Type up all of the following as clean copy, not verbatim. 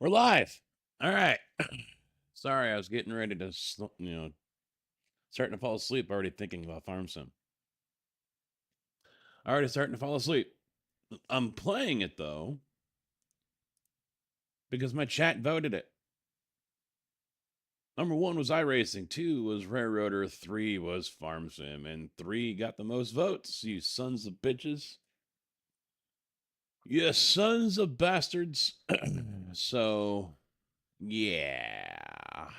We're live. All right. Sorry, I was getting ready to, starting to fall asleep, already thinking about Farm Sim. Already starting to fall asleep. I'm playing it though because my chat voted it. Number 1 was iRacing, 2 was Railroader, 3 was Farm Sim, and 3 got the most votes. You sons of bitches. You sons of bastards. So, yeah,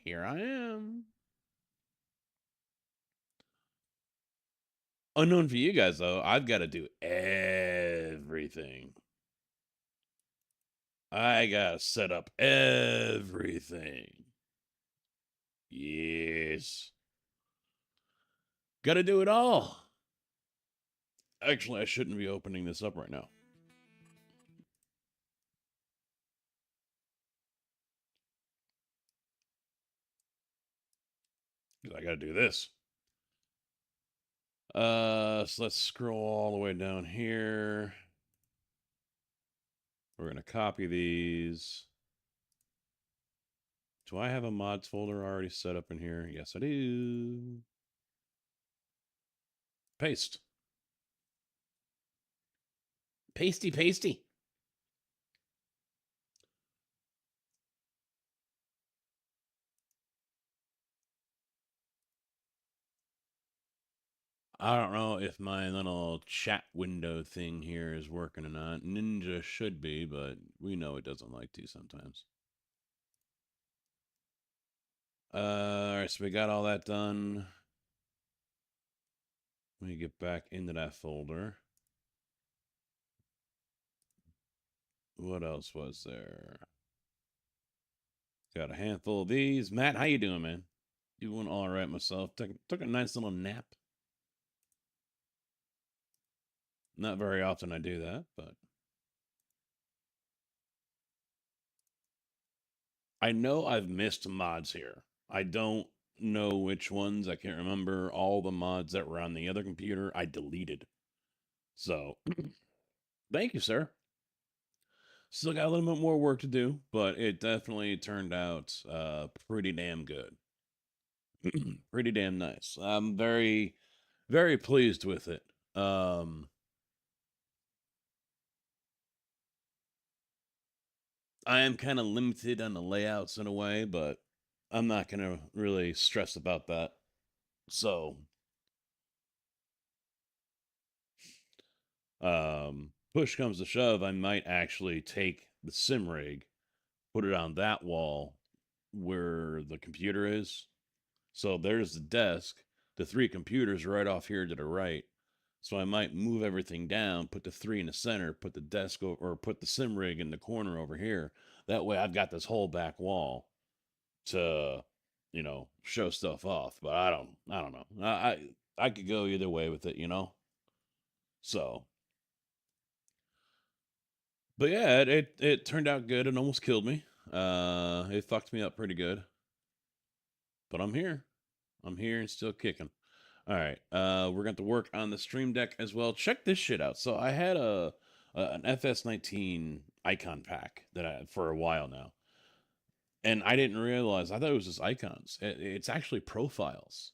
here I am. Unknown for you guys, though, I've got to do everything. I got to set up everything. Yes. Got to do it all. Actually, I shouldn't be opening this up right now. Because I got to do this. So let's scroll all the way down here. We're going to copy these. Do I have a mods folder already set up in here? Yes, I do. Paste. Pasty, pasty. I don't know if my little chat window thing here is working or not. Ninja should be, but we know it doesn't like to sometimes. All right, so we got all that done. Let me get back into that folder. What else was there? Got a handful of these. Matt, how you doing, man? Doing all right myself. Took a nice little nap. Not very often I do that, but I know I've missed mods here. I don't know which ones. I can't remember all the mods that were on the other computer. I deleted. So, thank you, sir. Still got a little bit more work to do, but it definitely turned out pretty damn good. Pretty damn nice. I'm very, very pleased with it. I am kind of limited on the layouts in a way, but I'm not going to really stress about that. So, push comes to shove, I might actually take the sim rig, put it on that wall where the computer is. So there's the desk, the 3 computers right off here to the right. So I might move everything down, put the 3 in the center, put the desk or put the sim rig in the corner over here. That way I've got this whole back wall to, show stuff off. But I don't know. I could go either way with it. So, but yeah, it turned out good. It almost killed me. It fucked me up pretty good. But I'm here. I'm here and still kicking. All right. We're going to work on the Stream Deck as well. Check this shit out. So I had an FS19 icon pack that I had for a while now, and I didn't realize. I thought it was just icons. It's actually profiles.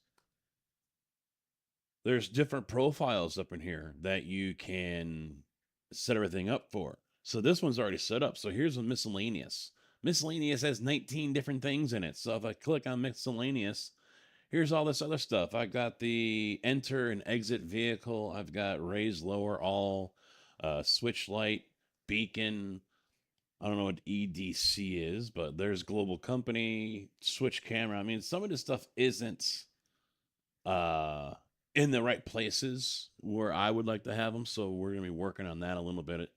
There's different profiles up in here that you can set everything up for. So this one's already set up. So here's a miscellaneous. Miscellaneous has 19 different things in it. So if I click on miscellaneous, here's all this other stuff. I got the enter and exit vehicle. I've got raise, lower, all, switch light, beacon. I don't know what EDC is, but there's global company, switch camera. I mean, some of this stuff isn't uh, in the right places where I would like to have them. So we're going to be working on that a little bit.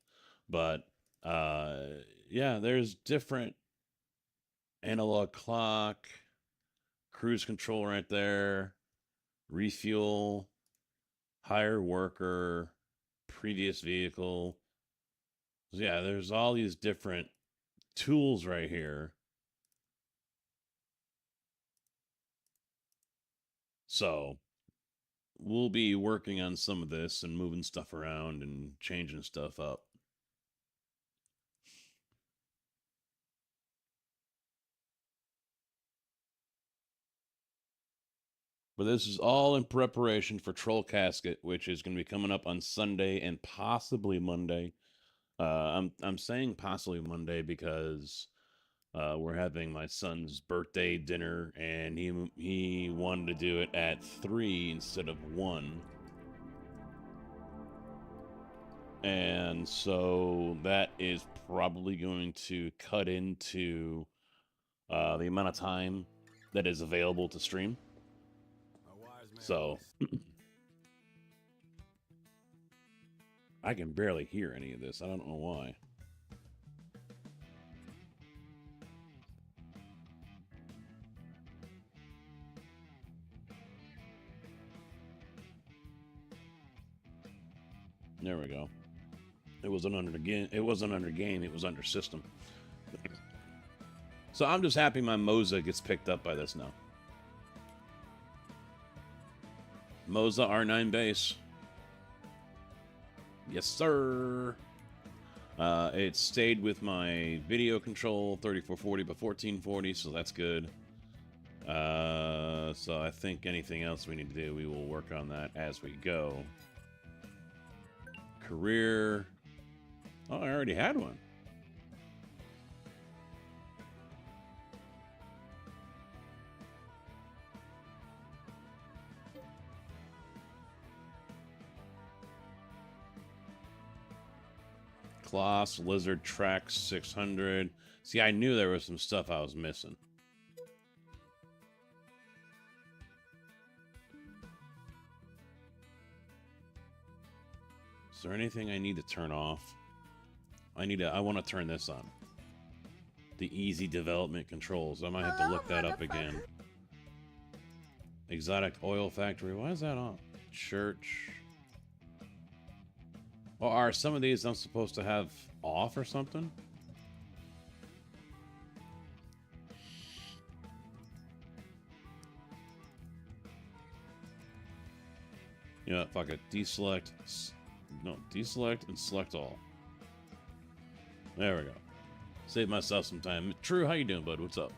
But yeah, there's different analog clock, cruise control right there, refuel, hire worker, previous vehicle. So yeah, there's all these different tools right here. So we'll be working on some of this and moving stuff around and changing stuff up. But this is all in preparation for Troll Casket, which is going to be coming up on Sunday and possibly Monday. I'm saying possibly Monday because we're having my son's birthday dinner, and he wanted to do it at 3 instead of 1. And so that is probably going to cut into the amount of time that is available to stream. So I can barely hear any of this. I don't know why. There we go. It wasn't under the game. It wasn't under game. It was under system. So I'm just happy my Moza gets picked up by this now. Moza R9 base. Yes, sir. It stayed with my video control 3440 by 1440, so that's good. So I think anything else we need to do, we will work on that as we go. Career. Oh, I already had one. Kloss, Lizard, Track 600. See, I knew there was some stuff I was missing. Is there anything I need to turn off? I want to turn this on. The easy development controls. I might have to look that up again. Exotic Oil Factory. Why is that on? Church. Oh, are some of these I'm supposed to have off or something? You know, fuck it. Deselect. No, deselect and select all. There we go. Save myself some time. True, how you doing, bud? What's up?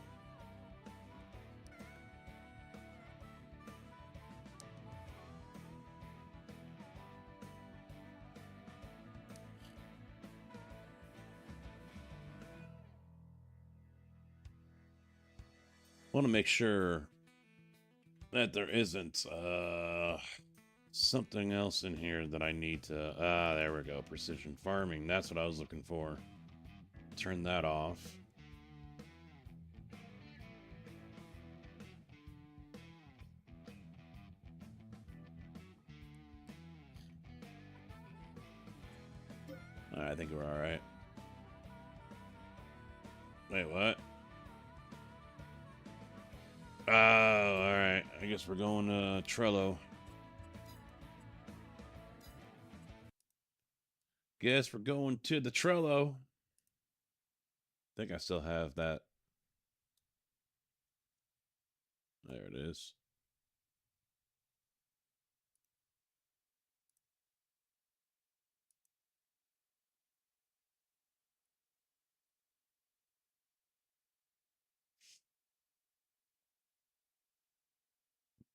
I want to make sure that there isn't something else in here that I need to... there we go. Precision farming. That's what I was looking for. Turn that off. I think we're alright. Wait, what? Oh, alright. I guess we're going to Trello. Guess we're going to the Trello. I think I still have that. There it is.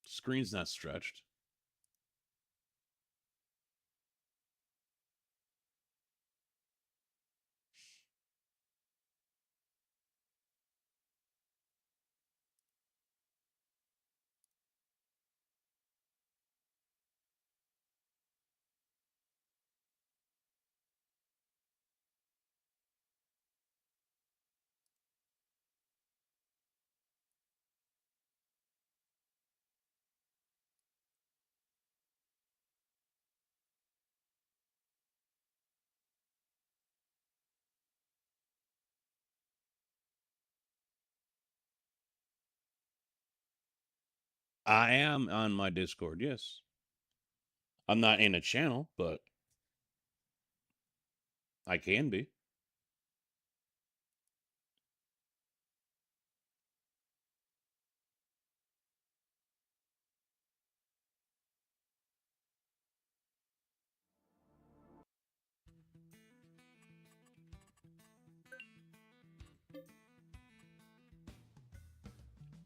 Screen's not stretched. I am on my Discord, yes. I'm not in a channel, but I can be.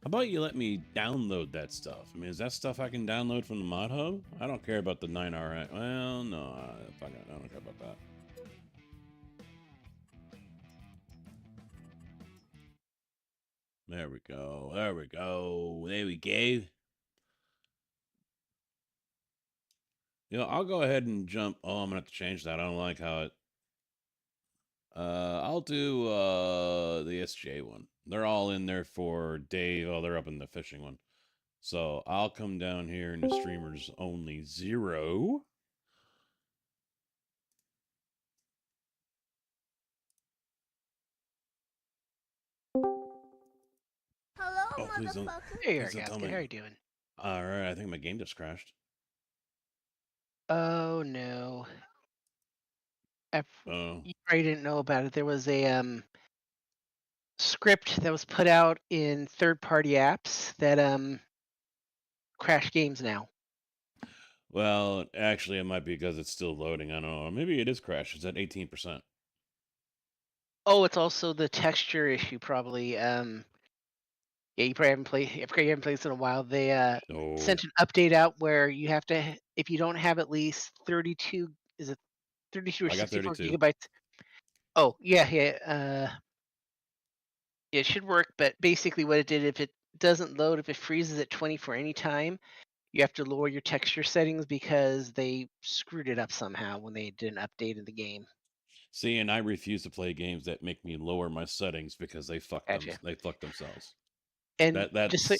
about you let me download that stuff? I mean, is that stuff I can download from the mod hub? I don't care about the 9R. Well, no, fuck it, I don't care about that. There we go. There we go. There we go. I'll go ahead and jump. Oh, I'm gonna have to change that. I don't like how it. I'll do the SJ one. They're all in there for Dave. Oh, they're up in the fishing one. So I'll come down here into streamers only 0. Hello, Oh, please don't. motherfucker. Hey, Please don't tell Gasket. me. How are you doing? All right, I think my game just crashed. Oh no. Oh, You probably didn't know about it. There was a script that was put out in third-party apps that crash games now. well, actually, it might be because it's still loading. I don't know. Or maybe it is crashed. It's at 18%. Oh, it's also the texture issue, probably. Yeah, you probably haven't played. You haven't played this in a while. They Oh, sent an update out where you have to, if you don't have at least 32, is it 32 or I got 64 32. gigabytes? Oh, yeah. It should work, but basically what it did, if it doesn't load, if it freezes at 20 for any time, you have to lower your texture settings because they screwed it up somehow when they did an update in the game. See, and I refuse to play games that make me lower my settings because they fucked them. Gotcha. They fucked themselves. And That just so,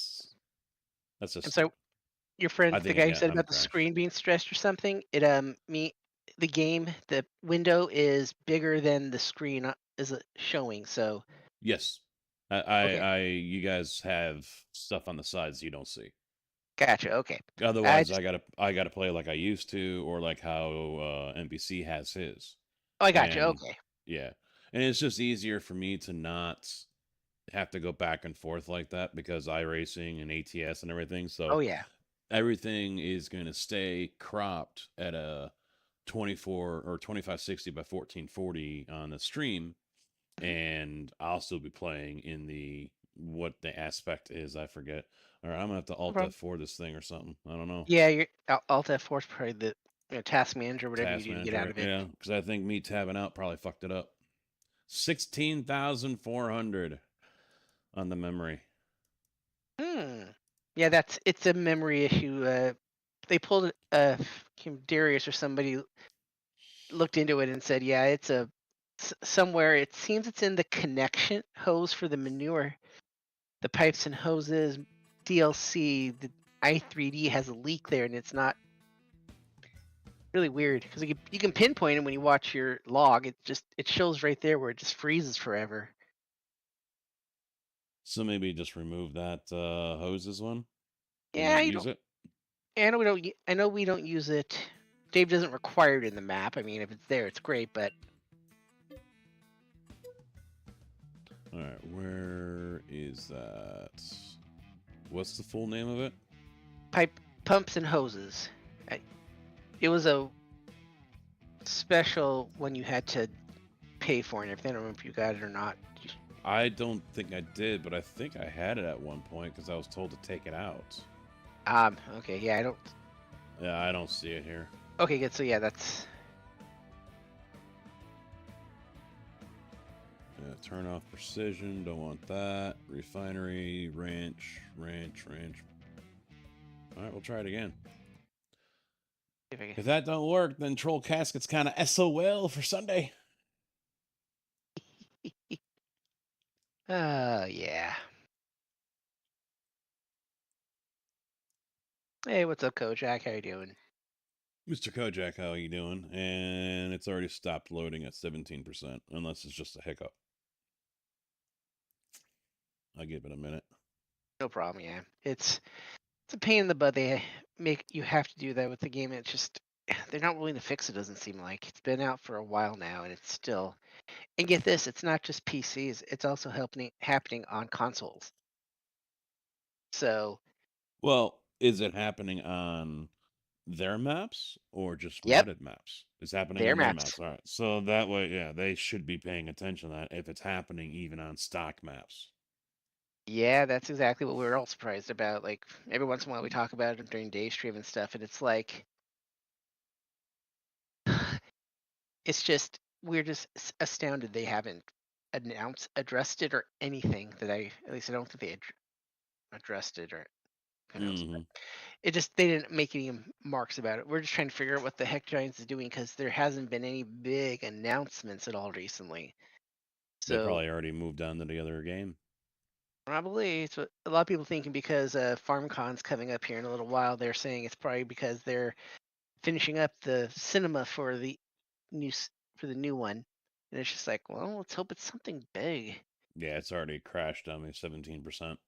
that's just I'm sorry, stupid. your friend, I the think guy who yeah, said I'm about the crashed. screen being stressed or something, the game, the window is bigger than the screen is showing. So Yes, okay, you guys have stuff on the sides you don't see. gotcha. Okay, Otherwise, just I gotta play like I used to, or like how NBC has his, I gotcha. and Okay. yeah, and it's just easier for me to not have to go back and forth like that because iRacing and ATS and everything. Oh So yeah. everything is going to stay cropped at a 24 or 2560 by 1440 on the stream, Mhm. and I'll still be playing in the what the aspect is, I forget. All right, I'm gonna have to No Alt problem. F4 this thing or something. I don't know. Yeah, your Alt F4 is probably the task manager, whatever you Task do to get out manager, of it. yeah, because I think me tabbing out probably fucked it up. 16,400 on the memory. Hmm. Yeah, it's a memory issue. They pulled it. Darius or somebody looked into it and said, yeah, it's somewhere. It seems it's in the connection hose for the manure, the pipes and hoses DLC. The i3D has a leak there, and it's not really weird because you can pinpoint it when you watch your log. It shows right there where it just freezes forever. So maybe just remove that hoses one and Yeah, not you use don't. it. I know we don't. I know we don't use it. Dave doesn't require it in the map. I mean, if it's there, it's great. But All right, where is that? What's the full name of it? pumps and hoses. It was a special one you had to pay for and everything. I don't remember if you got it or not. I don't think I did, but I think I had it at one point because I was told to take it out. Okay, yeah, I don't. Yeah, I don't see it here. Okay, good. So yeah, that's. Yeah, turn off precision. Don't want that. Refinery, ranch. All right, we'll try it again. If that don't work, then Troll Casket's kind of SOL for Sunday. Yeah. Hey, what's up, Kojak? How you doing? Mr. Kojak, how you doing? And it's already stopped loading at 17%, unless it's just a hiccup. I'll give it a minute. No problem. Yeah, it's a pain in the butt. They make you have to do that with the game. It's just they're not willing to fix it. Doesn't seem like it's been out for a while now, and it's still. And get this, it's not just PCs. It's also happening on consoles. So, Well, is it happening on their maps or just yep, modded maps? It's happening their on their maps. maps. All right. So that way, yeah, they should be paying attention to that if it's happening even on stock maps. Yeah, that's exactly what we were all surprised about. Like every once in a while, we talk about it during day stream and stuff, and it's like it's just we're just astounded they haven't addressed it or anything that I at least I don't think they addressed it or who knows. Hmm. It just they didn't make any marks about it. We're just trying to figure out what the heck Giants is doing because there hasn't been any big announcements at all recently. They So probably already moved on to the other game. probably it's what a lot of people thinking because FarmCon's coming up here in a little while. They're saying it's probably because they're finishing up the cinema for the for the new one, and it's just like, well, let's hope it's something big. Yeah, it's already crashed on me 17%.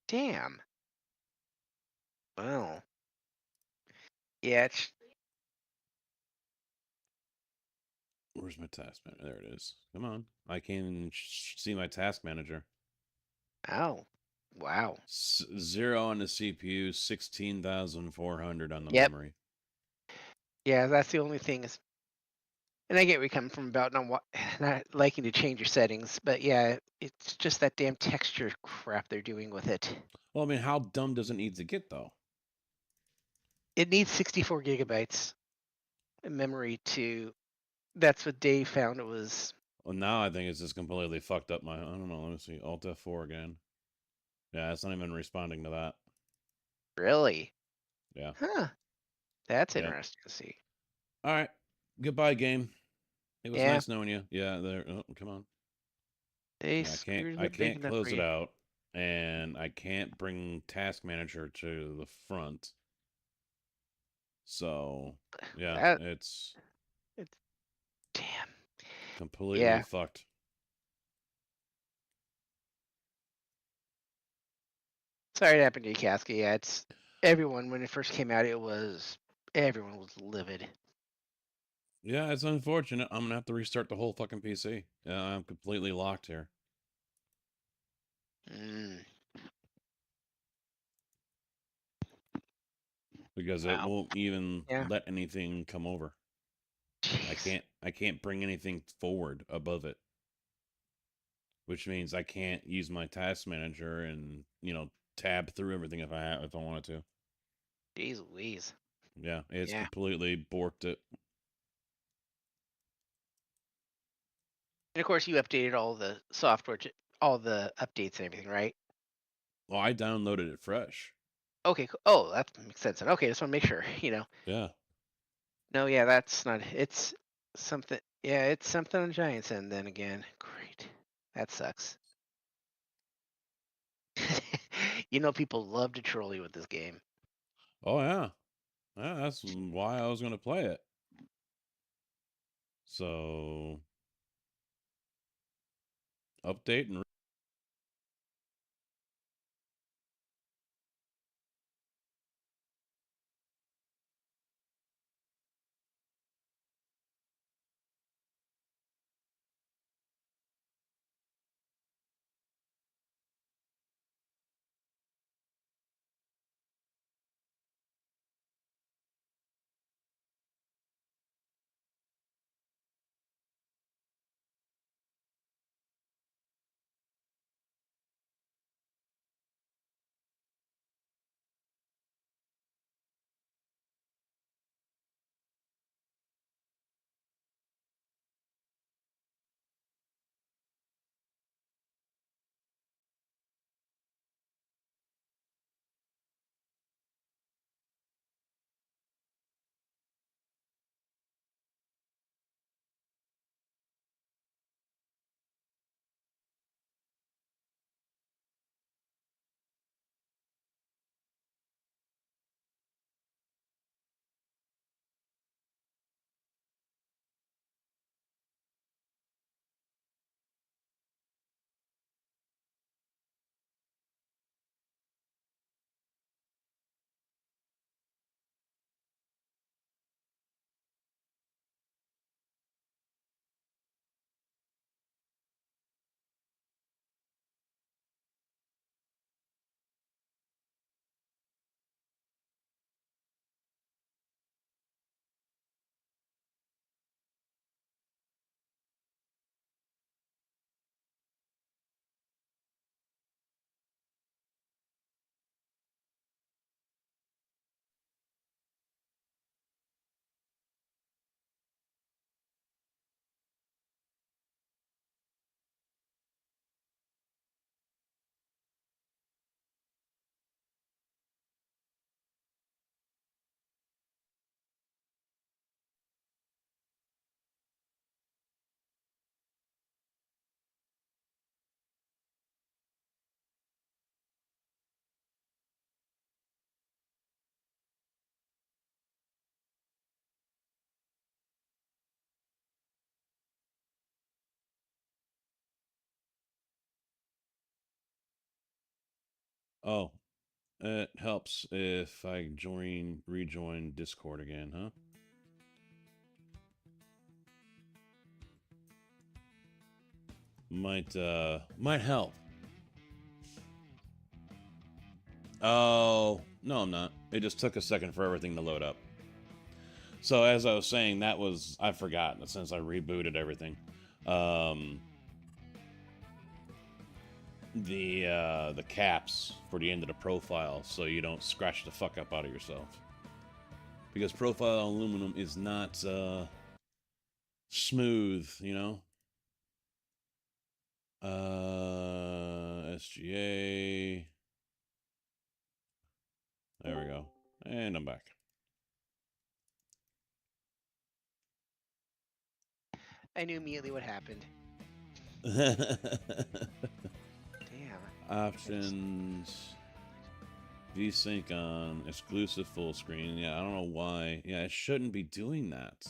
Damn. Well, yeah, it's Where's my task manager? There it is. Come on. I can see my task manager. oh, wow. 0 on the CPU, 16,400 on the Yep. memory. Yeah, that's the only thing is, and I get where you're coming from about not liking to change your settings, but yeah, it's just that damn texture crap they're doing with it. Well, I mean, how dumb does it need to get, though? It needs 64 gigabytes of memory to. That's what Dave found. It was Well, now I think it's just completely fucked up my. I don't know. Let me see. Alt F4 again. Yeah, it's not even responding to that. really, Yeah. huh? That's Yeah. interesting to see. All right. Goodbye, game. It was Yeah, nice knowing you. Yeah. There. Oh, come on. they Yeah. I can't. screwed it I up big can't enough for close it you. out, and I can't bring Task Manager to the front. So yeah, That it's it's damn. completely Yeah, fucked. sorry it happened to you, Casca. Yeah, it's everyone when it first came out. Everyone was livid. Yeah, it's unfortunate. I'm gonna have to restart the whole fucking PC. Yeah, I'm completely locked here Mm, because it wow. won't even Yeah. let anything come over. Jeez. I can't bring anything forward above it, which means I can't use my task manager and, tab through everything if I wanted to. Jeez Louise. Yeah, it's Yeah. completely borked it. And of course, you updated all the software, all the updates and everything, right? Well, I downloaded it fresh. Okay. Oh, that makes sense. Okay, just want to make sure. Yeah. No, yeah, that's not. It's something. Yeah, it's something on Giants end. Then again, great. That sucks. People love to troll you with this game. Oh yeah. Yeah, that's why I was gonna play it. So update and Oh, it helps if I rejoin Discord again, huh? Might help. Oh, no, I'm not. It just took a second for everything to load up. So as I was saying, I've forgotten since I rebooted everything. The caps for the end of the profile, so you don't scratch the fuck up out of yourself. Because profile aluminum is not smooth, you know. SGA. There we go, and I'm back. I knew immediately what happened. Damn. Options. VSync on exclusive full screen. Yeah, I don't know why. Yeah, it shouldn't be doing that.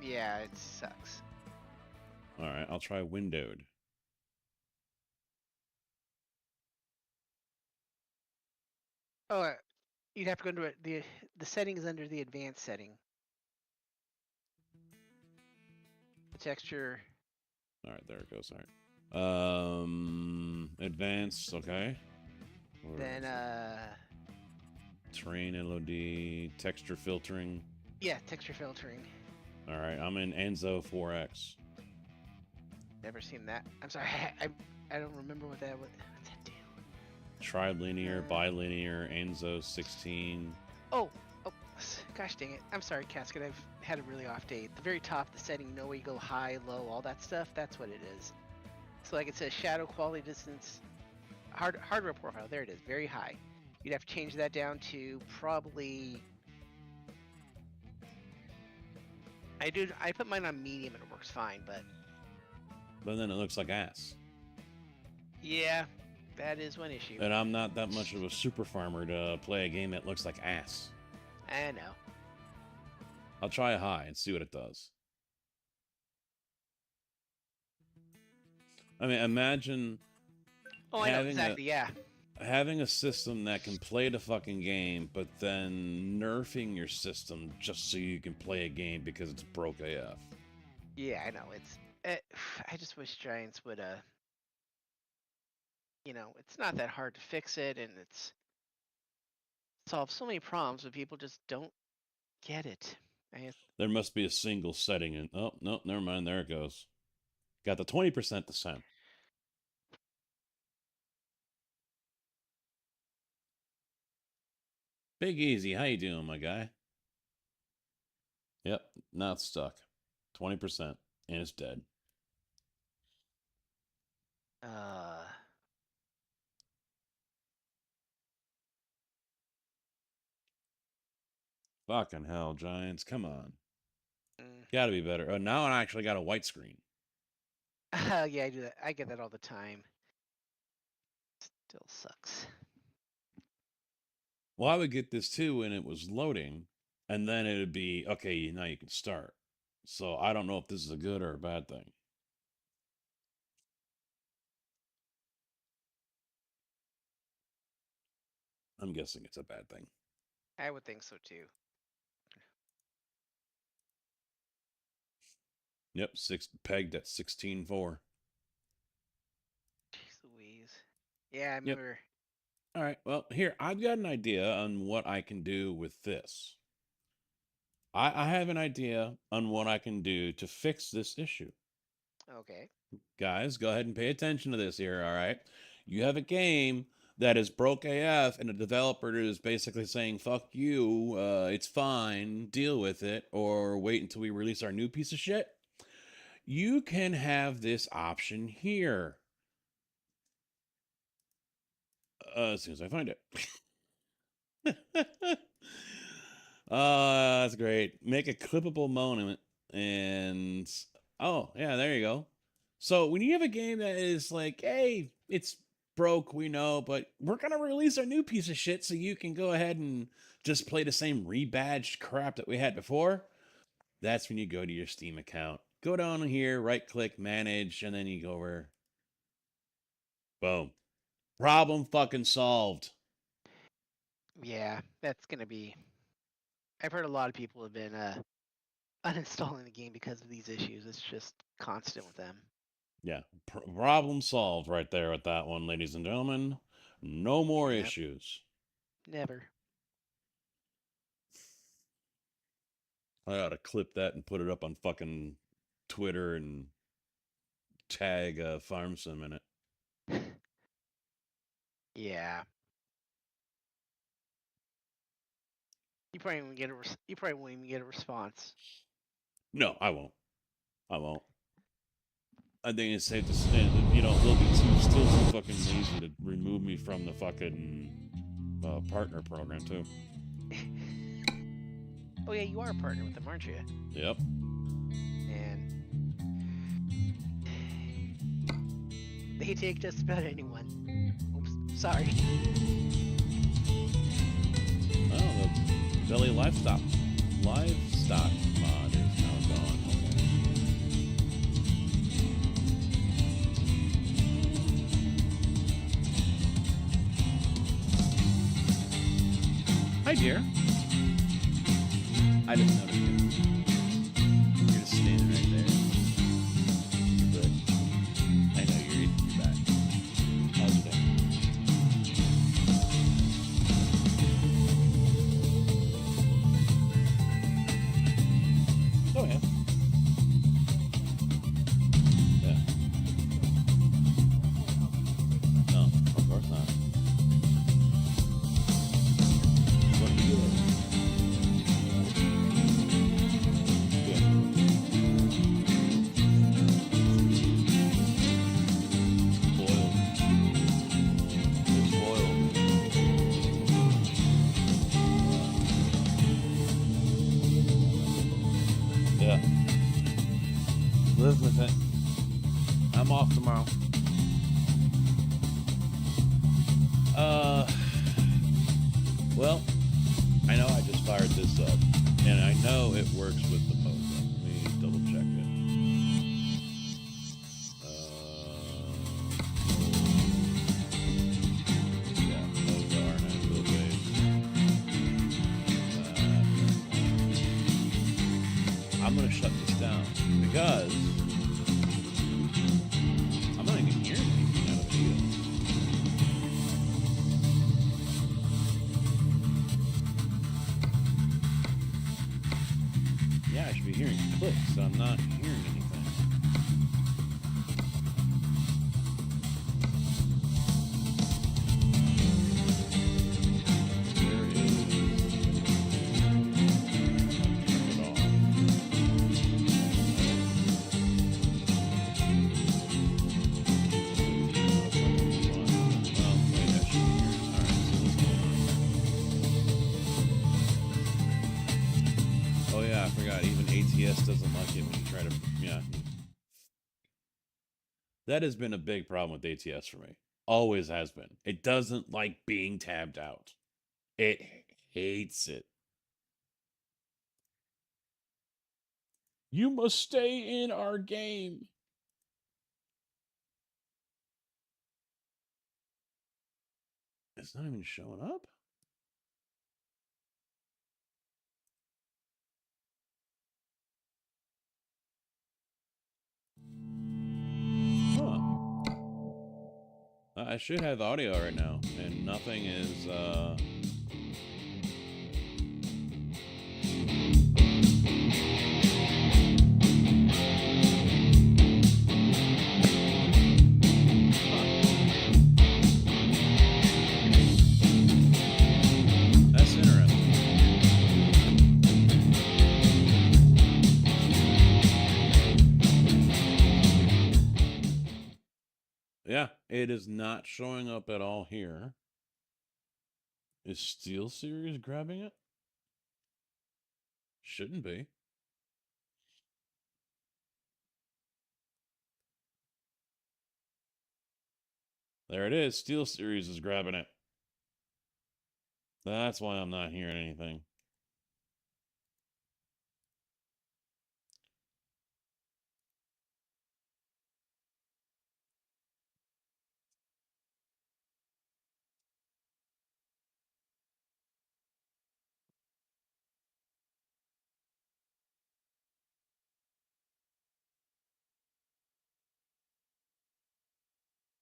Yeah, it sucks. All right, I'll try windowed. Oh, you'd have to go into it. The settings under the advanced setting. The texture. All right, there it goes. All right. Advanced. Okay. Then Terrain LOD, texture filtering. yeah, texture filtering. All right, I'm in Enzo 4X. Never seen that. I'm sorry. I don't remember what that was. What's that do? Trilinear, bilinear, Enzo 16. Oh, gosh dang it. I'm sorry, Casket. I've had a really off day. At the very top, the setting, where you go high, low, all that stuff. That's what it is. So like it says shadow quality distance, hardware profile. There it is, very high. You'd have to change that down to probably. I put mine on medium and it works fine, but then it looks like ass. yeah, that is one issue. And I'm not that much of a super farmer to play a game that looks like ass. I know. I'll try a high and see what it does. I mean, imagine I know exactly. Yeah. Having a system that can play the fucking game, but then nerfing your system just so you can play a game because it's broke AF. Yeah, I know. I just wish Giants would it's not that hard to fix it, and it's solved so many problems, but people just don't get it. There must be a single setting in. Oh no, never mind. There it goes. Got the 20% the same. Big Easy, how you doing, my guy? Yep, now it's stuck. 20%, and it's dead. Fucking hell, Giants, come on. Gotta be better. Oh, now I actually got a white screen. Yeah, I do that. I get that all the time. Still sucks. Well, I would get this too when it was loading, and then it would be, okay, now you can start. So I don't know if this is a good or a bad thing. I'm guessing it's a bad thing. I would think so too. Yep, pegged at 16.4. Jeez Louise. Yeah, I remember. Yep. All right, well, here, I've got an idea on what I can do with this. I have an idea on what I can do to fix this issue. Okay. Guys, go ahead and pay attention to this here, all right? You have a game that is broke AF, and the developer is basically saying, fuck you, it's fine, deal with it, or wait until we release our new piece of shit. You can have this option here. As soon as I find it. That's great. Make a clippable moment, and oh, yeah, there you go. So when you have a game that is like, hey, it's broke, we know, but we're gonna release our new piece of shit so you can go ahead and just play the same rebadged crap that we had before, that's when you go to your Steam account. Go down here, right click, manage, and then you go over. Boom. Problem fucking solved. Yeah, that's gonna be. I've heard a lot of people have been uninstalling the game because of these issues. It's just constant with them. Yeah, problem solved right there with that one, ladies and gentlemen. No more Yep, issues. never. I ought to clip that and put it up on fucking Twitter and tag Farm Sim in it. Yeah. You probably won't get a you probably won't even get a response. No, I won't. I won't. I think it's safe to say that, you know, they'll be still too fucking lazy to remove me from the fucking partner program, too. Oh yeah, you are a partner with them, aren't you? Yep. And they take just about anyone. Oops, sorry. Oh, the Belly Livestock mod is now gone. Hi, dear. I didn't notice you. You're just standing right there. But I know you're eating your back. How's your day? Go ahead. Yeah. No, of course not. What are you doing? Yeah. Live with it. I'm off tomorrow. Well, I know I just fired this up, and I know it works with the Mocha. Let me double check it. Yeah, Mocha Arnett wheelbase. I'm gonna shut this down because I'm not even hearing anything out of it either. Yeah, I should be hearing clicks, so I'm not hearing anything. Where is... Turn it off. Oh yeah, I forgot. Even ATS doesn't like it when you try to. Yeah, that has been a big problem with ATS for me. Always has been. It doesn't like being tabbed out. It hates it. You must stay in our game. It's not even showing up. Huh. I should have audio right now, and nothing is. That's interesting. Yeah, it is not showing up at all here. Is Steel Series grabbing it? Shouldn't be. There it is. Steel Series is grabbing it. That's why I'm not hearing anything.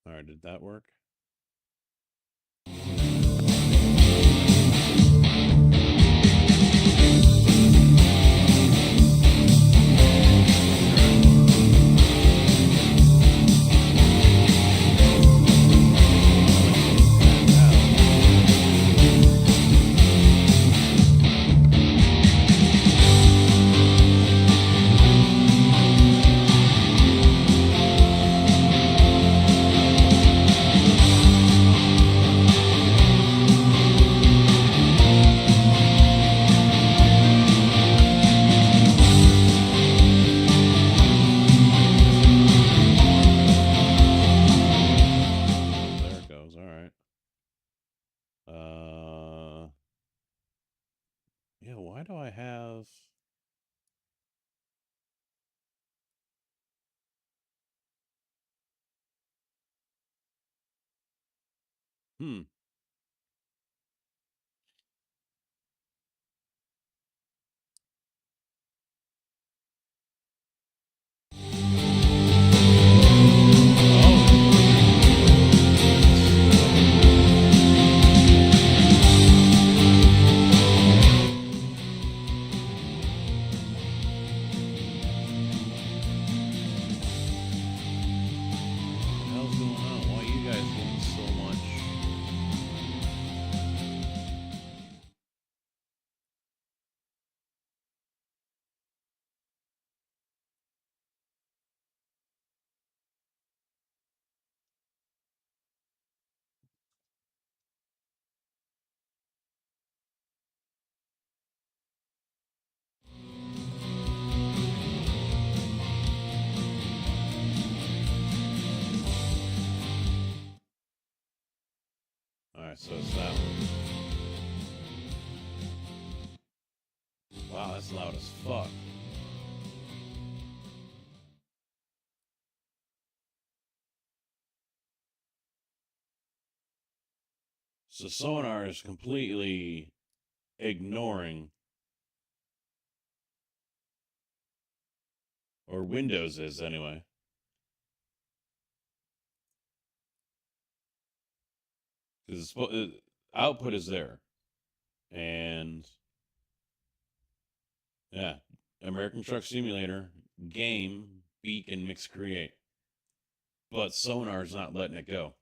All right, did that work? There it goes. All right. Yeah. Why do I have? Hmm. Oh. What the hell's going on? Why are you guys getting so much? All right, so it's that one. Wow, that's loud as fuck. So sonar is completely ignoring, or Windows is anyway, because output is there, and yeah, American Truck Simulator game beacon mix create, but sonar's not letting it go.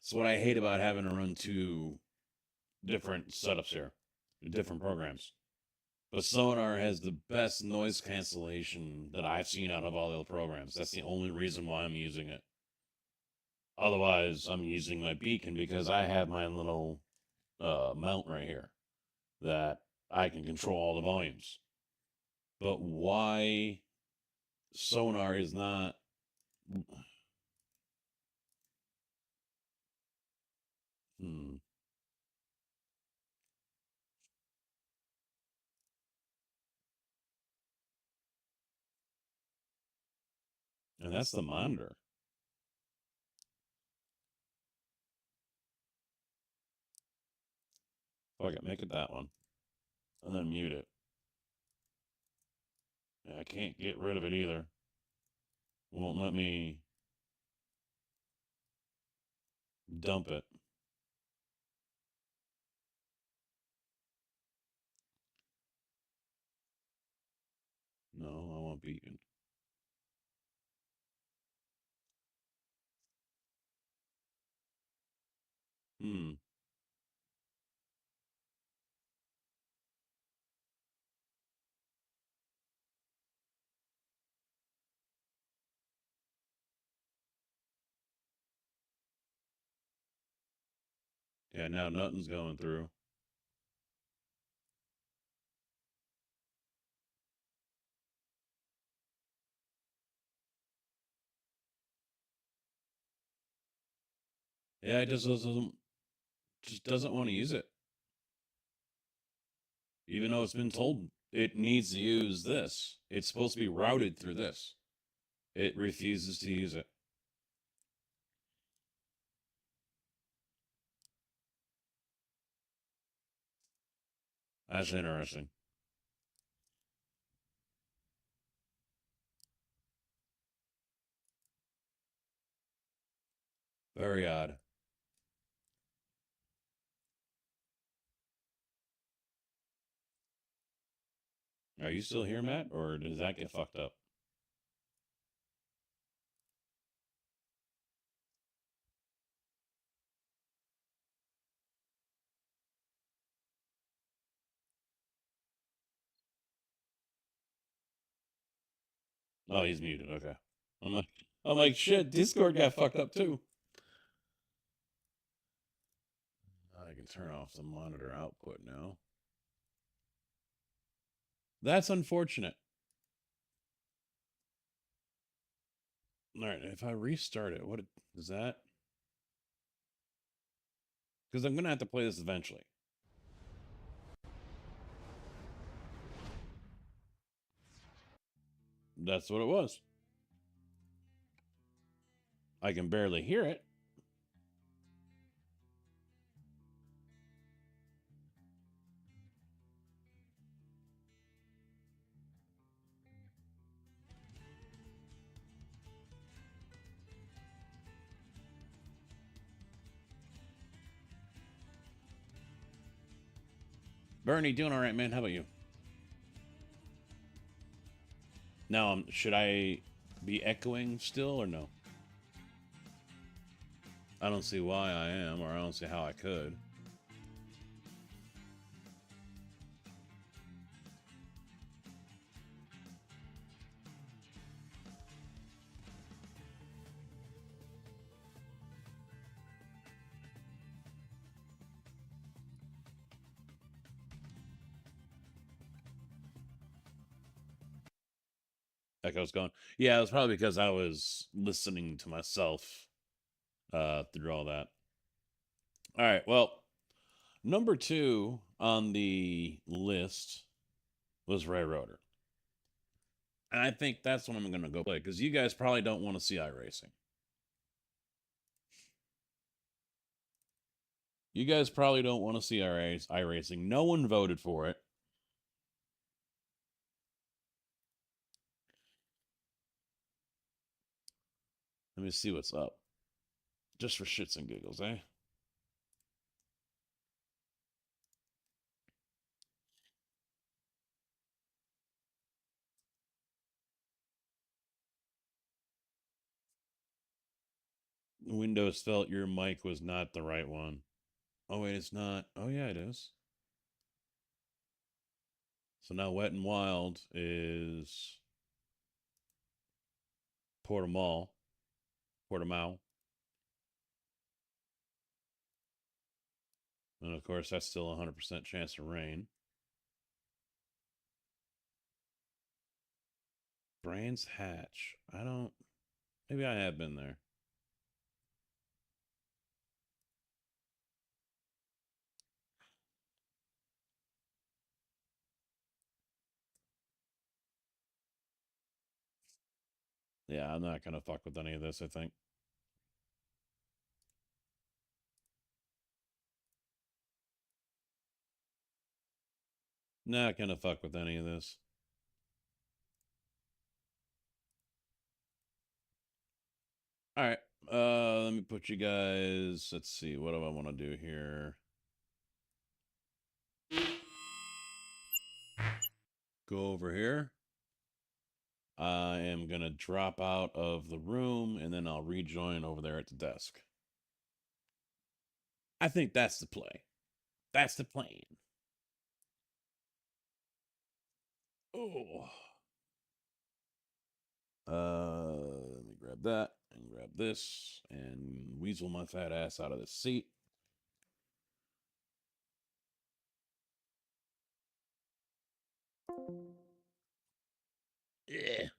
It's what I hate about having to run two different setups here, different programs. But Sonar has the best noise cancellation that I've seen out of all the other programs. That's the only reason why I'm using it. Otherwise, I'm using my beacon because I have my little mount right here that I can control all the volumes. But why Sonar is not. Hmm. And that's the monitor. Fuck it, make it that one. And then mute it. Yeah, I can't get rid of it either. Won't let me dump it. No, I want beacon. Hmm. Yeah, now nothing's going through. Yeah, it just doesn't want to use it. Even though it's been told it needs to use this. It's supposed to be routed through this. It refuses to use it. That's interesting. Very odd. Are you still here, Matt, or does that get fucked up? Oh, he's muted. Okay. I'm like, I'm like, shit. Discord got fucked up too. I can turn off the monitor output now. That's unfortunate. All right, if I restart it, what is that? Because I'm gonna have to play this eventually. That's what it was. I can barely hear it. Bernie, doing all right, man. How about you? Now, should I be echoing still or no? I don't see why I am, or I don't see how I could. Echo's gone. Yeah, it was probably because I was listening to myself through all that. All right, well, number 2 on the list was Railroader. And I think that's what I'm going to go play because you guys probably don't want to see iRacing. You guys probably don't want to see iRacing. No one voted for it. Let me see what's up. Just for shits and giggles, eh? Windows felt your mic was not the right one. Oh, wait, it's not. Oh, yeah, it is. So now Wet and Wild is Portimao. Portimao. And of course, that's still a 100% chance of rain. Brands Hatch. I don't. Maybe I have been there. Yeah, I'm not going to fuck with any of this, I think. Not going to fuck with any of this. All right. Let me put you guys. Let's see. What do I want to do here? Go over here. I am going to drop out of the room and then I'll rejoin over there at the desk. I think that's the play. That's the plan. Oh. Let me grab that and grab this and weasel my fat ass out of this seat. Yeah.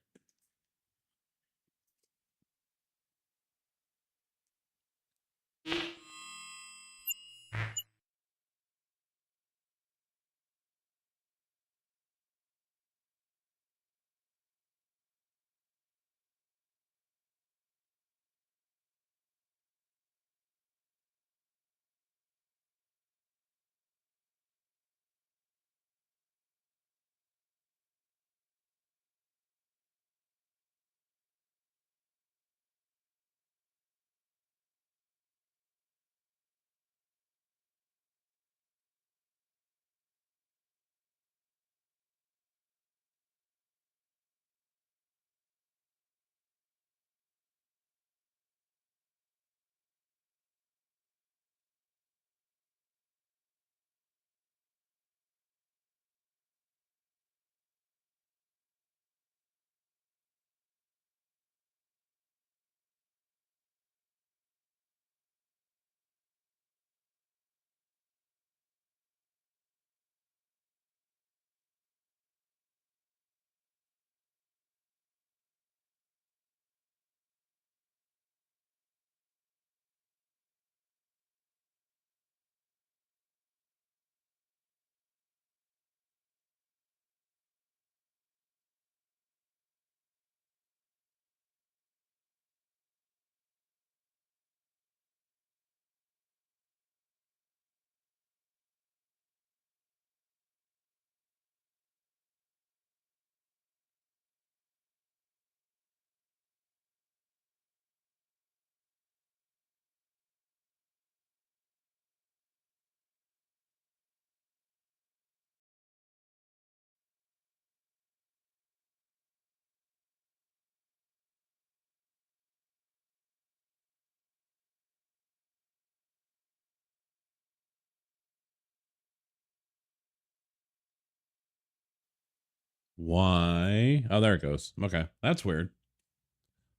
Why? Oh, there it goes. Okay, that's weird.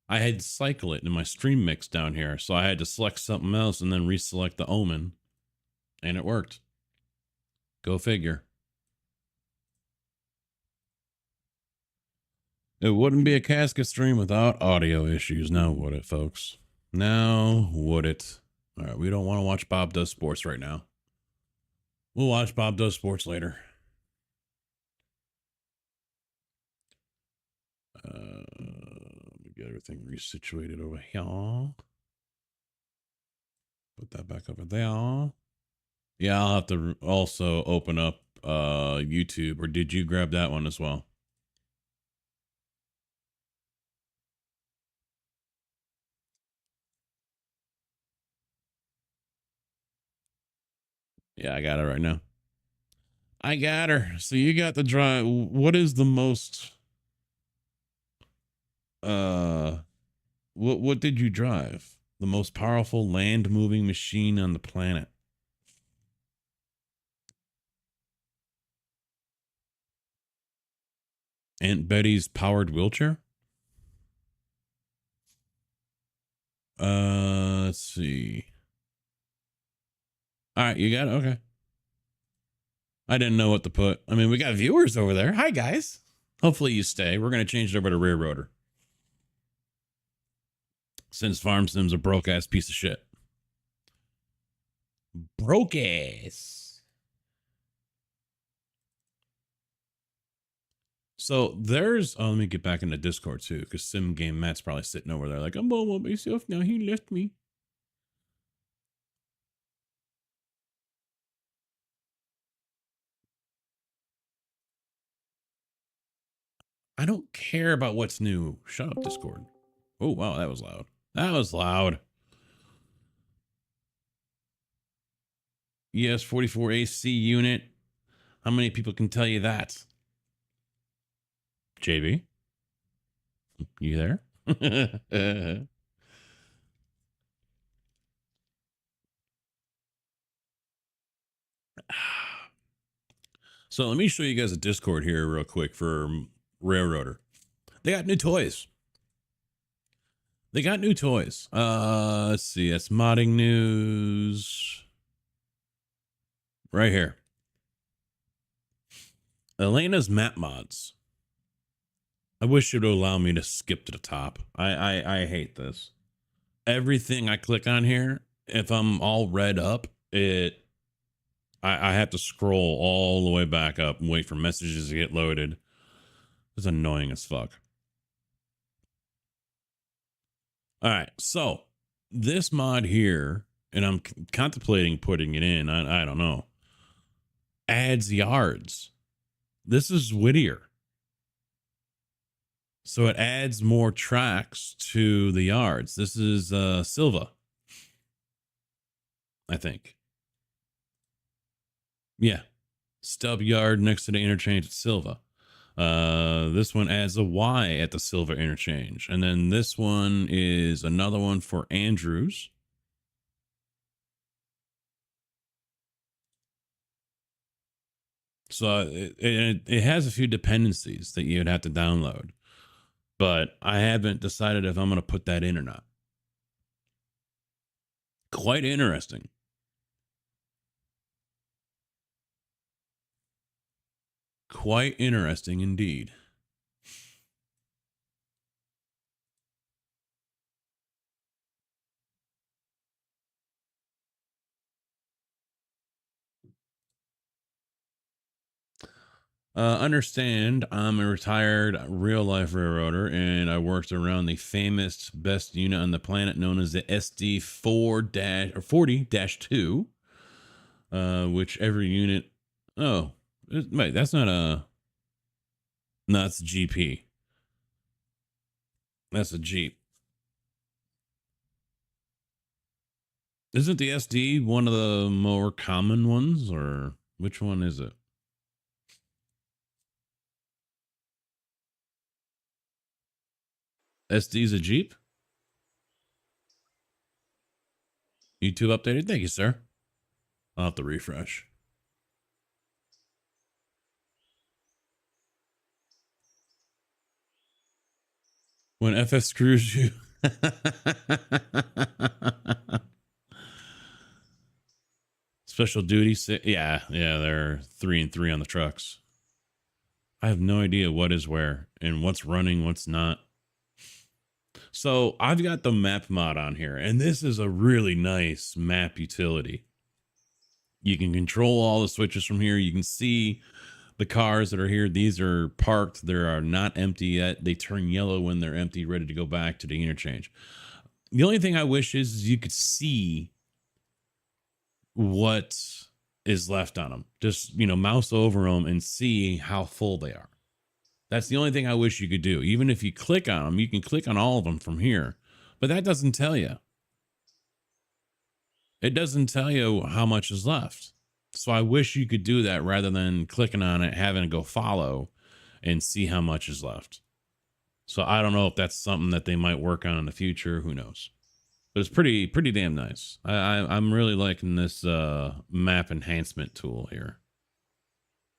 I had cycle it in my stream mix down here, so I had to select something else and then reselect the Omen, and it worked. Go figure. It wouldn't be a casket stream without audio issues, now would it, folks? Now would it? All right, we don't want to watch Bob Does Sports right now. We'll watch Bob Does Sports later. Let me get everything resituated over here. Put that back over there. Yeah, I'll have to also open up YouTube, or did you grab that one as well? Yeah, I got it right now. I got her. So you got the drive. What is the most what did you drive? The most powerful land moving machine on the planet. Aunt Betty's powered wheelchair? Let's see. All right, you got it. Okay. I didn't know what to put. I mean, we got viewers over there. Hi, guys. Hopefully you stay. We're going to change it over to rear rotor. Since Farm Sim's a broke ass piece of shit. Broke ass. So there's, let me get back into Discord too, because Sim Game Matt's probably sitting over there like, I'm all by myself now. He left me. I don't care about what's new. Shut up, Discord. Oh, wow, that was loud. That was loud. Yes, 44 AC unit. How many people can tell you that? JB? You there? So let me show you guys a Discord here real quick for Railroader. They got new toys. They got new toys. Let's see. That's modding news. Right here. Elena's map mods. I wish it would allow me to skip to the top. I hate this. Everything I click on here, if I'm all read up, I have to scroll all the way back up and wait for messages to get loaded. It's annoying as fuck. All right, so this mod here, and I'm contemplating putting it in. I don't know. Adds yards. This is Whittier. So it adds more tracks to the yards. This is Silva, I think. Yeah. Stub yard next to the interchange at Silva. This one adds a Y at the Silva interchange. And then this one is another one for Andrews. So it has a few dependencies that you'd have to download. But I haven't decided if I'm going to put that in or not. Quite interesting. Quite interesting indeed. Understand, I'm a retired real life railroader, and I worked around the famous best unit on the planet known as the SD 40-2, which every unit. Oh, wait, that's not a. No, that's a GP. That's a Jeep. Isn't the SD one of the more common ones, or which one is it? SD's a Jeep? YouTube updated? Thank you, sir. I'll have to refresh. When FS screws you. Special duty. Yeah, they're 3 and 3 on the trucks. I have no idea what is where and what's running, what's not. So I've got the map mod on here, and this is a really nice map utility. You can control all the switches from here. You can see the cars that are here. These are parked. They are not empty yet. They turn yellow when they're empty, ready to go back to the interchange. The only thing I wish is you could see what is left on them. Just, mouse over them and see how full they are. That's the only thing I wish you could do. Even if you click on them, you can click on all of them from here, but that doesn't tell you. It doesn't tell you how much is left. So I wish you could do that rather than clicking on it, having to go follow and see how much is left. So I don't know if that's something that they might work on in the future. Who knows? But it's pretty damn nice. I'm really liking this map enhancement tool here.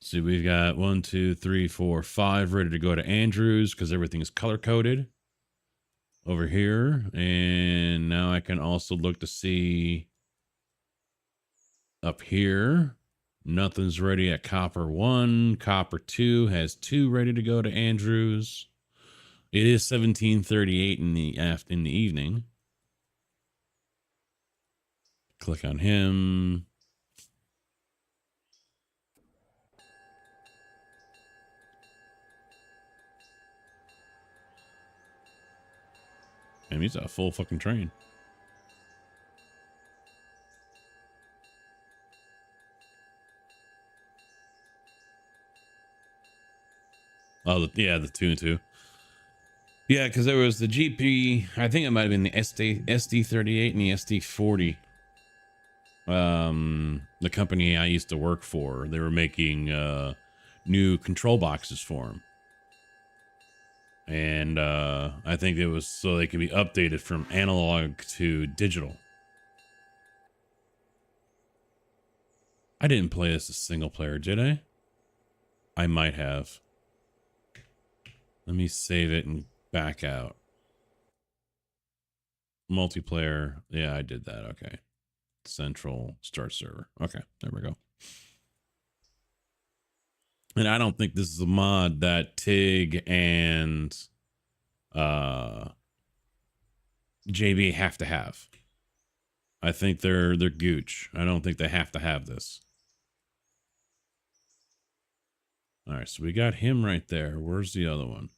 See, we've got 1, 2, 3, 4, 5 ready to go to Andrews because everything is color coded over here. And now I can also look to see up here. Nothing's ready at Copper 1. Copper 2 has 2 ready to go to Andrews. It is 17:38 in the evening. Click on him. And he's a full fucking train. Oh, the 2 and 2. Yeah, because there was the GP. I think it might have been the SD38 and the SD40. The company I used to work for, they were making new control boxes for them. And I think it was so they could be updated from analog to digital. I didn't play this as single player, did I? I might have. Let me save it and back out. Multiplayer. Yeah, I did that. Okay. Central start server. Okay, there we go. And I don't think this is a mod that TIG and JB have to have. I think they're gooch. I don't think they have to have this. All right, so we got him right there. Where's the other one?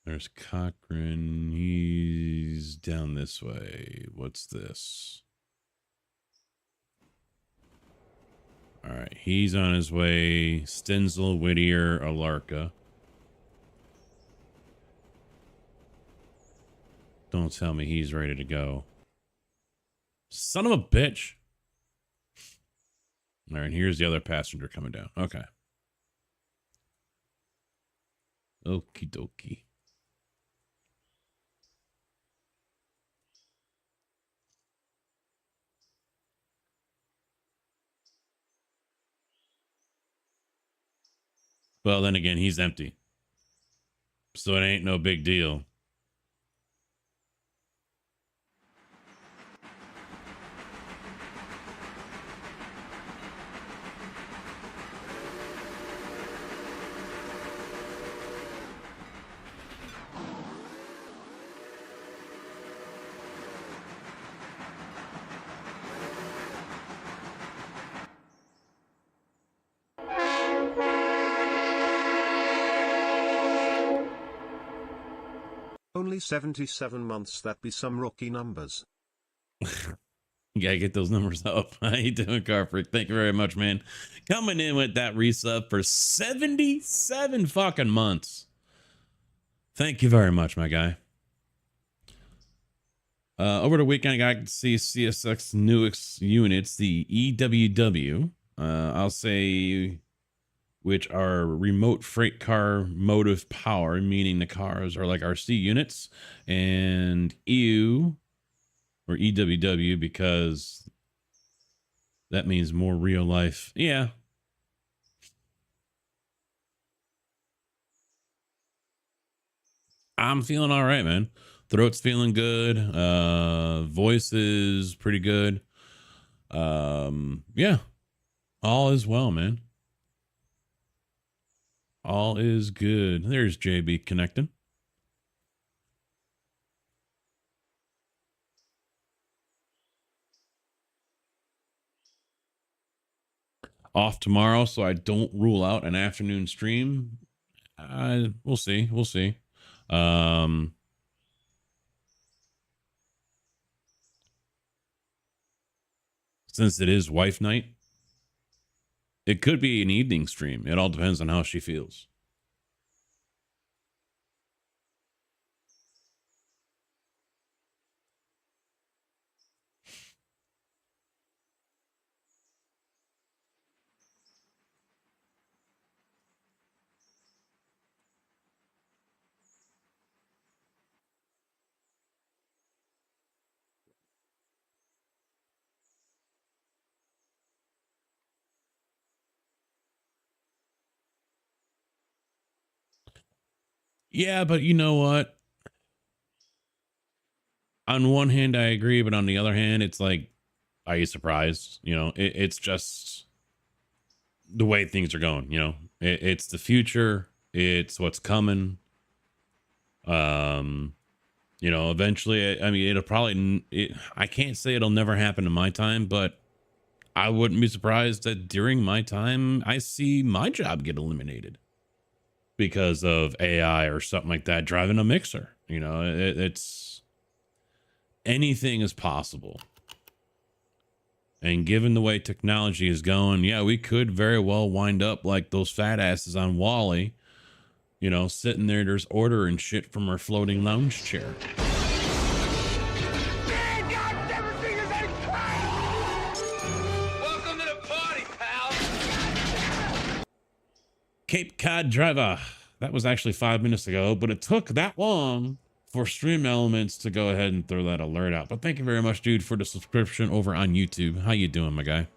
There's Cochran. He's down this way. What's this? All right, he's on his way. Stenzel, Whittier, Alarka. Don't tell me he's ready to go. Son of a bitch. All right, here's the other passenger coming down. Okay. Okie dokie. Well, then again, he's empty. So it ain't no big deal. Only 77 months, that be some rookie numbers. You gotta get those numbers up. How you doing, Carfreak? Thank you very much, man. Coming in with that resub for 77 fucking months. Thank you very much, my guy. Over the weekend, I got to see CSX newest units, the EWW. I'll say, which are remote freight car motive power, meaning the cars are like RC units, and EU or EWW because that means more real life. Yeah. I'm feeling all right, man. Throat's feeling good. Voice is pretty good. Yeah, all is well, man. All is good. There's JB connecting. Off tomorrow, so I don't rule out an afternoon stream. We'll see. We'll see. Since it is wife night, it could be an evening stream. It all depends on how she feels. Yeah, but you know what? On one hand, I agree, but on the other hand, it's like, are you surprised? You know, it's just the way things are going. You know, it's the future. It's what's coming. Um, you know, eventually, I mean, it'll probably. I can't say it'll never happen in my time, but I wouldn't be surprised that during my time, I see my job get eliminated because of AI or something like that driving a mixer. You know, it's anything is possible. And given the way technology is going, yeah, we could very well wind up like those fat asses on Wally, you know, sitting there just ordering shit from our floating lounge chair. Welcome to the party, pal. Cape Cod Driver. That was actually 5 minutes ago, but it took that long for Stream Elements to go ahead and throw that alert out. But thank you very much, dude, for the subscription over on YouTube. How you doing, my guy?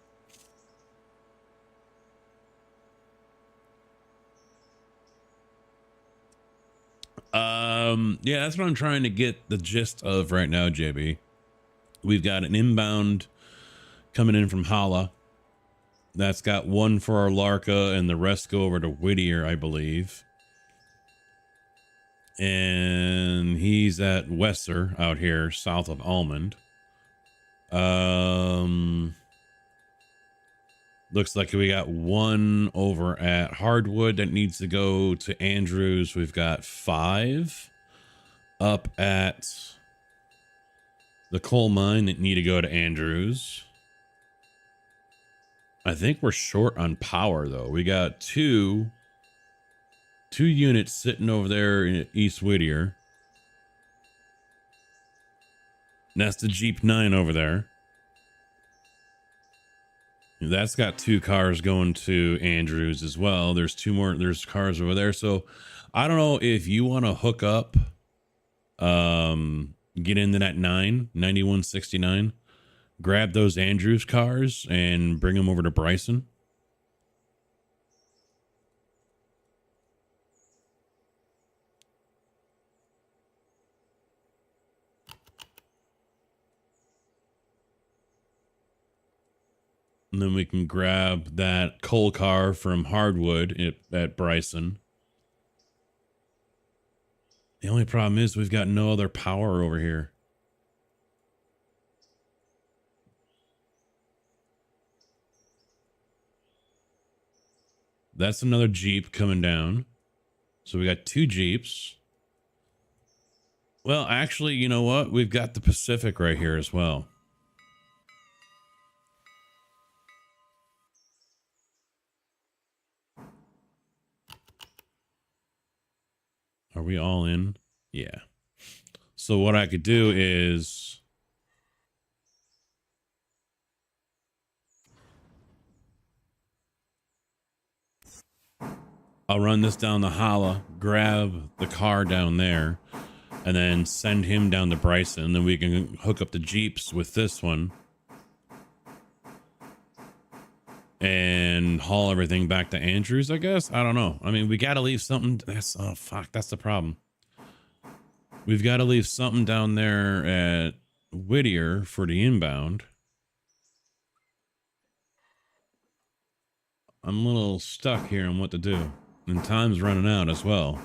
Yeah, that's what I'm trying to get the gist of right now, JB. We've got an inbound coming in from Hala. That's got one for our Larka, and the rest go over to Whittier, I believe. And he's at Wesser out here south of Almond. Looks like we got one over at Hardwood that needs to go to Andrews. We've got 5 up at the coal mine that need to go to Andrews. I think we're short on power though. We got two units sitting over there in East Whittier. And that's the Jeep 9 over there. That's got 2 cars going to Andrews as well. There's 2 more. There's cars over there. So I don't know if you want to hook up, get into that 9169, grab those Andrews cars and bring them over to Bryson. And then we can grab that coal car from Hardwood at Bryson. The only problem is we've got no other power over here. That's another Jeep coming down. So we got 2 Jeeps. Well, actually, you know what? We've got the Pacific right here as well. Are we all in? Yeah. So what I could do is I'll run this down the Hala, grab the car down there, and then send him down to Bryson. And then we can hook up the Jeeps with this one and haul everything back to Andrews, I guess. I don't know. I mean, we got to leave something. Oh, fuck. That's the problem. We've got to leave something down there at Whittier for the inbound. I'm a little stuck here on what to do. And time's running out as well.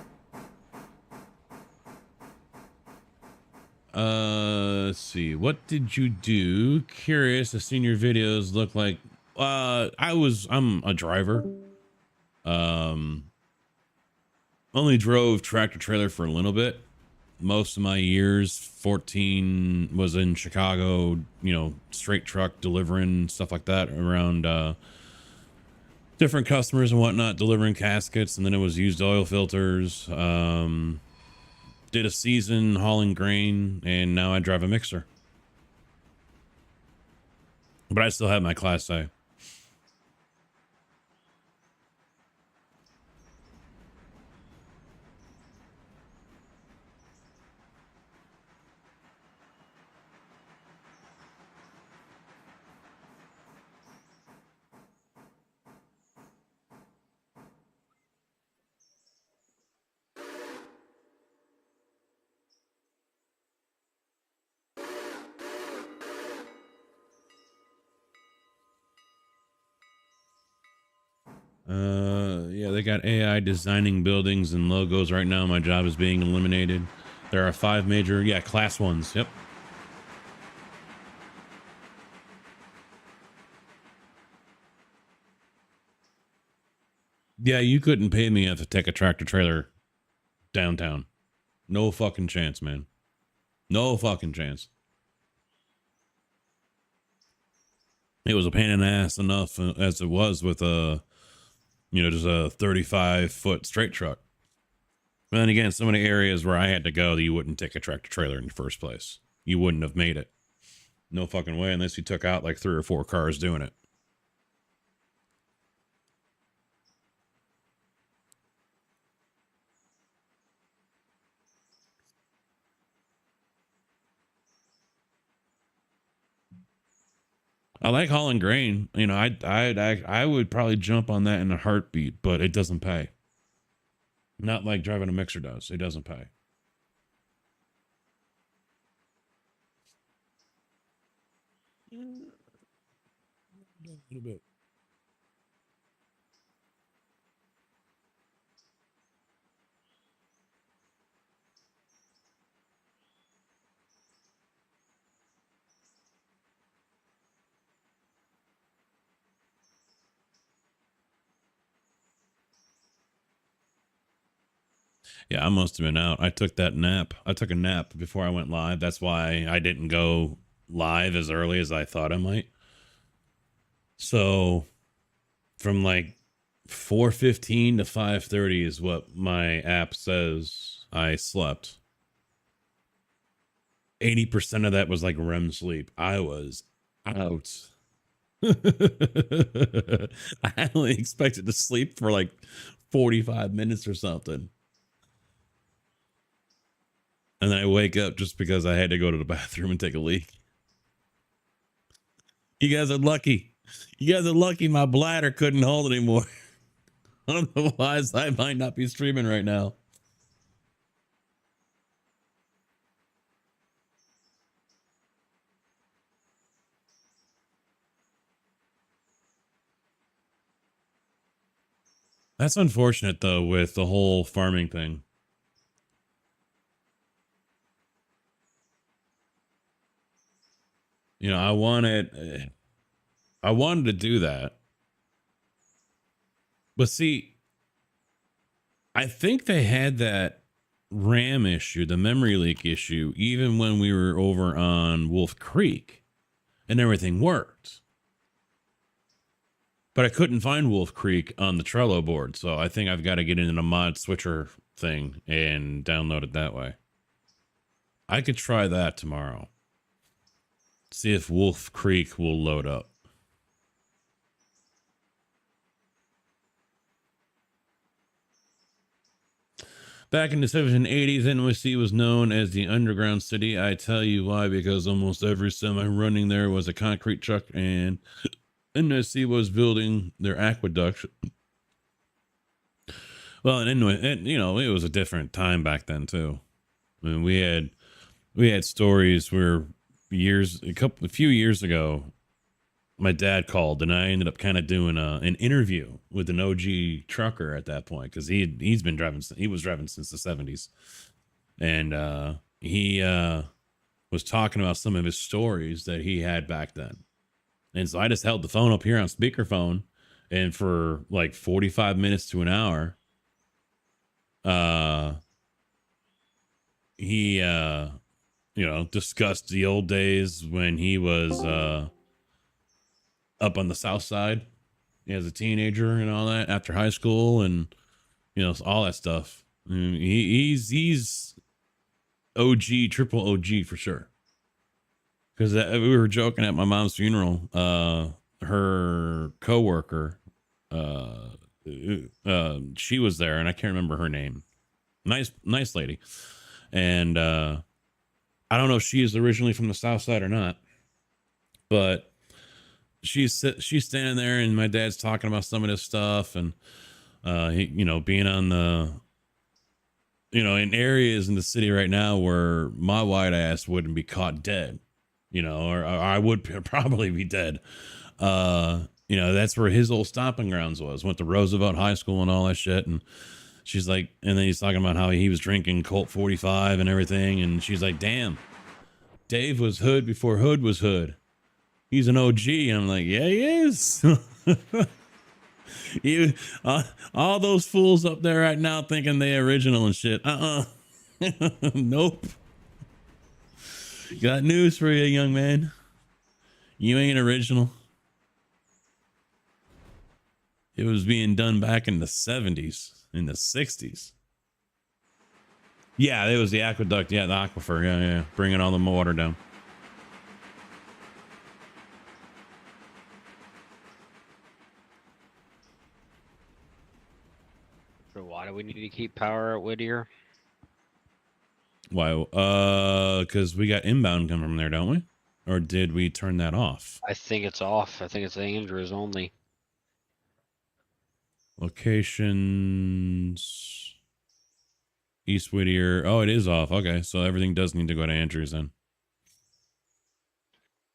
Let's see. What did you do? Curious. I've seen your videos look like I'm a driver. Only drove tractor trailer for a little bit. Most of my years, 14 was in Chicago, straight truck delivering stuff like that around different customers and whatnot, delivering caskets, and then it was used oil filters. Did a season hauling grain, and now I drive a mixer. But I still have my Class A. Yeah, they got AI designing buildings and logos right now. My job is being eliminated. There are 5 major, class 1s. Yep. Yeah, you couldn't pay me if I take a tractor trailer downtown. No fucking chance, man. No fucking chance. It was a pain in the ass enough as it was with just a 35-foot straight truck. But then again, so many areas where I had to go that you wouldn't take a tractor trailer in the first place. You wouldn't have made it. No fucking way, unless you took out like 3 or 4 cars doing it. I like hauling grain. I would probably jump on that in a heartbeat, but it doesn't pay. Not like driving a mixer does. It doesn't pay. A little bit. Yeah, I must have been out. I took that nap. I took a nap before I went live. That's why I didn't go live as early as I thought I might. So from like 4:15 to 5:30 is what my app says I slept. 80% of that was like REM sleep. I was out. I only expected to sleep for like 45 minutes or something. And then I wake up just because I had to go to the bathroom and take a leak. You guys are lucky. You guys are lucky my bladder couldn't hold anymore. Otherwise, I might not be streaming right now. That's unfortunate, though, with the whole farming thing. I wanted to do that. But see, I think they had that RAM issue, the memory leak issue, even when we were over on Wolf Creek and everything worked. But I couldn't find Wolf Creek on the Trello board, so I think I've got to get into the mod switcher thing and download it that way. I could try that tomorrow. See if Wolf Creek will load up. Back in the 1780s, NYC was known as the Underground City. I tell you why, because almost every semi running there was a concrete truck, and NYC was building their aqueduct. Well, and anyway, it was a different time back then too. I mean, we had stories where a few years ago, my dad called and I ended up kind of doing an interview with an OG trucker at that point because he was driving since the 70s, and he was talking about some of his stories that he had back then. And so I just held the phone up here on speakerphone, and for like 45 minutes to an hour, he discussed the old days when he was up on the south side as a teenager and all that after high school, and all that stuff. He's OG, triple OG for sure. Because we were joking at my mom's funeral. Her coworker, she was there, and I can't remember her name. Nice lady, and I don't know if she is originally from the south side or not, but she's standing there, and my dad's talking about some of this stuff, and being on the in areas in the city right now where my white ass wouldn't be caught dead, or I would probably be dead. That's where his old stomping grounds was. Went to Roosevelt High School and all that shit. And she's like, and then he's talking about how he was drinking Colt 45 and everything. And she's like, damn, Dave was hood before hood was hood. He's an OG. And I'm like, yeah, he is. All those fools up there right now thinking they original and shit. Nope. Got news for you, young man. You ain't original. It was being done back in the 70s, in the 60s. Yeah, it was the aqueduct. Yeah, the aquifer. Yeah. Bringing all the water down. So why do we need to keep power at Whittier? Why? Because we got inbound coming from there, don't we? Or did we turn that off? I think it's off. I think it's Andrews only. Locations. East Whittier. Oh, it is off. Okay, so everything does need to go to Andrews then.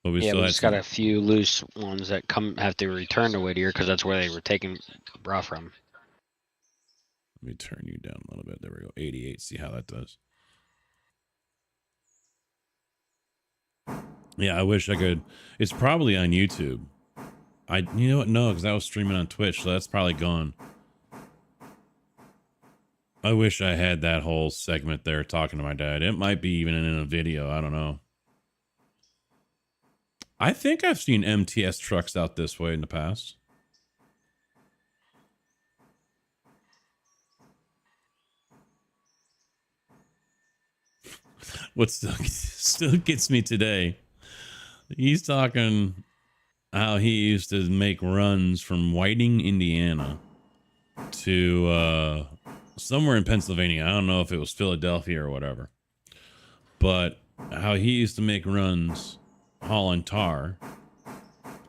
But we still got a few loose ones that have to return to Whittier because that's where they were taking raw from. Let me turn you down a little bit. There we go. 88. See how that does. Yeah, I wish I could. It's probably on YouTube. You know what? No, because I was streaming on Twitch, so that's probably gone. I wish I had that whole segment there talking to my dad. It might be even in a video. I don't know. I think I've seen MTS trucks out this way in the past. What still gets me today, he's talking how he used to make runs from Whiting, Indiana to somewhere in Pennsylvania. I don't know if it was Philadelphia or whatever, but how he used to make runs hauling tar.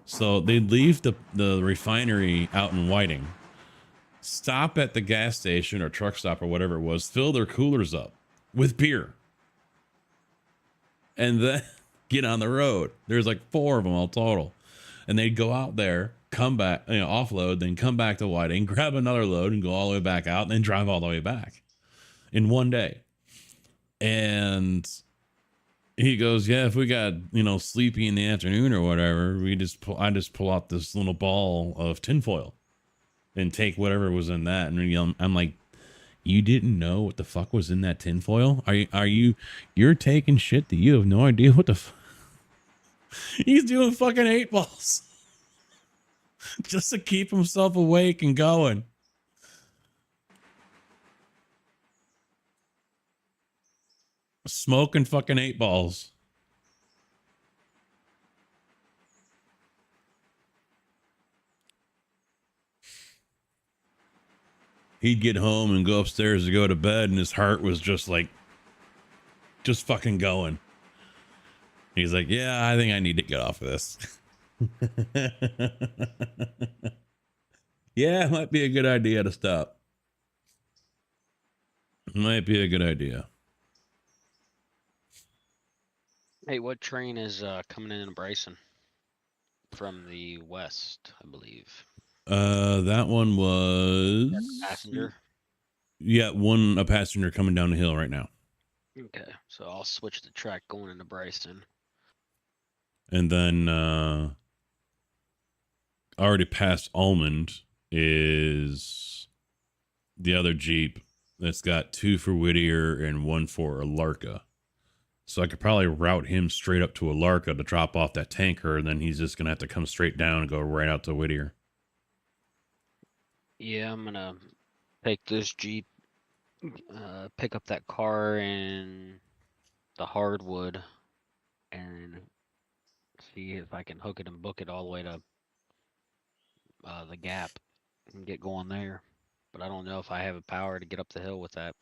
So they'd leave the refinery out in Whiting, stop at the gas station or truck stop or whatever it was, fill their coolers up with beer, and then get on the road. There's like 4 of them all total. And they'd go out there, come back, offload, then come back to Whiting, grab another load and go all the way back out, and then drive all the way back in one day. And he goes, yeah, if we got, sleepy in the afternoon or whatever, I just pull out this little ball of tinfoil and take whatever was in that. And I'm like, you didn't know what the fuck was in that tinfoil? You're taking shit that you have no idea what the He's doing fucking 8 balls just to keep himself awake and going. Smoking fucking 8 balls. He'd get home and go upstairs to go to bed, and his heart was just fucking going. He's like, yeah, I think I need to get off of this. Yeah, it might be a good idea to stop. Might be a good idea. Hey, what train is coming in Bryson from the west? I believe That one was passenger. a passenger coming down the hill right now. Okay, so I'll switch the track going into Bryson. And then already past Almond is the other Jeep that's got 2 for Whittier and 1 for Alarka. So I could probably route him straight up to Alarka to drop off that tanker, and then he's just gonna have to come straight down and go right out to Whittier. Yeah, I'm gonna take this Jeep, pick up that car in the hardwood, and see if I can hook it and book it all the way to the Gap and get going there. But I don't know if I have the power to get up the hill with that.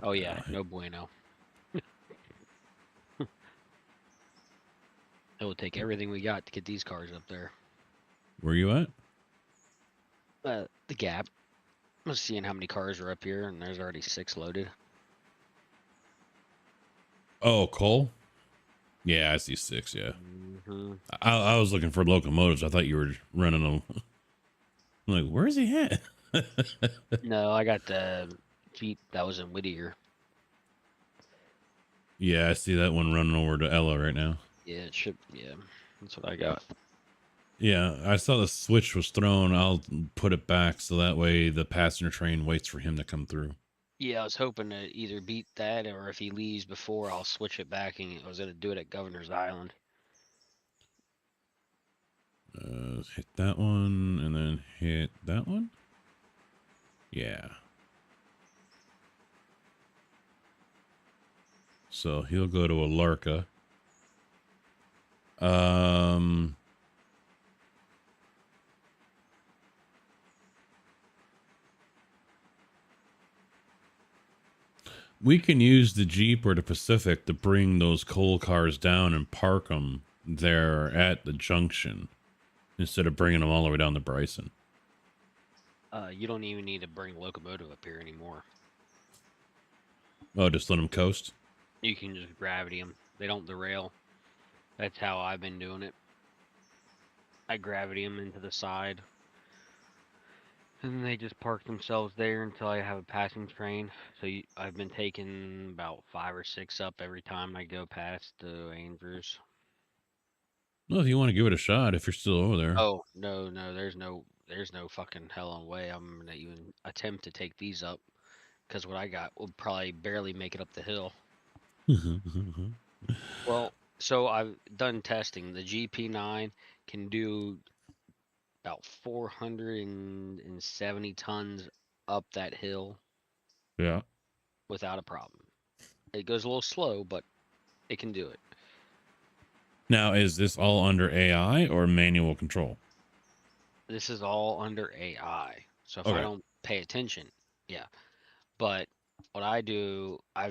Oh yeah, no bueno. It will take everything we got to get these cars up there. Where you at? The Gap. I'm just seeing how many cars are up here, and there's already 6 loaded. Oh, Cole? Yeah, I see 6, yeah. Mm-hmm. I was looking for locomotives. I thought you were running them. I'm like, where's he at? No, I got the Jeep that was in Whittier. Yeah, I see that one running over to Ella right now. Yeah, it should. Yeah, that's what I got. Yeah, I saw the switch was thrown. I'll put it back so that way the passenger train waits for him to come through. Yeah, I was hoping to either beat that, or if he leaves before, I'll switch it back, and I was gonna do it at Governor's Island. Hit that one and then hit that one. Yeah. So he'll go to Alarka. We can use the Jeep or the Pacific to bring those coal cars down and park them there at the junction instead of bringing them all the way down to Bryson. You don't even need to bring locomotive up here anymore. Oh, just let them coast? You can just gravity them. They don't derail. That's how I've been doing it. I gravity them into the side, and they just park themselves there until I have a passing train. So I've been taking about 5 or 6 up every time I go past Andrews. Well, if you want to give it a shot, if you're still over there. Oh no, there's no fucking hell on way I'm gonna even attempt to take these up, because what I got will probably barely make it up the hill. Well, so I've done testing. The GP9 can do about 470 tons up that hill Yeah. without a problem. It goes a little slow, but it can do it. Now, is this all under AI or manual control? This is all under AI. So if I Okay. don't pay attention, yeah. But what I've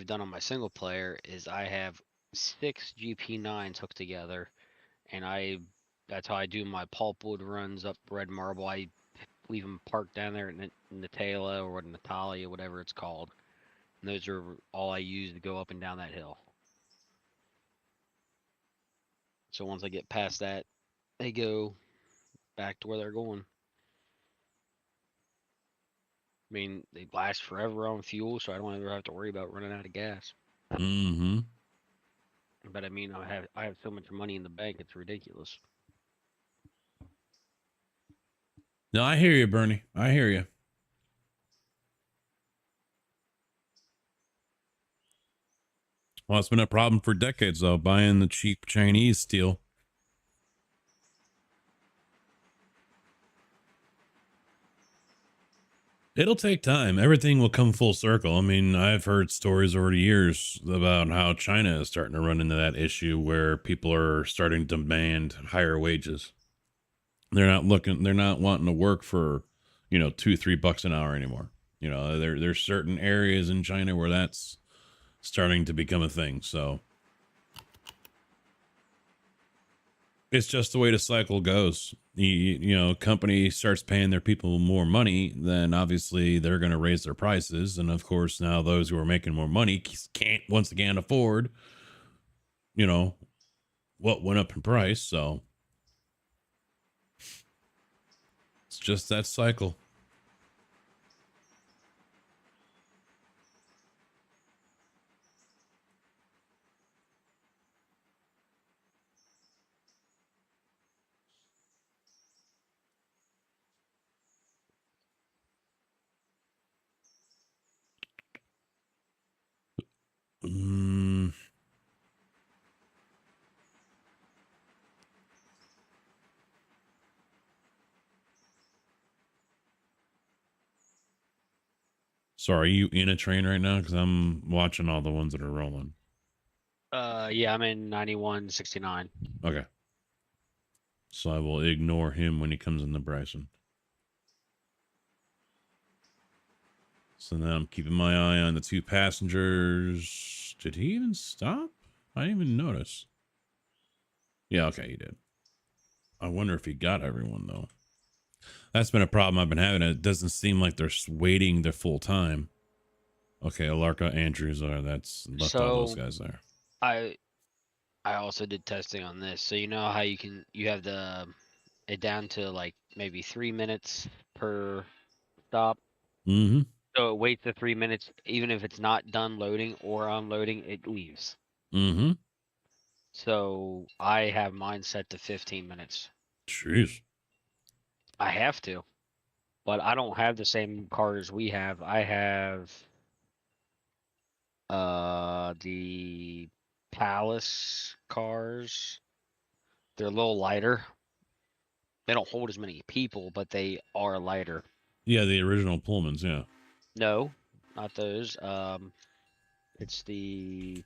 done on my single player is I have 6 GP9s hooked together, and that's how I do my pulpwood runs up Red Marble. I leave them parked down there in Natalia or Natalia, whatever it's called. And those are all I use to go up and down that hill. So once I get past that, they go back to where they're going. I mean, they last forever on fuel, so I don't ever have to worry about running out of gas. Mm-hmm. But I mean, I have so much money in the bank, it's ridiculous. No, I hear you, Bernie. I hear you. Well, it's been a problem for decades, though, buying the cheap Chinese steel. It'll take time. Everything will come full circle. I mean, I've heard stories over the years about how China is starting to run into that issue where people are starting to demand higher wages. They're not wanting to work for, $2-3 an hour anymore. There's certain areas in China where that's starting to become a thing. So It's just the way the cycle goes. You know, company starts paying their people more money, then obviously they're going to raise their prices, and of course now those who are making more money can't once again afford, you know, what went up in price. So it's just that cycle. Mm, so are you in a train right now? Because I'm watching all the ones that are rolling. Yeah, I'm in 91.69. Okay. So I will ignore him when he comes into Bryson. So now I'm keeping my eye on the two passengers. Did he even stop? I didn't even notice. Yeah, okay, he did. I wonder if he got everyone, though. That's been a problem I've been having. It doesn't seem like they're waiting their full time. Okay, Alarka, Andrews, that's left all those So guys there. I also did testing on this. So you know how you have it down to like maybe 3 minutes per stop. Mm-hmm. So it waits the 3 minutes, even if it's not done loading or unloading, it leaves. Mm-hmm. So I have mine set to 15 minutes. Jeez. I have to, but I don't have the same cars we have. I have the Palace cars. They're a little lighter. They don't hold as many people, but they are lighter. Yeah, the original Pullmans, yeah. No, not those. It's the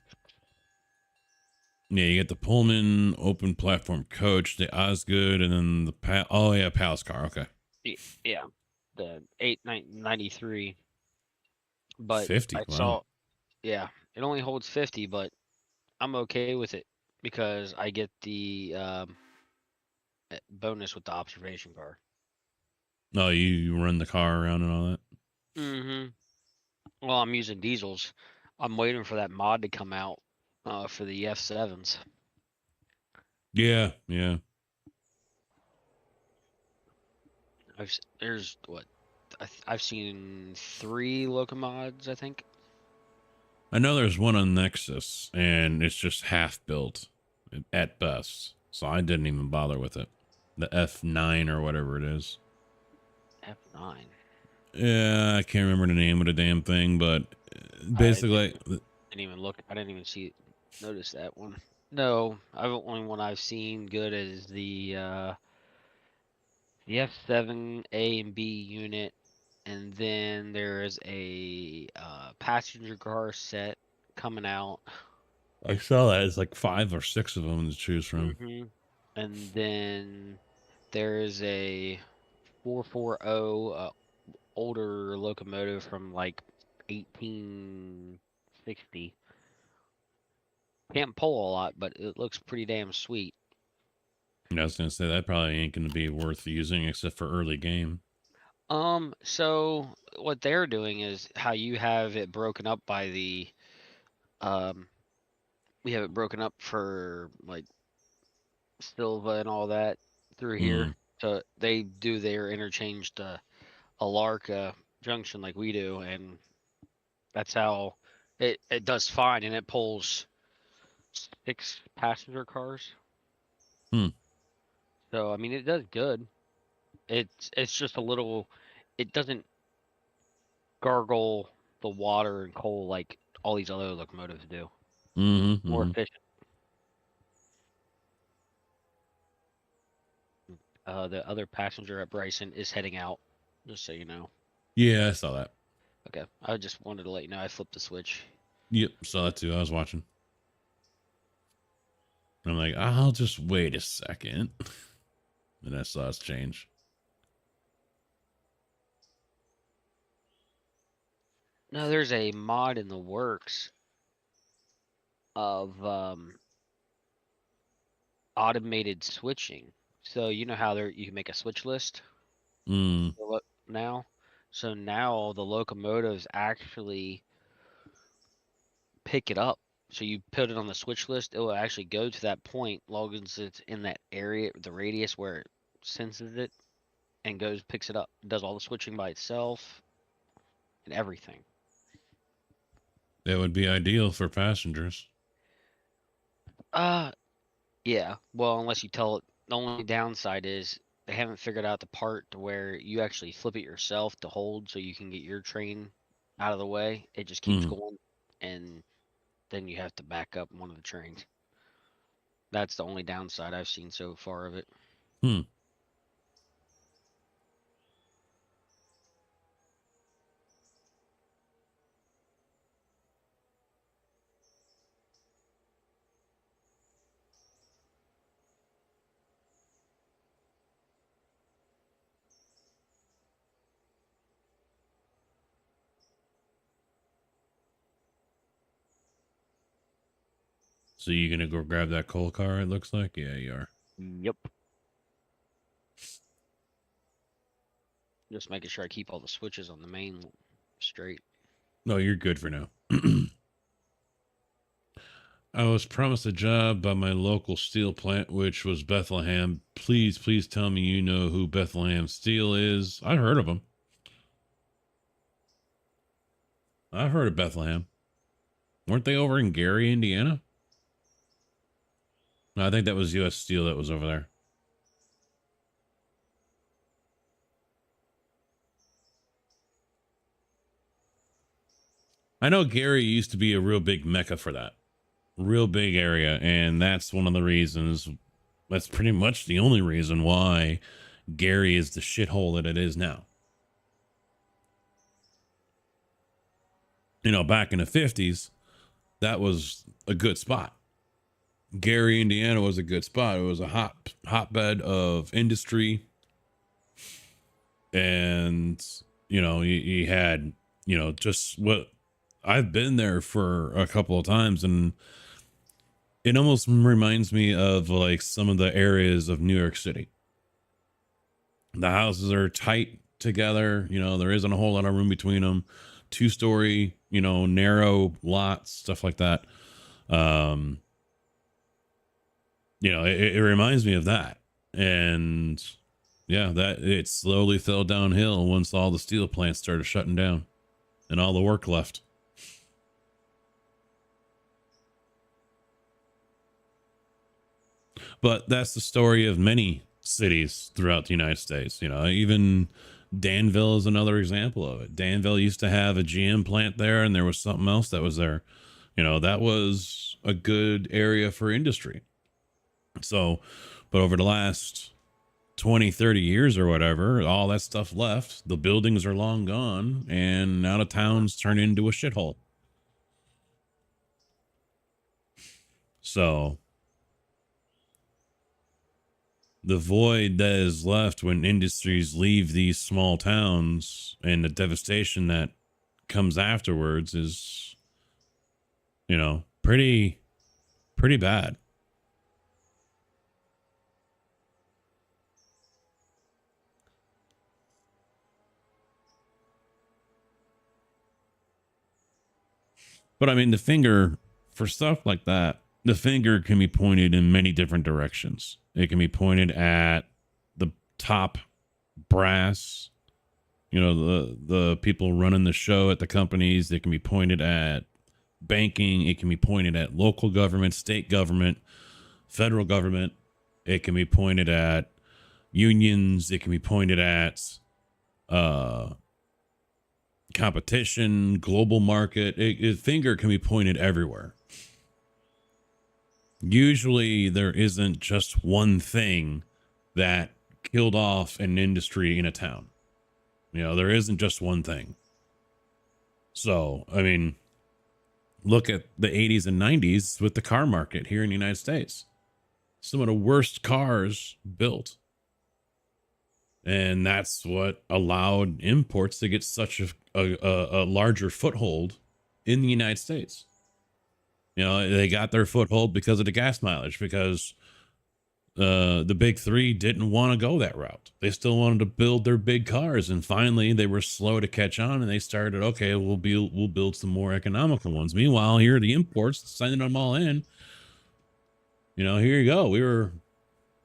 Yeah, you get the Pullman open platform coach, the Osgood, and then the Palace car. Okay. yeah, the 893. But 50. I Wow. saw, yeah, it only holds 50, but I'm okay with it because I get the bonus with the observation car. No, you run the car around and all that. Mm-hmm. Well, I'm using diesels. I'm waiting for that mod to come out for the F7s. Yeah, yeah. There's what I've seen 3 locomods, I think. I know there's one on Nexus, and it's just half built at best. So I didn't even bother with it. The F9 or whatever it is. F9. Yeah, I can't remember the name of the damn thing, but I basically, didn't even look. I didn't even notice that one. No, I've only one I've seen good is the F7A and B unit, and then there is a passenger car set coming out. I saw that. It's like 5 or 6 of them to choose from. Mm-hmm. And then there is a 440 older locomotive from like 1860. Can't pull a lot, but it looks pretty damn sweet. I was gonna say that probably ain't gonna be worth using except for early game. So what they're doing is how you have it broken up by um, we have it broken up for like Silva and all that through Mm. here. So they do their interchange to Alarka Junction like we do, and that's how it does fine, and it pulls 6 passenger cars. Hmm. So I mean, it does good. It's just a little. It doesn't gargle the water and coal like all these other locomotives do. Mm-hmm, More mm-hmm. efficient. The other passenger at Bryson is heading out, just so you know. Yeah, I saw that. Okay, I just wanted to let you know I flipped the switch. Yep, saw that too. I was watching. I'm like, I'll just wait a second. And I saw us change. No, there's a mod in the works of automated switching. So you know how there you can make a switch list Mm. now. So now the locomotives actually pick it up. So you put it on the switch list, it will actually go to that point, long as it's in that area, the radius where it senses it, and goes picks it up. Does all the switching by itself and everything. That would be ideal for passengers. Uh, yeah. Well, unless you tell it. The only downside is they haven't figured out the part to where you actually flip it yourself to hold so you can get your train out of the way. It just keeps Mm. going, and then you have to back up one of the trains. That's the only downside I've seen so far of it. Hmm. So you gonna go grab that coal car? It looks like, yeah, you are. Yep. Just making sure I keep all the switches on the main straight. No, you're good for now. I was promised a job by my local steel plant, which was Bethlehem. Please tell me you know who Bethlehem Steel is. I've heard of them. I've heard of Bethlehem. Weren't they over in Gary, Indiana? No, I think that was U.S. Steel that was over there. I know Gary used to be a real big mecca for that. Real big area, and that's one of the reasons. That's pretty much the only reason why Gary is the shithole that it is now. You know, back in the 50s, that was a good spot. Gary, Indiana was a good spot. It was a hotbed of industry. And, you know, you had, you know, just what I've been there for a couple of times, and it almost reminds me of like some of the areas of New York City. The houses are tight together. You know, there isn't a whole lot of room between them. 2-story, you know, narrow lots, stuff like that. You know, it reminds me of that. And yeah, that it slowly fell downhill once all the steel plants started shutting down and all the work left. But that's the story of many cities throughout the United States. You know, even Danville is another example of it. Danville used to have a GM plant there, and there was something else that was there. You know, that was a good area for industry. So, but over the last 20, 30 years or whatever, all that stuff left. The buildings are long gone, and now the town's turned into a shithole. So the void that is left when industries leave these small towns and the devastation that comes afterwards is, you know, pretty bad. But I mean, the finger for stuff like that, the finger can be pointed in many different directions. It can be pointed at the top brass, you know, the people running the show at the companies. It can be pointed at banking. It can be pointed at local government, state government, federal government. It can be pointed at unions. It can be pointed at competition, global market. A finger can be pointed everywhere. Usually there isn't just one thing that killed off an industry in a town. You know, there isn't just one thing. So, I mean, look at the 80s and 90s with the car market here in the United States. Some of the worst cars built. And that's what allowed imports to get such a larger foothold in the United States. You know, they got their foothold because of the gas mileage, because the big three didn't want to go that route. They still wanted to build their big cars, and finally they were slow to catch on, and they started, okay, we'll build some more economical ones. Meanwhile, here are the imports, sending them all in. Here you go.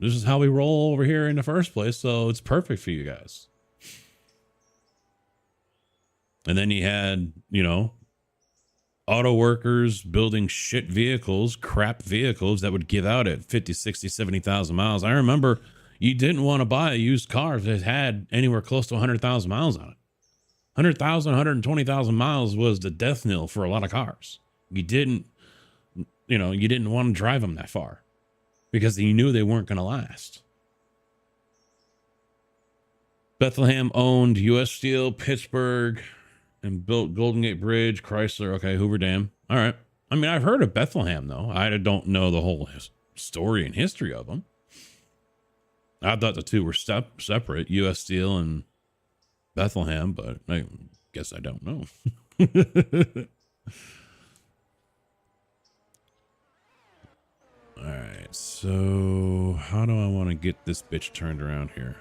This is how we roll over here in the first place, so it's perfect for you guys. And then you had, auto workers building shit vehicles, crap vehicles that would give out at 50, 60, 70,000 miles. I remember you didn't want to buy a used car that had anywhere close to 100,000 miles on it. 100,000, 120,000 miles was the death knell for a lot of cars. You didn't want to drive them that far because you knew they weren't going to last. Bethlehem owned U.S. Steel, Pittsburgh, and built Golden Gate Bridge, Chrysler. Okay, Hoover Dam. All right. I mean, I've heard of Bethlehem, though. I don't know the whole story and history of them. I thought the two were separate, U.S. Steel and Bethlehem, but I guess I don't know. All right, so how do I want to get this bitch turned around here?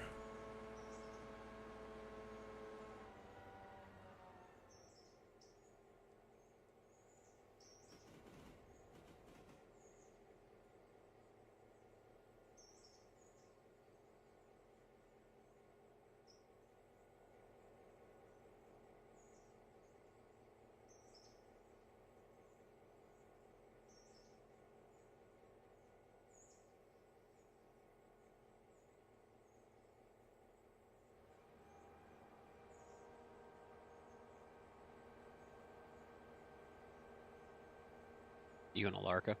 You in Alarka?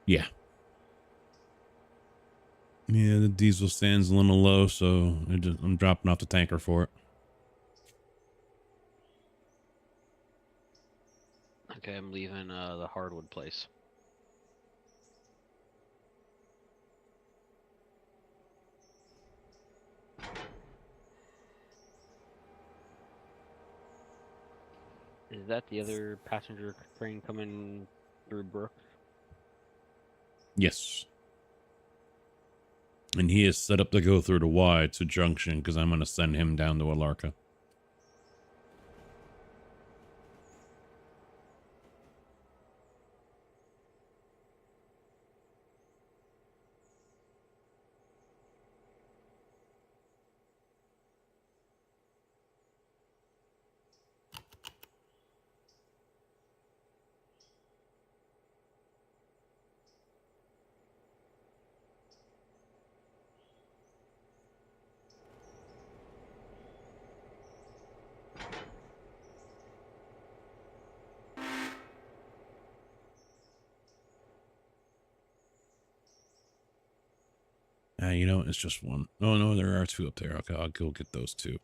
Yeah. Yeah, the diesel stand's a little low, so I'm dropping off the tanker for it. Okay, I'm leaving the hardwood place. Is that the other passenger train coming through Brooks? Yes. And he is set up to go through the Y to Junction because I'm going to send him down to Alarka. It's just one. Oh, no, there are two up there. Okay, I'll go get those two.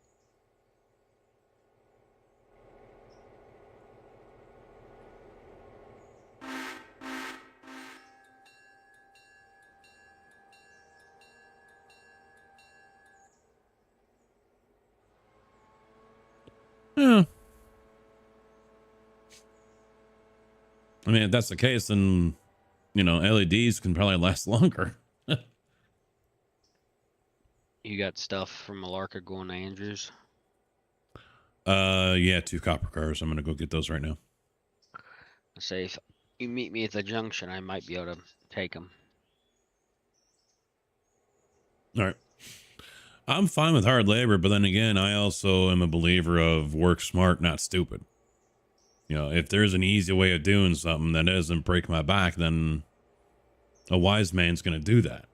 Yeah. I mean, if that's the case, then, LEDs can probably last longer. You got stuff from Alarka going to Andrews? Yeah, two copper cars. I'm going to go get those right now. Say if you meet me at the junction, I might be able to take them. All right. I'm fine with hard labor, but then again, I also am a believer of work smart, not stupid. If there's an easy way of doing something that doesn't break my back, then a wise man's going to do that.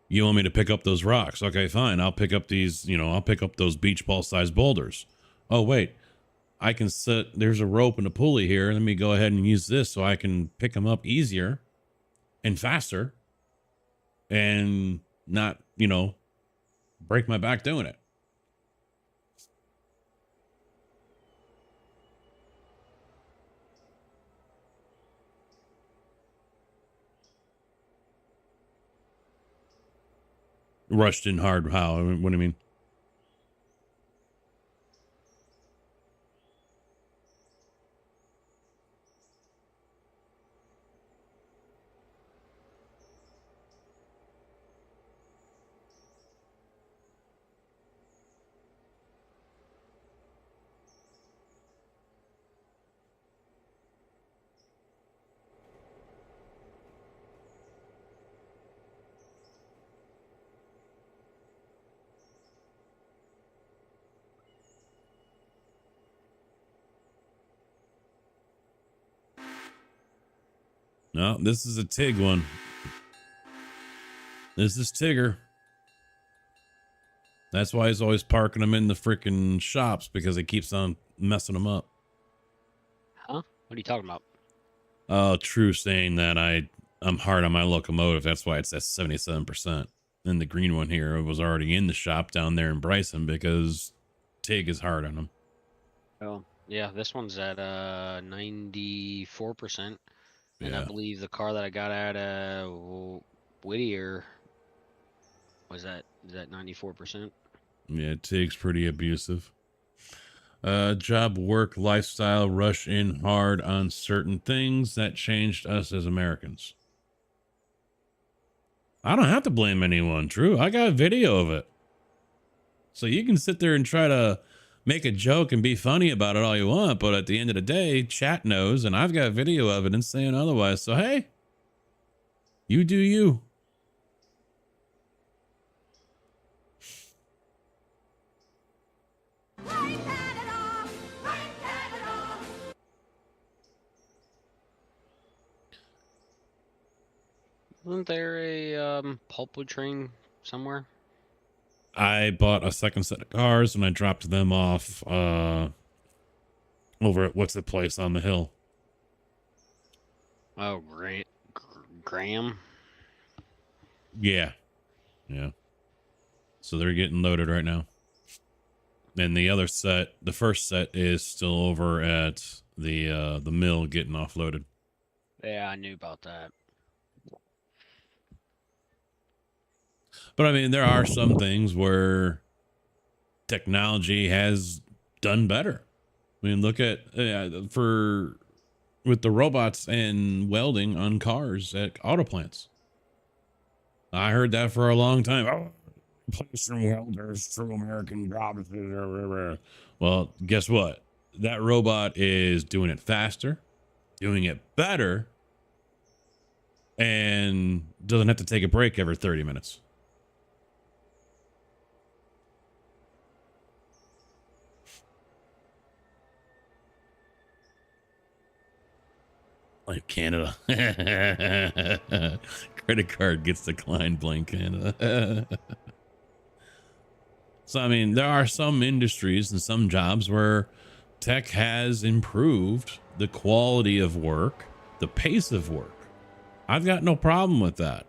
You want me to pick up those rocks? Okay, fine. I'll pick up I'll pick up those beach ball sized boulders. Oh, wait, I can there's a rope and a pulley here. Let me go ahead and use this so I can pick them up easier and faster and not, break my back doing it. Rushed in hard. How? What do you mean? No, this is a Tig one. This is Tigger. That's why he's always parking them in the freaking shops, because he keeps on messing them up. Huh? What are you talking about? True saying that I'm hard on my locomotive. That's why it's at 77%. And the green one here was already in the shop down there in Bryson because Tig is hard on them. Oh, yeah, this one's at 94%. And I Yeah. believe the car that I got at Whittier is that 94%. Yeah, Tig's pretty abusive. Job, work, lifestyle, rush in hard on certain things that changed us as Americans. I don't have to blame anyone, Drew. I got a video of it. So you can sit there and try to make a joke and be funny about it all you want, but at the end of the day, chat knows, and I've got video evidence saying otherwise. So hey, you do you. Wasn't there a pulpwood train somewhere? I bought a second set of cars and I dropped them off over at what's the place on the hill? Oh, Graham. Yeah. So they're getting loaded right now. And the other set, the first set, is still over at the mill getting offloaded. Yeah, I knew about that. But I mean, there are some things where technology has done better. I mean, look at with the robots and welding on cars at auto plants. I heard that for a long time. Oh, placing welders to American jobs. Well, guess what? That robot is doing it faster, doing it better, and doesn't have to take a break every 30 minutes. Like Canada. Credit card gets declined, blank Canada. So, I mean, there are some industries and some jobs where tech has improved the quality of work, the pace of work. I've got no problem with that.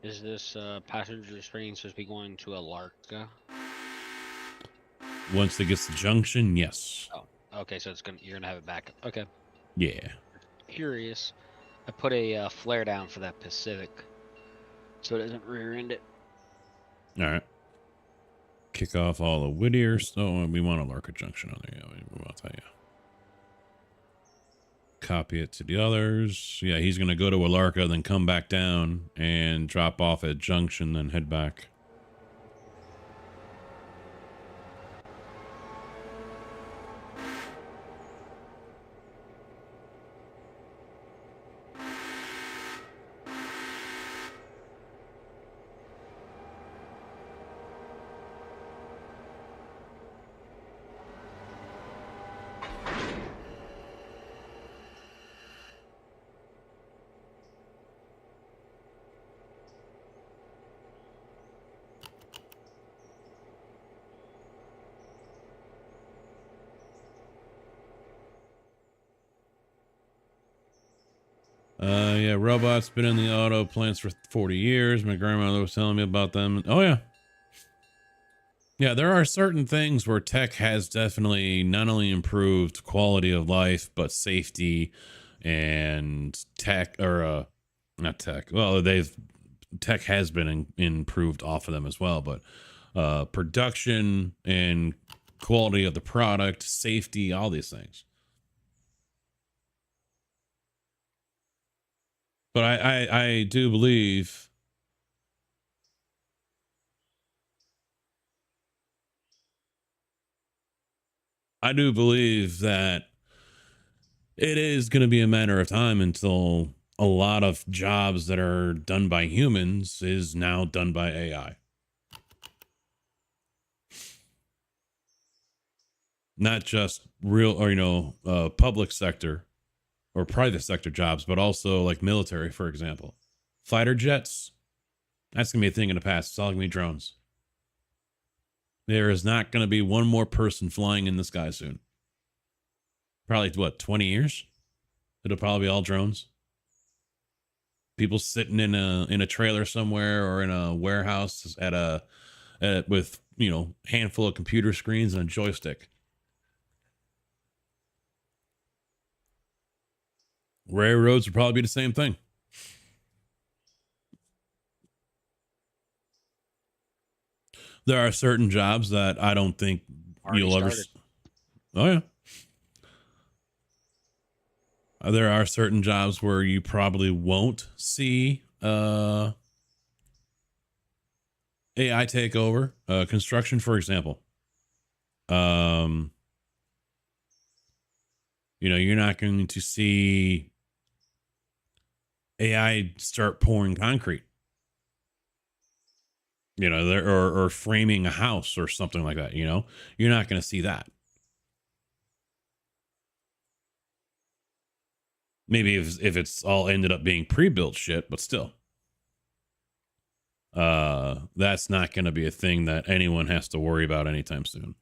Is this passenger train supposed to be going to Alarka? Once it gets to junction, yes. Oh, okay. So you're gonna have it back. Okay. Yeah. Curious. I put a flare down for that Pacific, so it doesn't rear end it. All right. Kick off all the Whittier. So we want a Larka junction on there. Yeah, I'll tell you. Copy it to the others. Yeah, he's gonna go to Alarka, then come back down and drop off at junction, then head back. Yeah, robots been in the auto plants for 40 years. My grandmother was telling me about them. Oh, yeah. Yeah, there are certain things where tech has definitely not only improved quality of life, but safety and tech, or not tech. Well, tech has been improved off of them as well, but production and quality of the product, safety, all these things. But I do believe that it is going to be a matter of time until a lot of jobs that are done by humans is now done by AI. not just real or public sector or private sector jobs, but also like military, for example. Fighter jets, that's gonna be a thing in the past. It's all gonna be drones. There is not gonna be one more person flying in the sky soon. Probably what, 20 years? It'll probably be all drones. People sitting in a trailer somewhere or in a warehouse with handful of computer screens and a joystick. Railroads would probably be the same thing. There are certain jobs that I don't think Already you'll ever. started. Oh yeah. There are certain jobs where you probably won't see AI take over. Construction, for example. You're not going to see AI start pouring concrete. Or framing a house or something like that. You're not going to see that. Maybe if it's all ended up being pre-built shit, but still. That's not going to be a thing that anyone has to worry about anytime soon.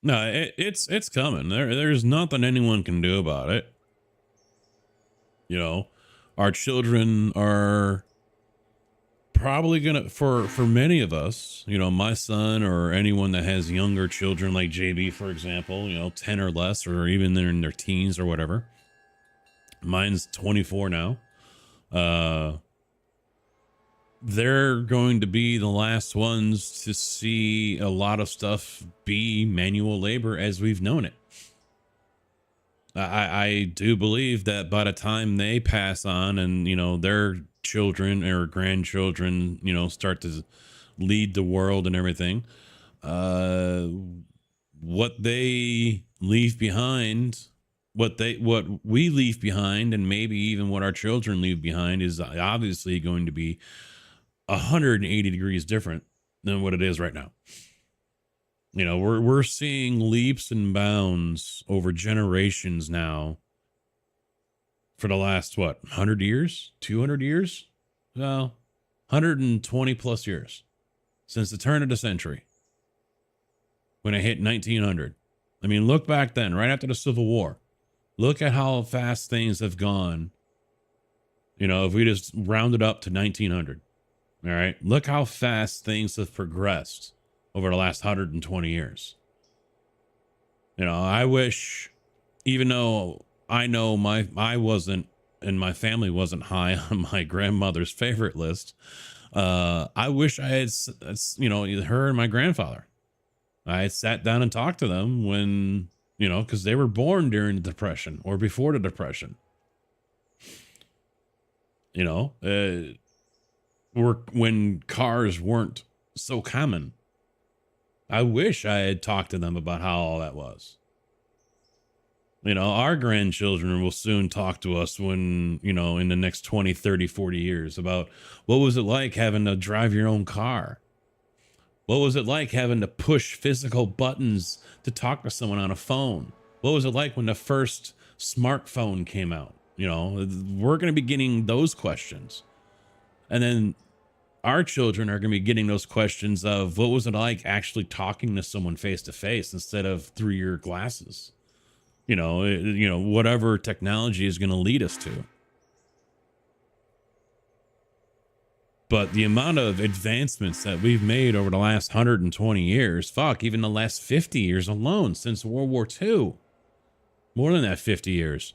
No, it's coming. There's nothing anyone can do about it. Our children are probably gonna, for many of us, my son or anyone that has younger children like JB, for example, 10 or less, or even they're in their teens or whatever. Mine's 24 now. They're going to be the last ones to see a lot of stuff be manual labor as we've known it. I do believe that by the time they pass on and, their children or grandchildren, start to lead the world and everything, what they leave behind, what we leave behind, and maybe even what our children leave behind is obviously going to be 180 degrees different than what it is right now. We're seeing leaps and bounds over generations now for the last 100 years, 200 years, well, 120 plus years since the turn of the century when it hit 1900. I mean, look back then, right after the Civil War. Look at how fast things have gone. If we just rounded up to 1900. All right. Look how fast things have progressed over the last 120 years. I wish, even though I know I wasn't, and my family wasn't high on my grandmother's favorite list, I wish I had, her and my grandfather. I had sat down and talked to them when, because they were born during the Depression or before the Depression. When cars weren't so common. I wish I had talked to them about how all that was. Our grandchildren will soon talk to us when, in the next 20, 30, 40 years about what was it like having to drive your own car? What was it like having to push physical buttons to talk to someone on a phone? What was it like when the first smartphone came out? We're going to be getting those questions. And then our children are going to be getting those questions of what was it like actually talking to someone face to face instead of through your glasses? Whatever technology is going to lead us to. But the amount of advancements that we've made over the last 120 years, even the last 50 years alone since World War II, more than that 50 years,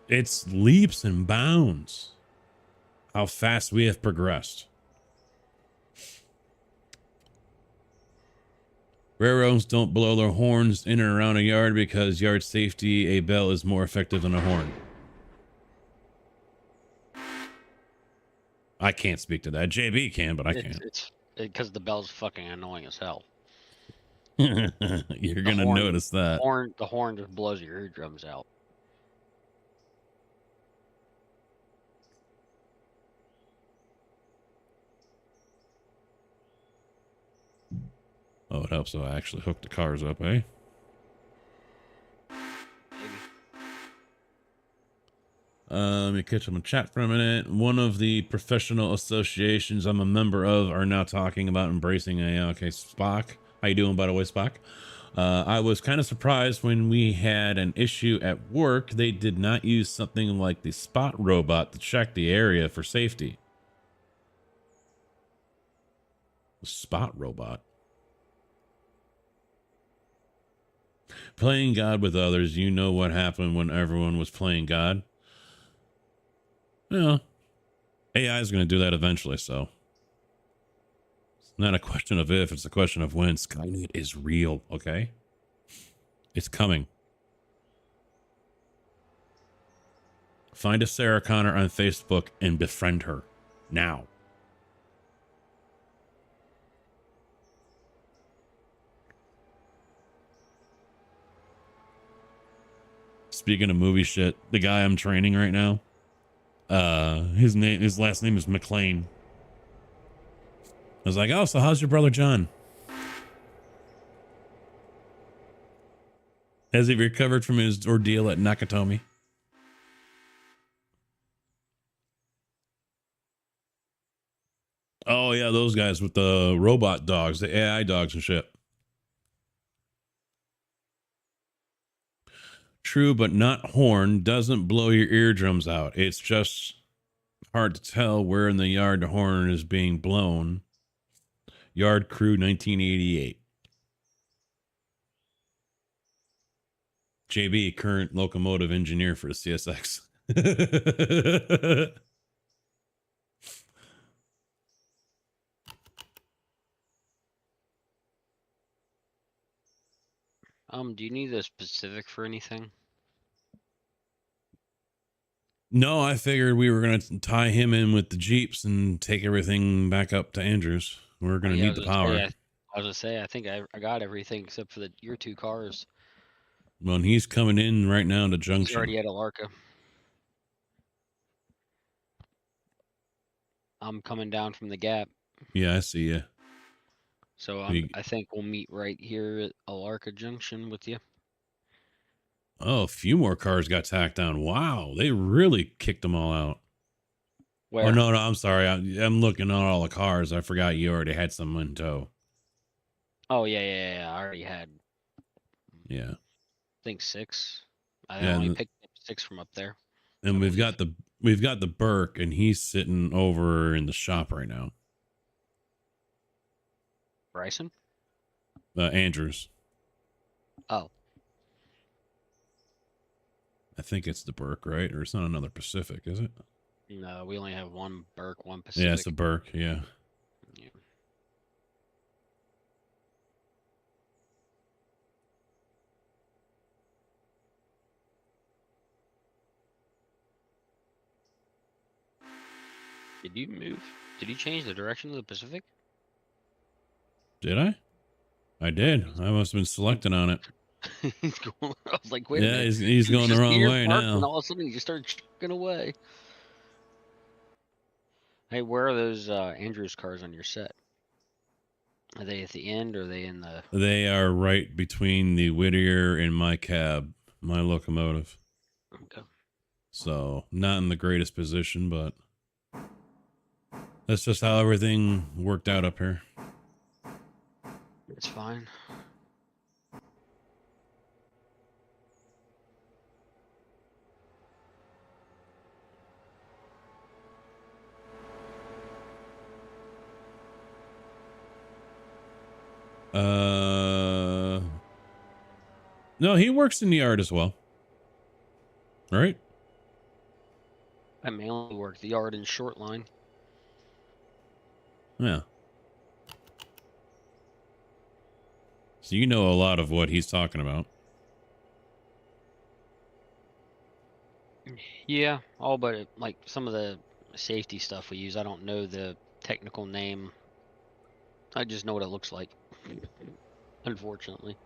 it's leaps and bounds how fast we have progressed. Railroads don't blow their horns in and around a yard because yard safety, a bell is more effective than a horn. I can't speak to that. JB can, but I can't. It's because the bell's fucking annoying as hell. You're The gonna horn, notice that. The horn just blows your eardrums out. Oh, it helps if I actually hook the cars up, eh? Maybe. Let me catch up on chat for a minute. One of the professional associations I'm a member of are now talking about embracing AI. Okay, Spock. How you doing, by the way, Spock? I was kind of surprised when we had an issue at work. They did not use something like the spot robot to check the area for safety. Spot robot. Playing God with others, you know what happened when everyone was playing God? Yeah. AI is going to do that eventually, so. It's not a question of if, it's a question of when. Skynet is real, okay? It's coming. Find a Sarah Connor on Facebook and befriend her. Now. Speaking of movie shit, the guy I'm training right now, his last name is McLean. I was like, oh, so how's your brother John? Has he recovered from his ordeal at Nakatomi? Oh yeah, those guys with the robot dogs, the AI dogs and shit. True, but not horn doesn't blow your eardrums out. It's just hard to tell where in the yard the horn is being blown. Yard Crew 1988. JB, current locomotive engineer for the CSX. Do you need a specific for anything? No, I figured we were going to tie him in with the Jeeps and take everything back up to Andrews. We're going to need the power. I was gonna say, I think I got everything except for your 2 cars. Well, and he's coming in right now to He's Junction. already at Alarka. I'm coming down from the Gap. Yeah, I see you. So I think we'll meet right here at Alarka Junction with you. Oh, a few more cars got tacked down. Wow, they really kicked them all out. Where? Oh, no, I'm sorry. I'm looking at all the cars. I forgot you already had some in tow. Oh, yeah. I already had, Yeah. I think 6. I only picked up 6 from up there. And we've got the Burke, and he's sitting over in the shop right now. Bryson? Andrews. Oh. I think it's the Burke, right? Or it's not another Pacific, is it? No, we only have one Burke, one Pacific. Yeah, it's a Burke, yeah. Did you move? Did you change the direction of the Pacific? Did I? I did. I must have been selecting on it. He's going. I was like, wait a minute. He's going the wrong way now. And all of a sudden, he just started chugging away. Hey, where are those Andrews cars on your set? Are they at the end, or are they in the... They are right between the Whittier and my cab, my locomotive. Okay. So, not in the greatest position, but that's just how everything worked out up here. It's fine. No, he works in the yard as well. Right? I mainly work the yard and short line. Yeah. So you know a lot of what he's talking about. Yeah, all but like some of the safety stuff we use. I don't know the technical name. I just know what it looks like. Unfortunately.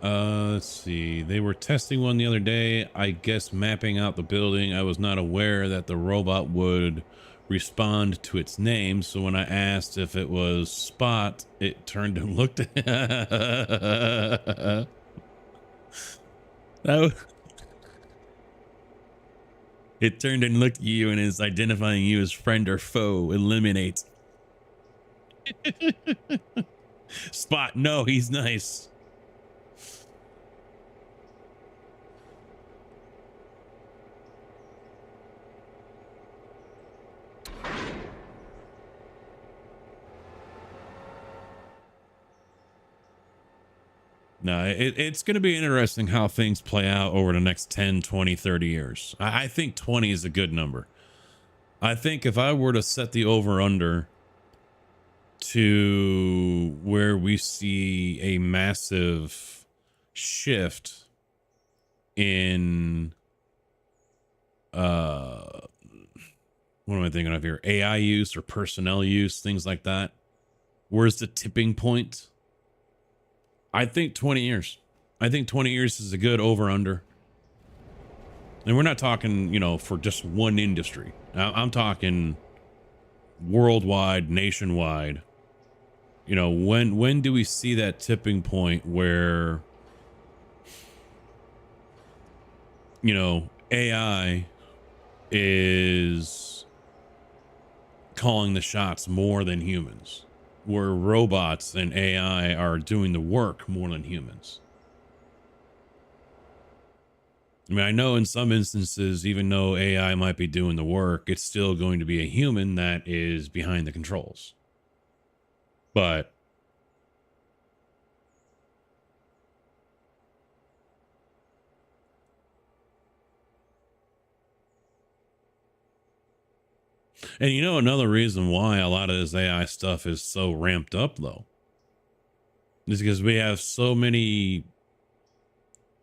Let's see. They were testing one the other day, I guess mapping out the building. I was not aware that the robot would respond to its name, so when I asked if it was Spot, it turned and looked at that was... It turned and looked at you and is identifying you as friend or foe. Eliminate. Spot, no, he's nice. No, it's going to be interesting how things play out over the next 10, 20, 30 years. I think 20 is a good number. I think if I were to set the over-under to where we see a massive shift in, what am I thinking of here? AI use or personnel use, things like that. Where's the tipping point? I think 20 years. I think 20 years is a good over-under. And we're not talking, you know, for just one industry. I'm talking worldwide, nationwide. You know, when do we see that tipping point where, you know, AI is calling the shots more than humans? Where robots and AI are doing the work more than humans. I mean, I know in some instances, even though AI might be doing the work, it's still going to be a human that is behind the controls. But and you know, another reason why a lot of this AI stuff is so ramped up, though, is because we have so many,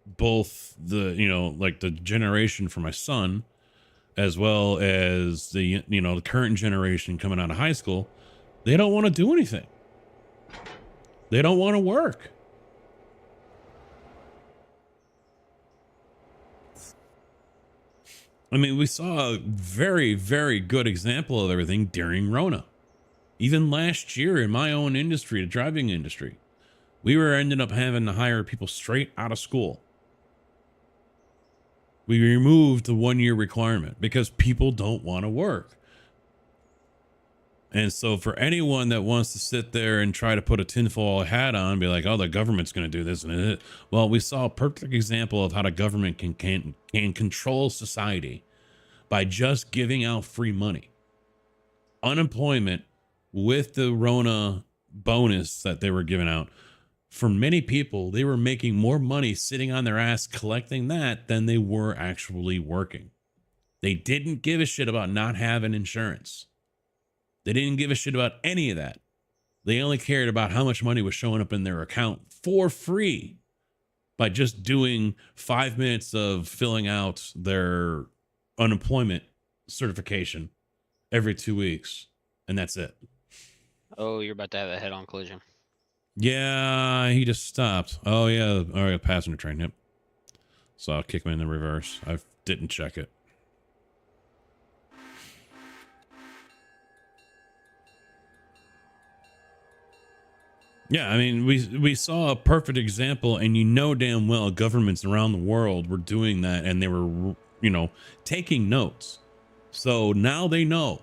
both the, you know, like the generation for my son, as well as the, you know, the current generation coming out of high school. They don't want to do anything. They don't want to work. I mean, we saw a very, very good example of everything during Rona. Even last year in my own industry, the driving industry, we were ended up having to hire people straight out of school. We removed the 1-year requirement because people don't want to work. And so for anyone that wants to sit there and try to put a tinfoil hat on and be like, oh, the government's going to do this and it, well, we saw a perfect example of how the government can control society by just giving out free money. Unemployment with the Rona bonus that they were giving out. For many people, they were making more money sitting on their ass collecting that than they were actually working. They didn't give a shit about not having insurance. They didn't give a shit about any of that. They only cared about how much money was showing up in their account for free by just doing 5 minutes of filling out their unemployment certification every 2 weeks. And that's it. Oh, you're about to have a head-on collision. Yeah, he just stopped. Oh, yeah. All right, passenger train. Yep. So I'll kick him in the reverse. I didn't check it. Yeah, I mean, we saw a perfect example, and you know damn well governments around the world were doing that, and they were, you know, taking notes. So now they know.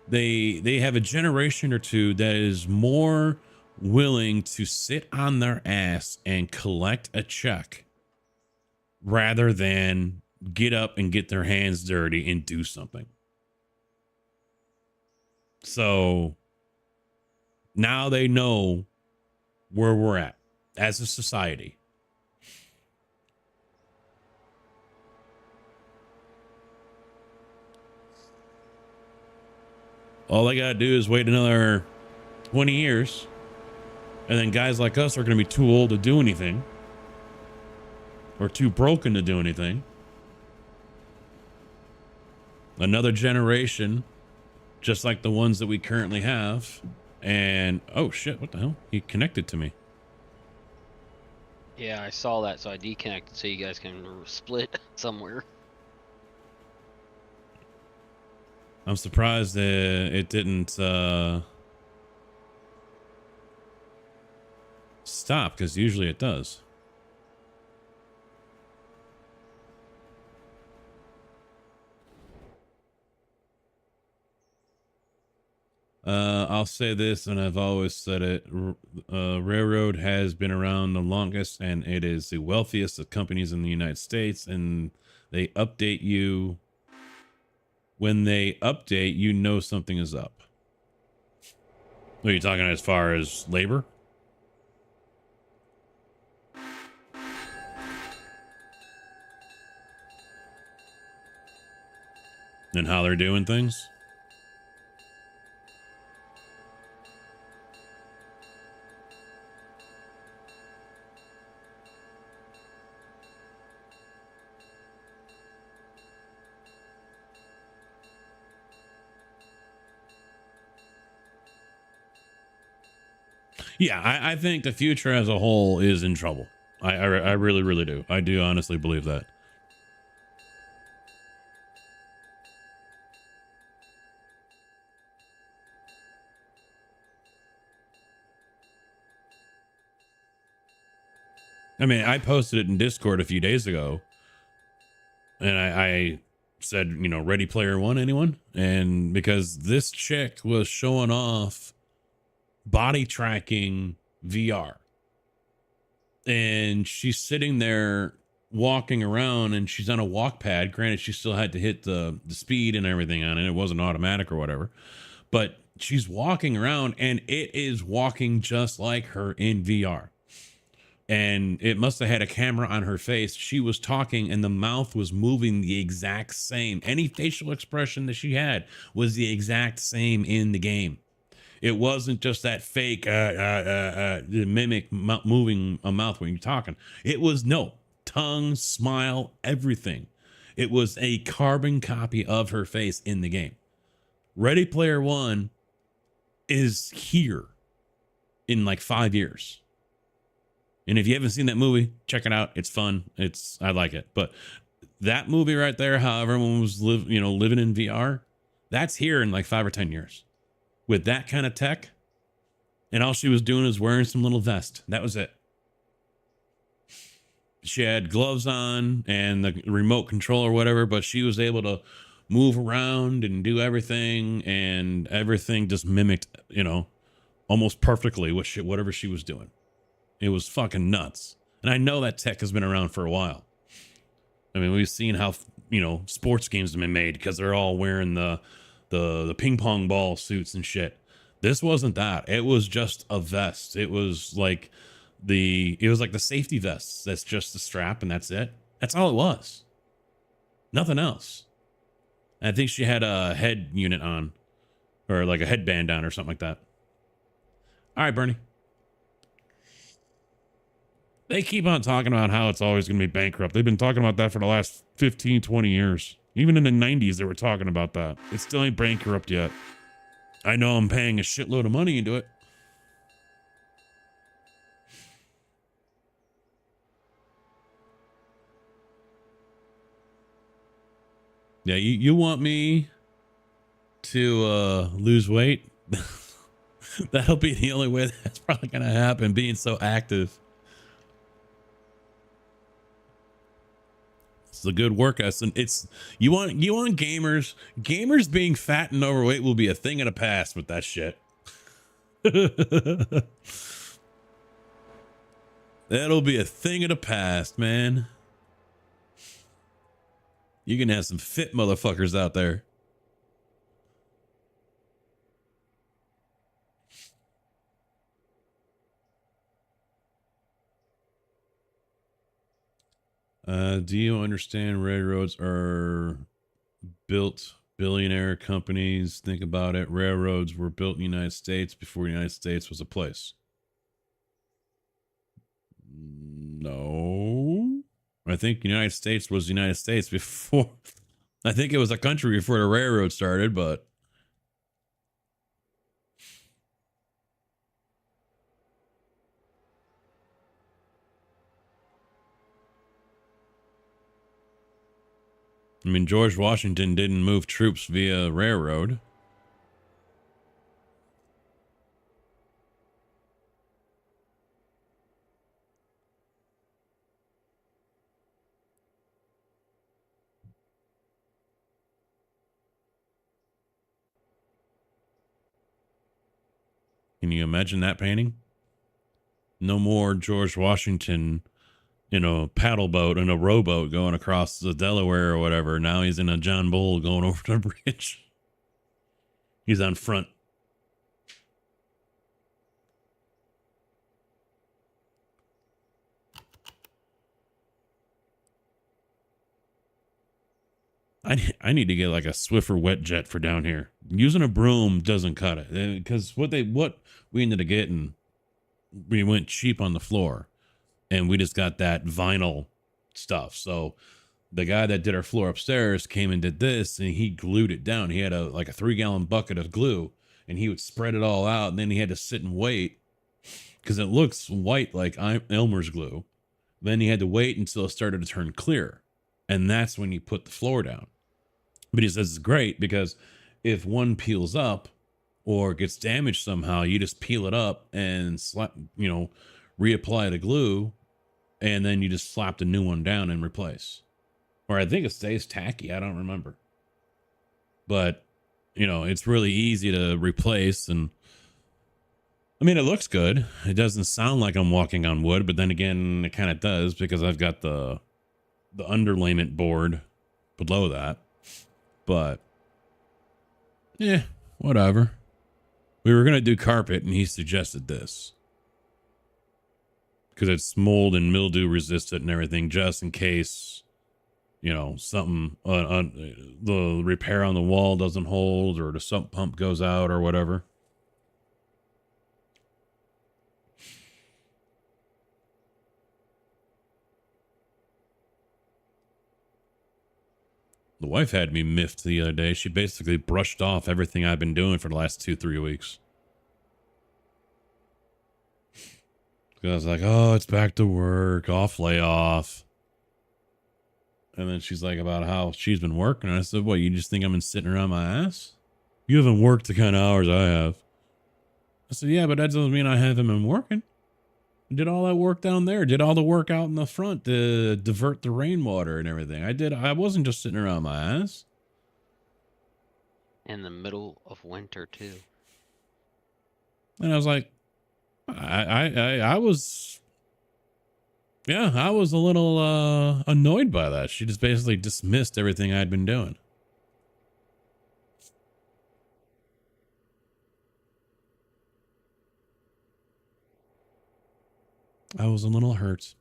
They have a generation or two that is more willing to sit on their ass and collect a check rather than get up and get their hands dirty and do something. So now they know where we're at as a society. All they got to do is wait another 20 years. And then guys like us are going to be too old to do anything. Or too broken to do anything. Another generation, just like the ones that we currently have. And oh shit, what the hell? He connected to me. Yeah, I saw that, so I deconnected so you guys can split somewhere. I'm surprised it didn't stop, because usually it does. I'll say this, and I've always said it. Railroad has been around the longest, and it is the wealthiest of companies in the United States, and they update you. When they update, you know something is up. Are you talking as far as labor? And how they're doing things? Yeah, I think the future as a whole is in trouble. I really, really do. I do honestly believe that. I mean, I posted it in Discord a few days ago, and I said, you know, Ready Player One, anyone? And because this chick was showing off body tracking VR, and she's sitting there walking around, and she's on a walk pad. Granted, she still had to hit the speed and everything on it. It wasn't automatic or whatever, but she's walking around, and it is walking just like her in VR. And it must have had a camera on her face. She was talking and the mouth was moving the exact same. Any facial expression that she had was the exact same in the game. It wasn't just that fake mimic moving a mouth when you're talking. It was no tongue, smile, everything. It was a carbon copy of her face in the game. Ready Player One is here in like 5 years. And if you haven't seen that movie, check it out. It's fun. I like it. But that movie right there, how everyone was living in VR, that's here in like 5 or 10 years. With that kind of tech, and all she was doing is wearing some little vest. That was it. She had gloves on and the remote control or whatever, but she was able to move around and do everything, and everything just mimicked, almost perfectly whatever she was doing. It was fucking nuts. And I know that tech has been around for a while. I mean, we've seen how, sports games have been made because they're all wearing the ping pong ball suits and shit. This wasn't that. It was just a vest. It was like the safety vests. That's just the strap and that's it. That's all it was. Nothing else. I think she had a head unit on, or like a headband on or something like that. All right, Bernie. They keep on talking about how it's always going to be bankrupt. They've been talking about that for the last 15, 20 years. Even in the 90s, they were talking about that. It still ain't bankrupt yet. I know I'm paying a shitload of money into it. Yeah, you want me to lose weight? That'll be the only way that's probably going to happen, being so active. It's a good workout. It's you want gamers being fat and overweight will be a thing of the past with that shit. That'll be a thing of the past, man. You can have some fit motherfuckers out there. Do you understand railroads are built billionaire companies? Think about it. Railroads were built in the United States before the United States was a place. No. I think the United States was the United States before I think it was a country before the railroad started, but I mean, George Washington didn't move troops via railroad. Can you imagine that painting? No more George Washington in a paddle boat and a rowboat going across the Delaware or whatever. Now he's in a John Bull going over the bridge. He's on front. I need to get like a Swiffer wet jet for down here. Using a broom doesn't cut it, because what we ended up getting, we went cheap on the floor, and we just got that vinyl stuff. So the guy that did our floor upstairs came and did this, and he glued it down. He had a 3-gallon bucket of glue, and he would spread it all out, and then he had to sit and wait because it looks white like Elmer's glue. Then he had to wait until it started to turn clear, and that's when you put the floor down. But he says it's great because if one peels up or gets damaged somehow, you just peel it up and reapply the glue, and then you just slap the new one down and replace. Or I think it stays tacky. I don't remember. But, it's really easy to replace. And I mean, it looks good. It doesn't sound like I'm walking on wood, but then again, it kind of does because I've got the underlayment board below that. But, whatever. We were going to do carpet, and he suggested this. Because it's mold and mildew resistant and everything, just in case, something, the repair on the wall doesn't hold, or the sump pump goes out, or whatever. The wife had me miffed the other day. She basically brushed off everything I've been doing for the last 2-3 weeks. Because I was like, oh, it's back to work, off layoff. And then she's like about how she's been working. And I said, what, you just think I've been sitting around my ass? You haven't worked the kind of hours I have. I said, yeah, but that doesn't mean I haven't been working. I did all that work down there. Did all the work out in the front to divert the rainwater and everything. I wasn't just sitting around my ass. In the middle of winter too. And I was like, I was a little annoyed by that. She just basically dismissed everything I'd been doing. I was a little hurt.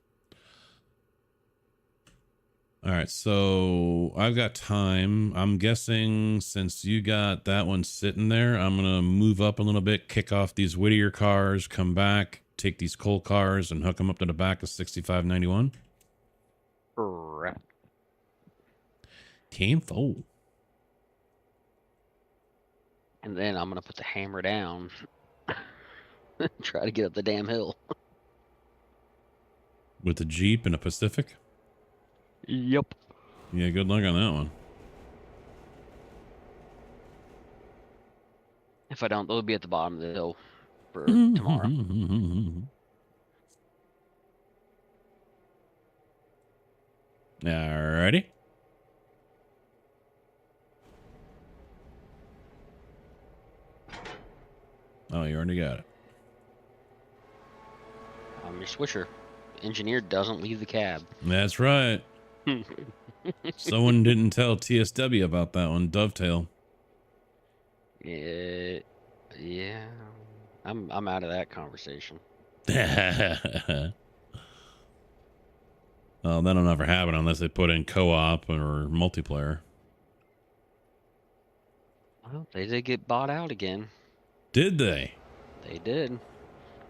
All right, so I've got time. I'm guessing since you got that one sitting there, I'm going to move up a little bit, kick off these Whittier cars, come back, take these coal cars and hook them up to the back of 6591. Correct. Tenfold. And then I'm going to put the hammer down. Try to get up the damn hill. With a Jeep and a Pacific? Yep. Yeah, good luck on that one. If I don't, they'll be at the bottom of the hill for tomorrow. Alrighty. Oh, you already got it. I'm your switcher. Engineer doesn't leave the cab. That's right. Someone didn't tell TSW about that one. Dovetail. Yeah. I'm out of that conversation. Well, that'll never happen unless they put in co-op or multiplayer. Well, they did get bought out again. Did they? They did.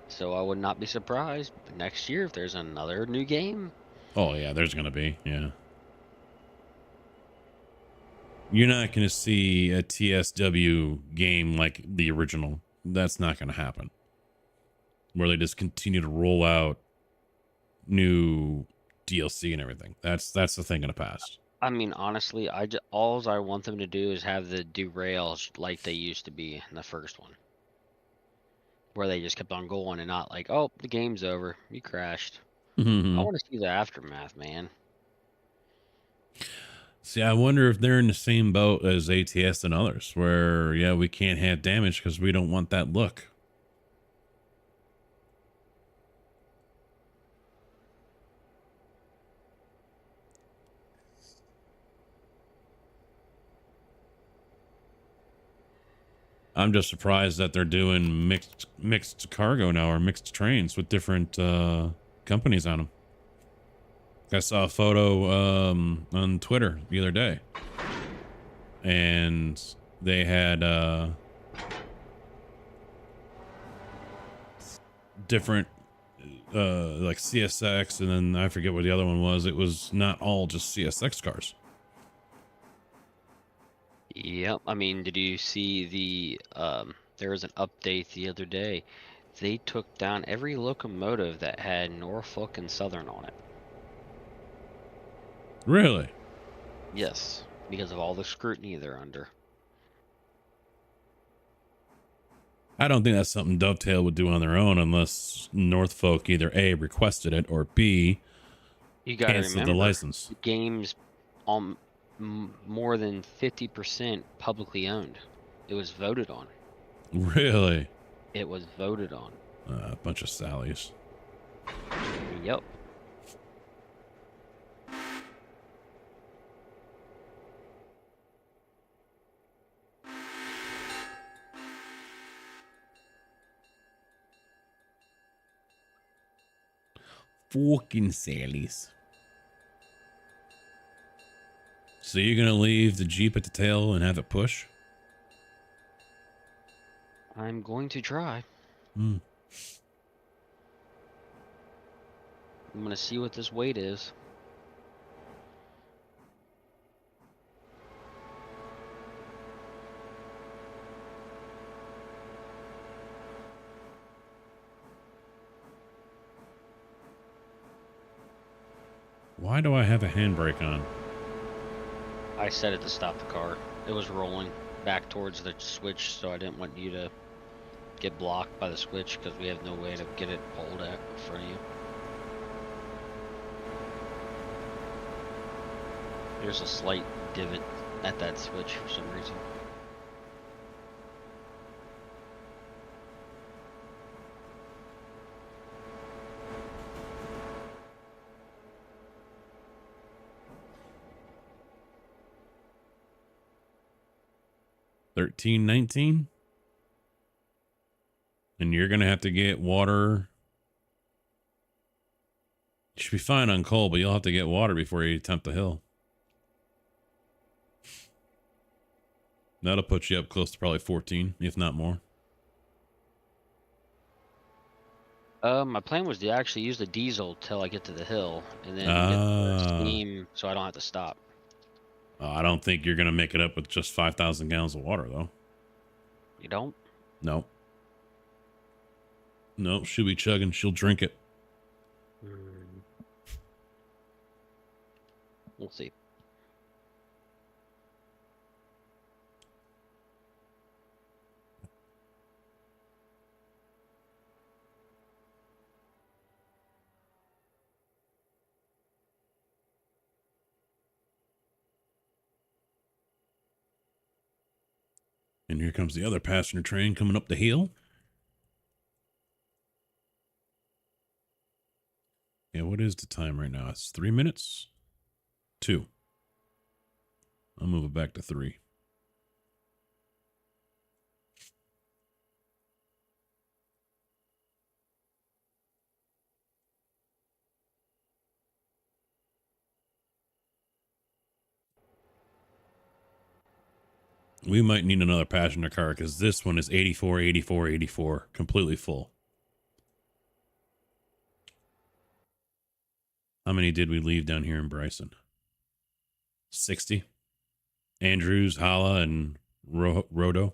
So I would not be surprised next year if there's another new game. Oh, yeah, there's going to be. Yeah. You're not going to see a TSW game like the original. That's not going to happen. Where they just continue to roll out new DLC and everything. That's the thing in the past. I mean, honestly, all I want them to do is have the derails like they used to be in the first one, where they just kept on going and not like, oh, the game's over, you crashed. I want to see the aftermath, man. See, I wonder if they're in the same boat as ATS and others, where yeah, we can't have damage because we don't want that look. I'm just surprised that they're doing mixed cargo now, or mixed trains with different companies on them. I saw a photo on Twitter the other day, and they had different like CSX, and then I forget what the other one was. It was not all just CSX cars. Yep. I mean, did you see there was an update the other day. They took down every locomotive that had Norfolk and Southern on it. Really? Yes, because of all the scrutiny they're under. I don't think that's something Dovetail would do on their own unless Norfolk either A, requested it, or B, You got to canceled the remember, license. the game's more than 50% publicly owned. It was voted on. Really? It was voted on. A bunch of Sallys. Yep. Fucking Sallys. So you're gonna leave the Jeep at the tail and have it push? I'm going to try. Hmm. I'm going to see what this weight is. Why do I have a handbrake on? I set it to stop the car. It was rolling back towards the switch, so I didn't want you to get blocked by the switch because we have no way to get it pulled out in front of you. There's a slight divot at that switch for some reason. $13.19, and you're gonna have to get water. You should be fine on coal, but you'll have to get water before you attempt the hill. That'll put you up close to probably 14, if not more. My plan was to actually use the diesel till I get to the hill, and then get the steam so I don't have to stop. I don't think you're gonna make it up with just 5,000 gallons of water, though. You don't? No. No, she'll be chugging. She'll drink it. We'll see. And here comes the other passenger train coming up the hill. Yeah, what is the time right now? It's 3 minutes? 2. I'll move it back to 3. We might need another passenger car because this one is 84, 84, 84, completely full. How many did we leave down here in Bryson? 60? Andrews, Hala, and Rodo.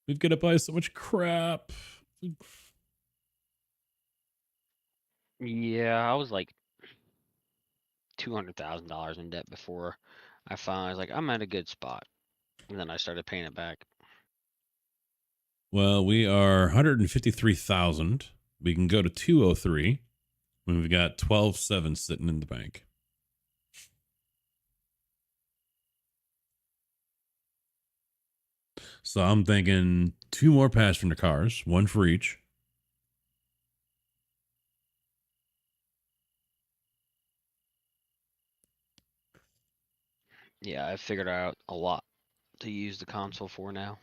We've got to buy so much crap. Yeah, I was like $200,000 in debt before I finally was like, I'm at a good spot. And then I started paying it back. Well, we are 153,000. We can go to 203 when we've got 12.7 sitting in the bank. So I'm thinking 2 more passenger cars, 1 for each. Yeah, I figured out a lot to use the console for now.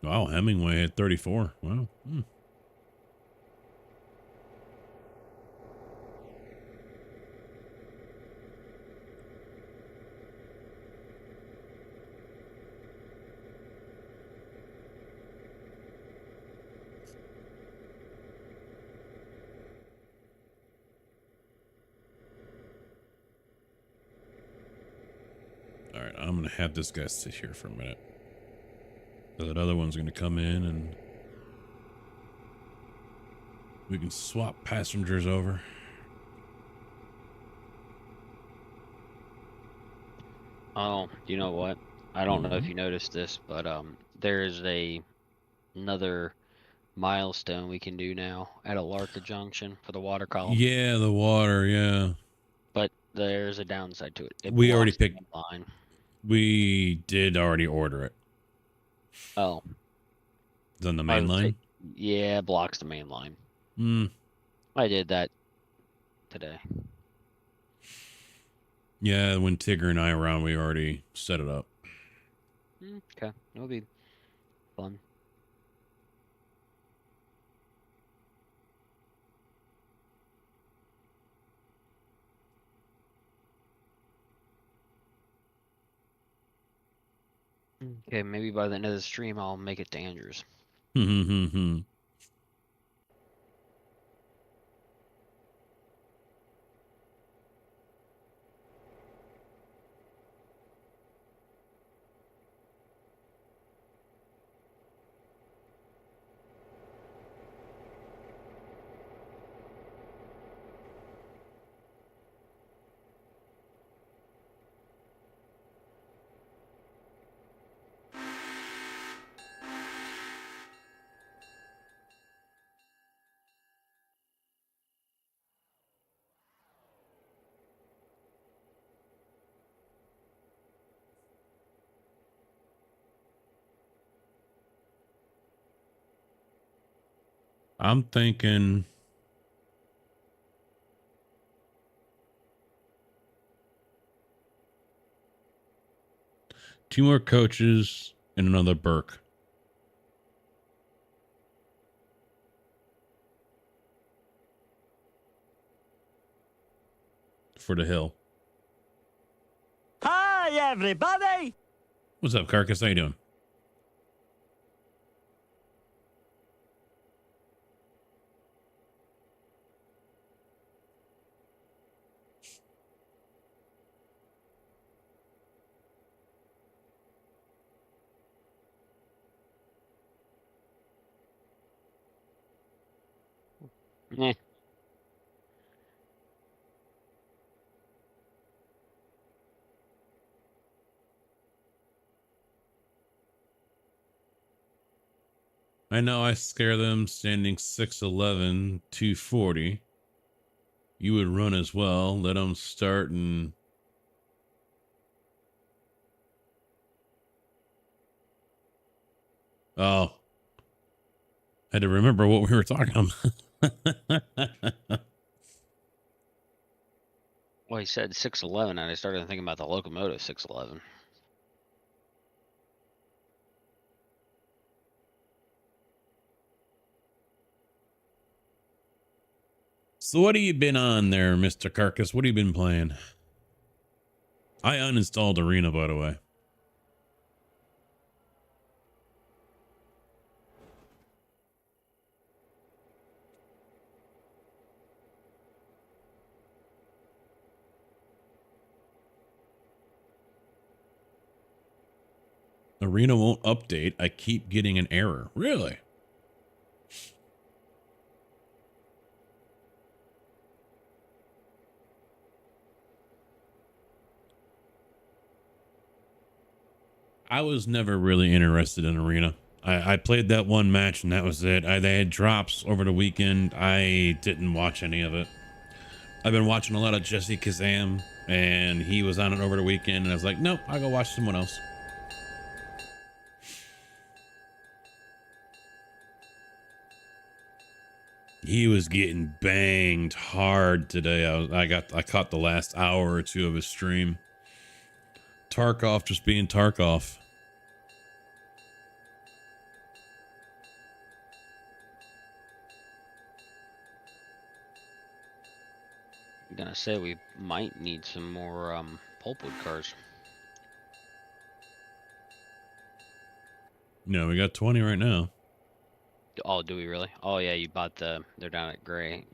Wow, Hemingway had 34. Wow. All right, I'm going to have this guy sit here for a minute. So that other one's going to come in and we can swap passengers over. Oh, you know what? I don't know if you noticed this, but there's another milestone we can do now at Alarka Junction for the water column. Yeah, the water, yeah. But there's a downside to it. It We already blocks the picked. line. We did already order it. Oh, It's on the I main would line. say, yeah, it blocks the main line. Hmm. I did that today. Yeah, when Tigger and I were on, we already set it up. Okay, it'll be fun. Okay, maybe by the end of the stream, I'll make it to Andrews. I'm thinking two more coaches and another Burke for the hill. Hi, everybody! What's up, Carcass? How you doing? Eh. I know I scare them standing 6'11", 240. You would run as well. Let them start and... Oh. Had to remember what we were talking about. Well, he said 6'11", and I started thinking about the locomotive 6'11". So what have you been on there, Mr. Carcass? What have you been playing? I uninstalled Arena, by the way. Arena won't update. I keep getting an error. Really? I was never really interested in Arena. I played that one match and that was it. They had drops over the weekend. I didn't watch any of it. I've been watching a lot of Jesse Kazam, and he was on it over the weekend, and I was like, nope, I'll go watch someone else. He was getting banged hard today. I caught the last hour or two of his stream. Tarkov just being Tarkov. I'm gonna say we might need some more pulpwood cars. No, we got 20 right now. Oh, do we really? Oh yeah, you bought the. They're down at Graham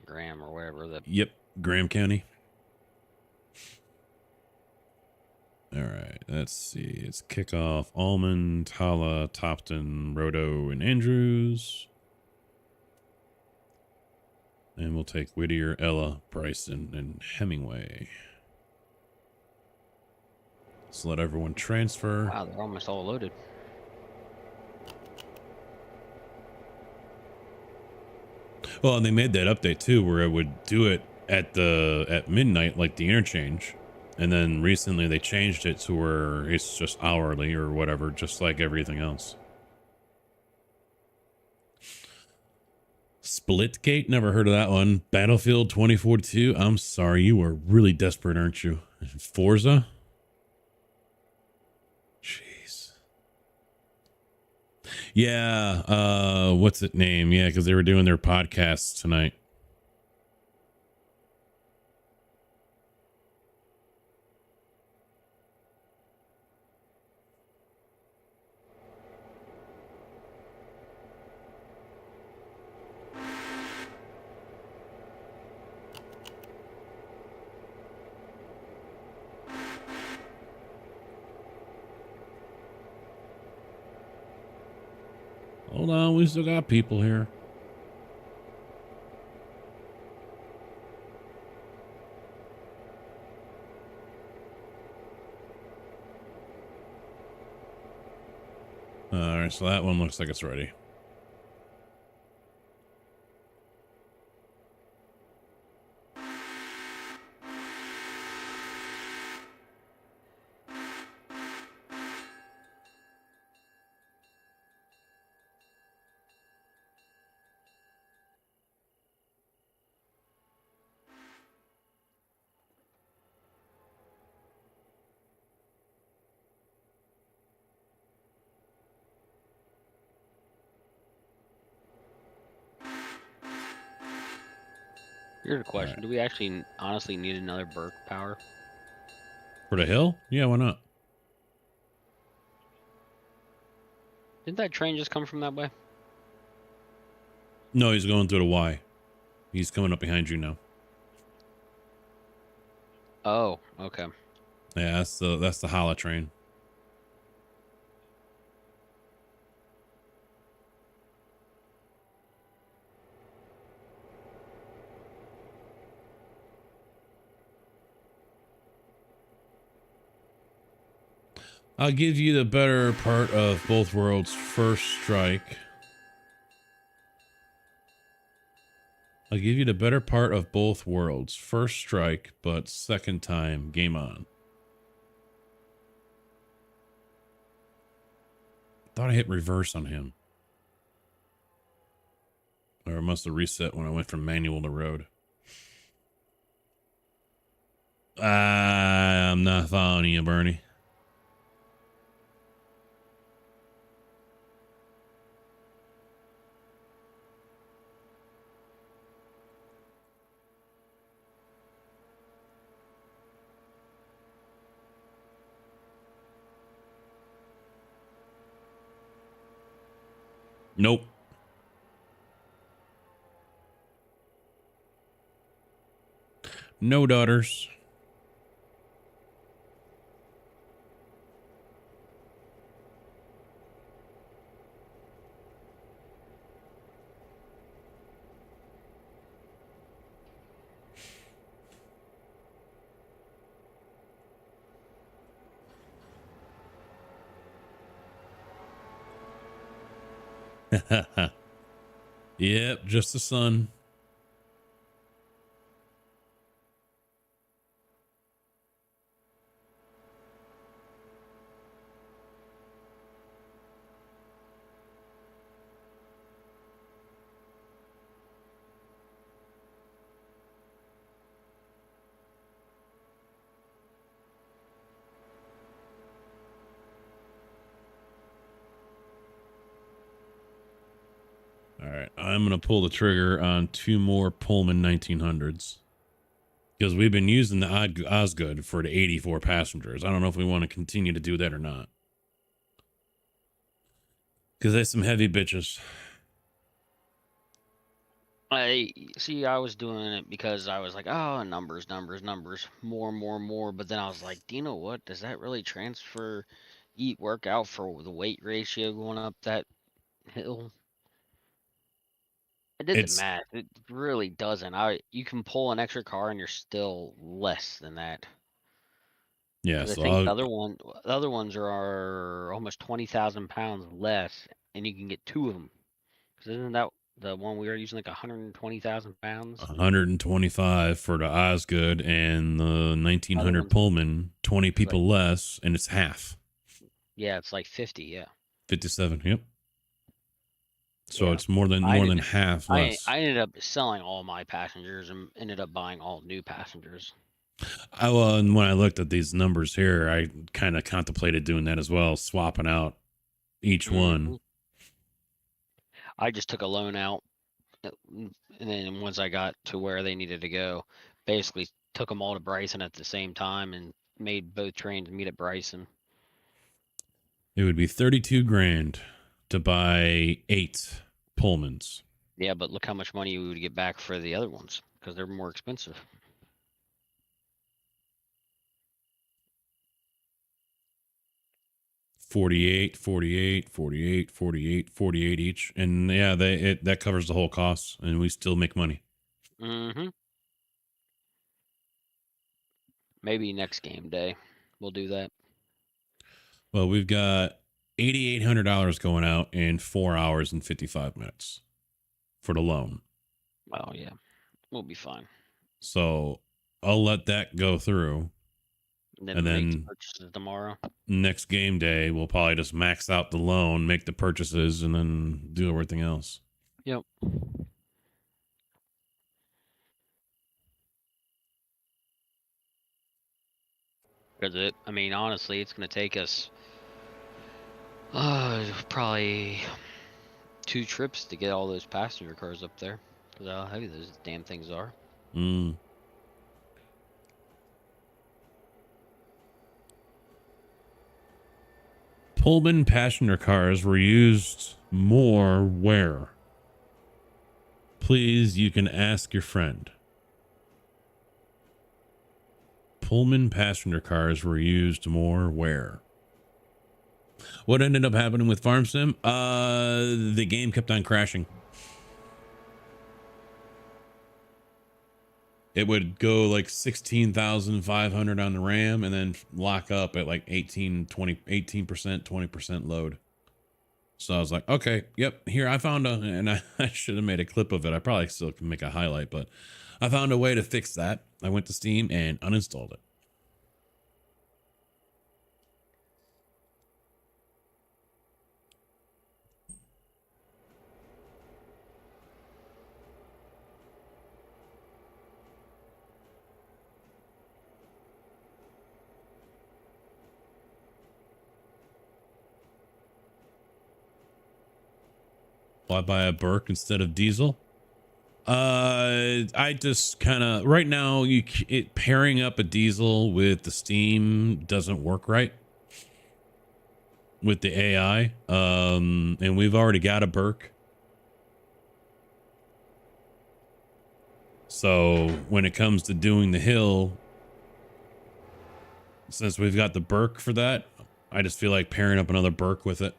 or wherever the. Yep, Graham County. All right, let's see. It's Kickoff, Almond, Hala, Topton, Roto, and Andrews. And we'll take Whittier, Ella, Bryson, and Hemingway. Let's let everyone transfer. Wow, they're almost all loaded. Well, and they made that update too, where it would do it at midnight, like the interchange. And then recently they changed it to where it's just hourly or whatever, just like everything else. Splitgate, never heard of that one. Battlefield 2042. I'm sorry, you are really desperate, aren't you? Forza? Jeez. Yeah, what's it name? Yeah, because they were doing their podcasts tonight. Hold on, we still got people here. All right, so that one looks like it's ready. Here's a question: do we actually honestly need another Burke power? For the hill? Yeah, why not? Didn't that train just come from that way? No, he's going through the Y. He's coming up behind you now. Oh, okay. Yeah, that's the Hala train. I'll give you the better part of both worlds. First strike. I'll give you the better part of both worlds. First strike, but second time, game on. Thought I hit reverse on him. Or it must have reset when I went from manual to road. I'm not following you, Bernie. Nope. No daughters. Yep, just the son. All right, I'm going to pull the trigger on 2 more Pullman 1900s because we've been using the Osgood for the 84 passengers. I don't know if we want to continue to do that or not because there's some heavy bitches. I was doing it because I was like, oh, numbers, more. But then I was like, do you know what? Does that really work out for the weight ratio going up that hill? I did the It's math. It really doesn't. You can pull an extra car and you're still less than that. yeah. 'Cause I So think the other ones are almost 20,000 pounds less, and you can get 2 of them. Because isn't that the one we were using like 120,000 pounds? 125 for the Osgood and the Other 1900 one's Pullman, 20 like people less, and it's half. yeah, it's like 50. Yeah. 57. Yep. So Yeah. it's more than half less. I ended up selling all my passengers and ended up buying all new passengers. And when I looked at these numbers here, I kind of contemplated doing that as well, swapping out each one. I just took a loan out, and then once I got to where they needed to go, basically took them all to Bryson at the same time and made both trains meet at Bryson. It would be 32 grand to buy 8 Pullmans. Yeah, but look how much money we would get back for the other ones because they're more expensive. $48, $48, $48, $48, $48 each. And yeah, that covers the whole cost and we still make money. Maybe next game day we'll do that. Well, we've got $8,800 going out in 4 hours and 55 minutes for the loan. Oh yeah, we'll be fine. So I'll let that go through. And then make the purchases tomorrow. Next game day, we'll probably just max out the loan, make the purchases, and then do everything else. Yep. Because honestly, it's going to take us probably 2 trips to get all those passenger cars up there. Because how heavy those damn things are. Pullman passenger cars were used more where? Please, you can ask your friend. Pullman passenger cars were used more where? What ended up happening with Farm Sim? The game kept on crashing. It would go like 16,500 on the RAM and then lock up at like 18%, 20% load. So I was like, okay, yep, here I found and I should have made a clip of it. I probably still can make a highlight, but I found a way to fix that. I went to Steam and uninstalled it. Why buy a Burke instead of diesel? I just kind of right now pairing up a diesel with the Steam doesn't work right. with the AI. And we've already got a Burke. So when it comes to doing the hill, since we've got the Burke for that, I just feel like pairing up another Burke with it.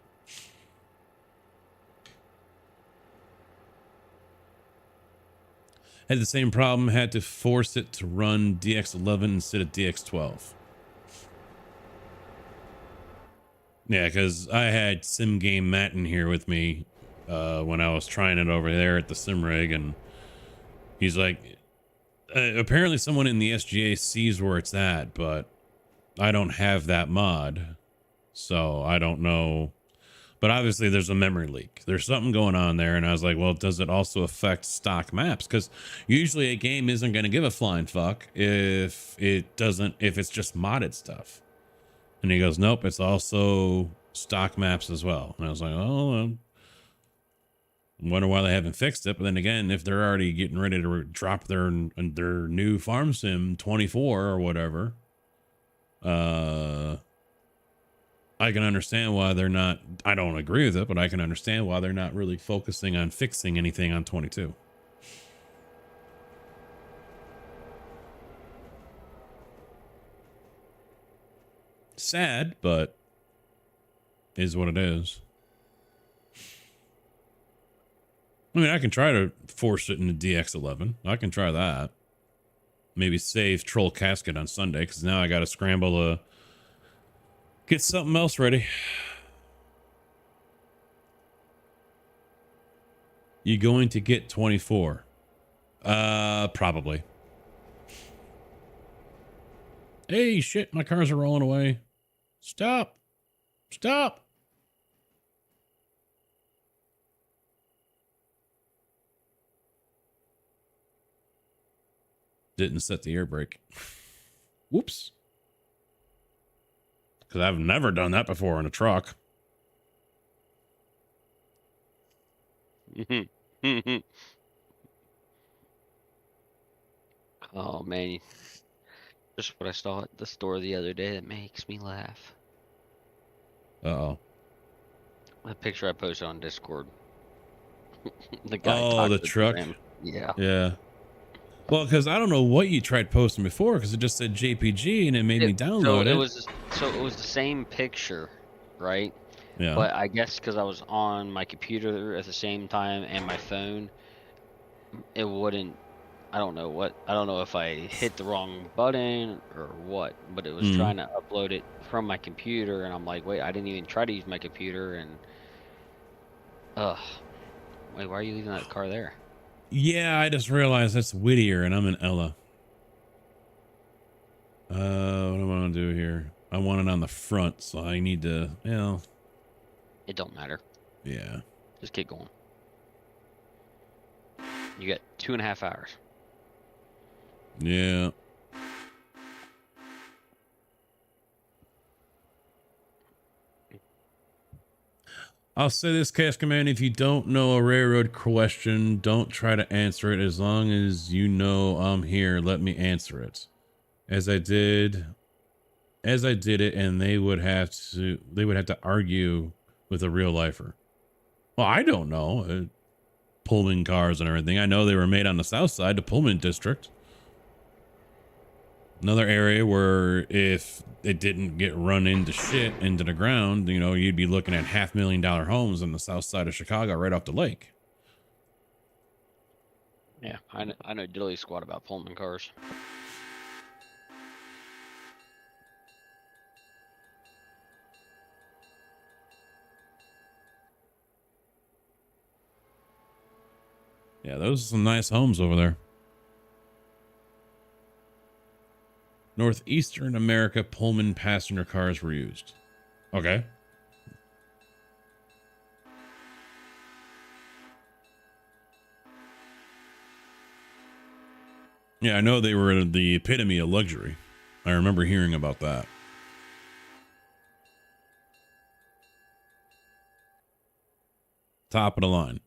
Had the same problem, had to force it to run DX11 instead of DX12. Yeah, because I had Sim Game Matt in here with me when I was trying it over there at the Sim Rig, and he's like, apparently someone in the SGA sees where it's at, but I don't have that mod, so I don't know. But obviously there's a memory leak. There's something going on there, and I was like, well, does it also affect stock maps? Because usually a game isn't going to give a flying fuck if it's just modded stuff. And he goes, nope, it's also stock maps as well. And I was like, oh, I wonder why they haven't fixed it. But then again, if they're already getting ready to drop their new Farm Sim 24 or whatever, I can understand why they're not. I don't agree with it, but I can understand why they're not really focusing on fixing anything on 22. Sad, but is what it is. I mean, I can try to force it into DX11. I can try that. Maybe save Troll Casket on Sunday, because now I got to scramble to get something else ready. You going to get 24? Probably. Hey, shit, my cars are rolling away. Stop. Stop. Didn't set the air brake. Whoops. Because I've never done that before in a truck. Oh man, just what I saw at the store the other day that makes me laugh. Uh-oh. The picture I posted on Discord. The guy Oh, the talked to truck. them. Yeah. Yeah. Well, because I don't know what you tried posting before, because it just said JPG and it made me download it. It was the same picture, right? Yeah. But I guess because I was on my computer at the same time and my phone, it wouldn't. I don't know if I hit the wrong button or what, but it was trying to upload it from my computer, and I'm like, wait, I didn't even try to use my computer, and wait, why are you leaving that car there? Yeah, I just realized that's Whittier and I'm in Ella. What do I want to do here? I want it on the front, so I need to, It don't matter. Yeah. Just keep going. You got 2.5 hours. Yeah. I'll say this, Cash Command, if you don't know a railroad question, don't try to answer it. As long as you know I'm here, let me answer it. As I did it, and they would have to argue with a real lifer. Well, I don't know. Pullman cars and everything. I know they were made on the south side, the Pullman district. Another area where if it didn't get run into shit into the ground, you'd be looking at $500,000 homes on the south side of Chicago right off the lake. Yeah, I know diddly squat about Pullman cars. Yeah, those are some nice homes over there. Northeastern America Pullman passenger cars were used. Okay. Yeah, I know they were the epitome of luxury. I remember hearing about that. Top of the line.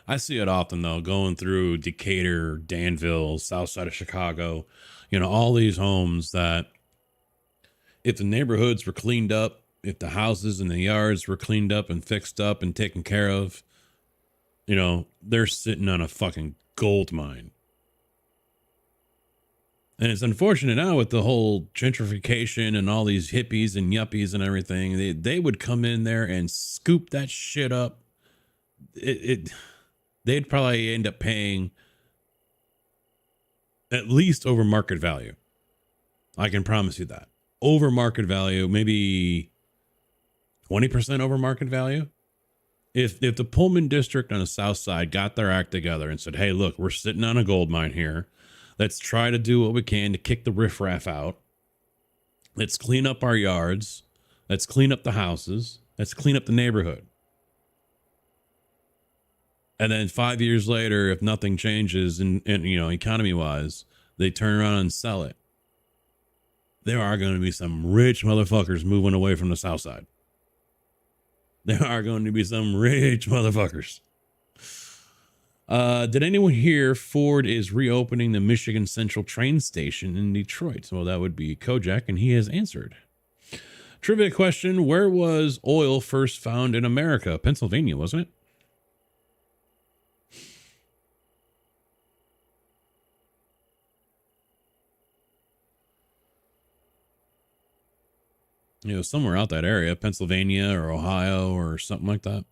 I see it often though, going through Decatur, Danville, south side of Chicago, all these homes that if the neighborhoods were cleaned up, if the houses and the yards were cleaned up and fixed up and taken care of, they're sitting on a fucking gold mine. And it's unfortunate now with the whole gentrification and all these hippies and yuppies and everything, they would come in there and scoop that shit up. They'd probably end up paying at least over market value. I can promise you that. Over market value, maybe 20% over market value. If the Pullman district on the south side got their act together and said, hey, look, we're sitting on a gold mine here. Let's try to do what we can to kick the riffraff out. Let's clean up our yards. Let's clean up the houses. Let's clean up the neighborhood. And then 5 years later, if nothing changes and economy wise, they turn around and sell it. There are going to be some rich motherfuckers moving away from the south side. There are going to be some rich motherfuckers. Did anyone hear Ford is reopening the Michigan Central train station in Detroit? Well, that would be Kojak, and he has answered. Trivia question: where was oil first found in America? Pennsylvania, wasn't it? Somewhere out that area, Pennsylvania or Ohio or something like that.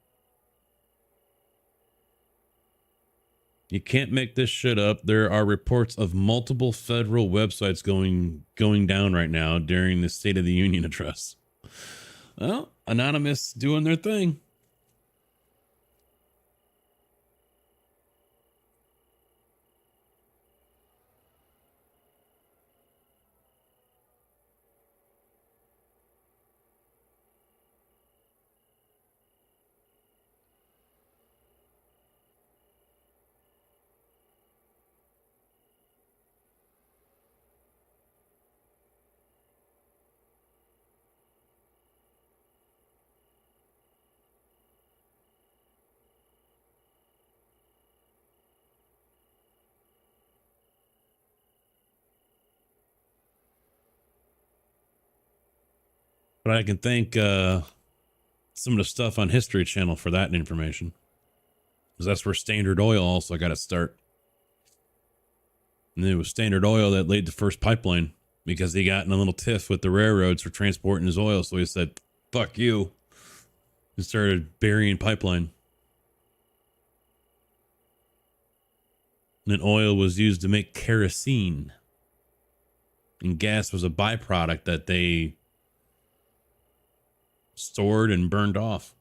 You can't make this shit up. There are reports of multiple federal websites going down right now during the State of the Union address. Well, Anonymous doing their thing. But I can thank some of the stuff on History Channel for that information. Because that's where Standard Oil also got to start. And it was Standard Oil that laid the first pipeline because he got in a little tiff with the railroads for transporting his oil. So he said, fuck you. And started burying pipeline. And then oil was used to make kerosene. And gas was a byproduct that they stored and burned off.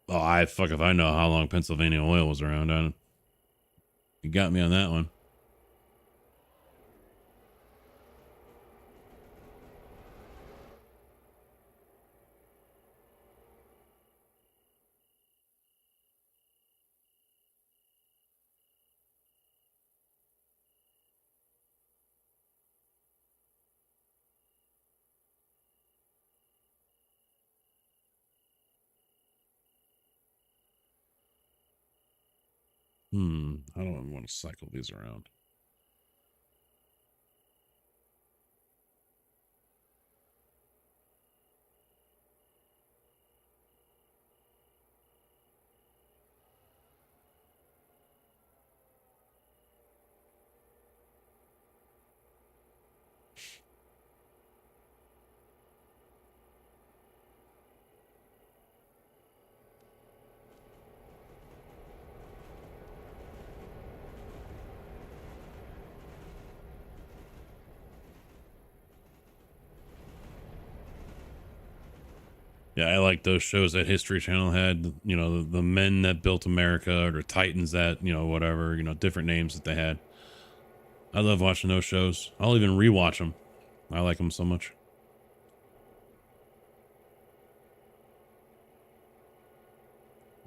Oh, fuck if I know how long Pennsylvania oil was around. You got me on that one. I don't want to cycle these around. Yeah, I like those shows that History Channel had, the men that built America or the Titans that, whatever, different names that they had. I love watching those shows. I'll even rewatch them. I like them so much.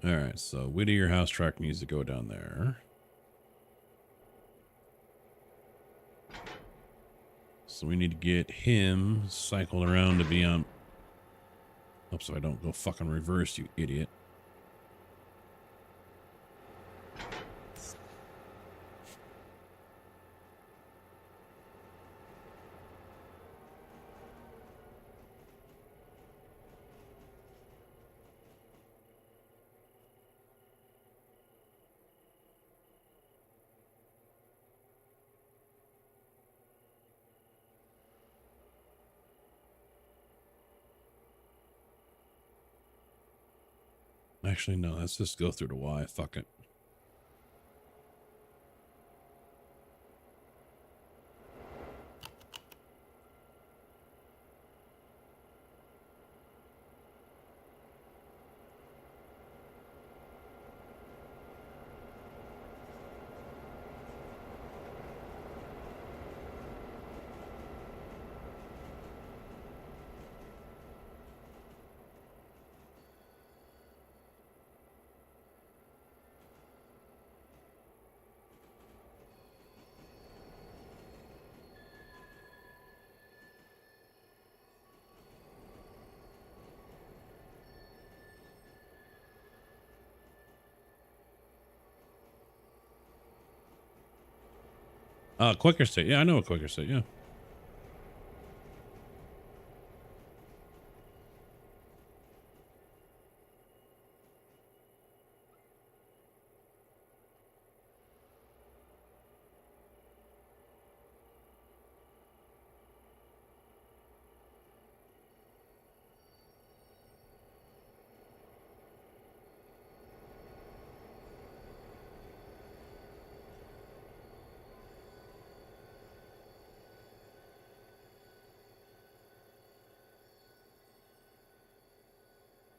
All right, so Whittier House track needs to go down there. So we need to get him cycled around to be on. Hope so I don't go fucking reverse, you idiot. Actually, no, let's just go through the Y. Fuck it. Quicker state. Yeah, I know a quicker state. Yeah.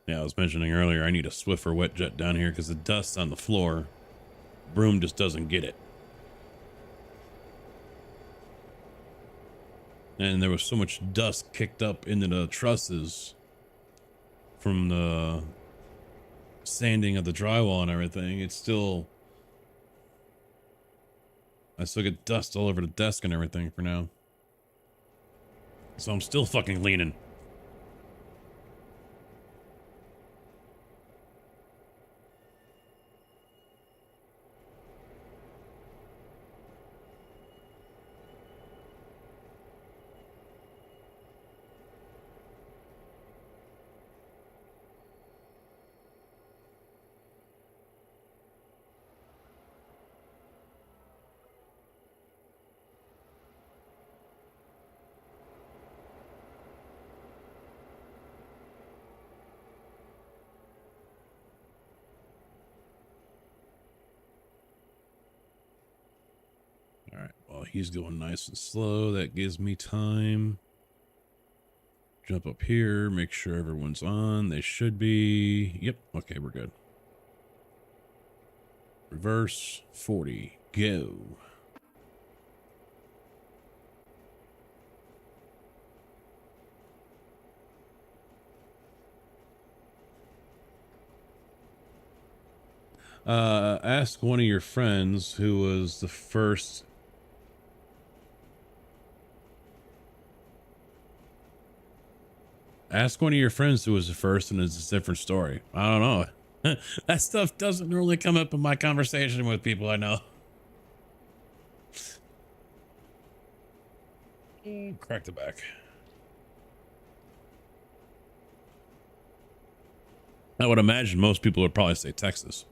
Yeah, I was mentioning earlier, I need a Swiffer wet jet down here because the dust's on the floor. Broom just doesn't get it. And there was so much dust kicked up into the trusses from the sanding of the drywall and everything. It's still... I still get dust all over the desk and everything for now. So I'm still fucking leaning. All right, well, he's going nice and slow. That gives me time. Jump up here, make sure everyone's on. They should be. Yep, okay, we're good. Reverse 40, go. Ask one of your friends who was the first. Ask one of your friends who was the first, and it's a different story. I don't know. That stuff doesn't really come up in my conversation with people I know. Crack the back. I would imagine most people would probably say Texas.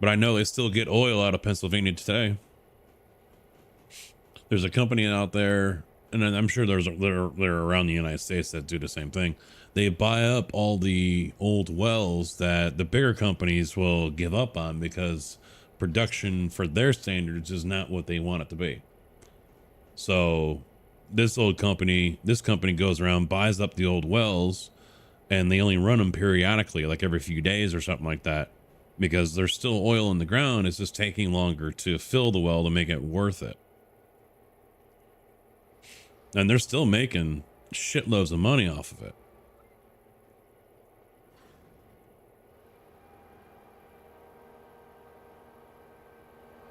But I know they still get oil out of Pennsylvania today. There's a company out there, and I'm sure they're around the United States that do the same thing. They buy up all the old wells that the bigger companies will give up on because production for their standards is not what they want it to be. So this company goes around, buys up the old wells, and they only run them periodically, like every few days or something like that, because there's still oil in the ground. It's just taking longer to fill the well to make it worth it. And they're still making shitloads of money off of it.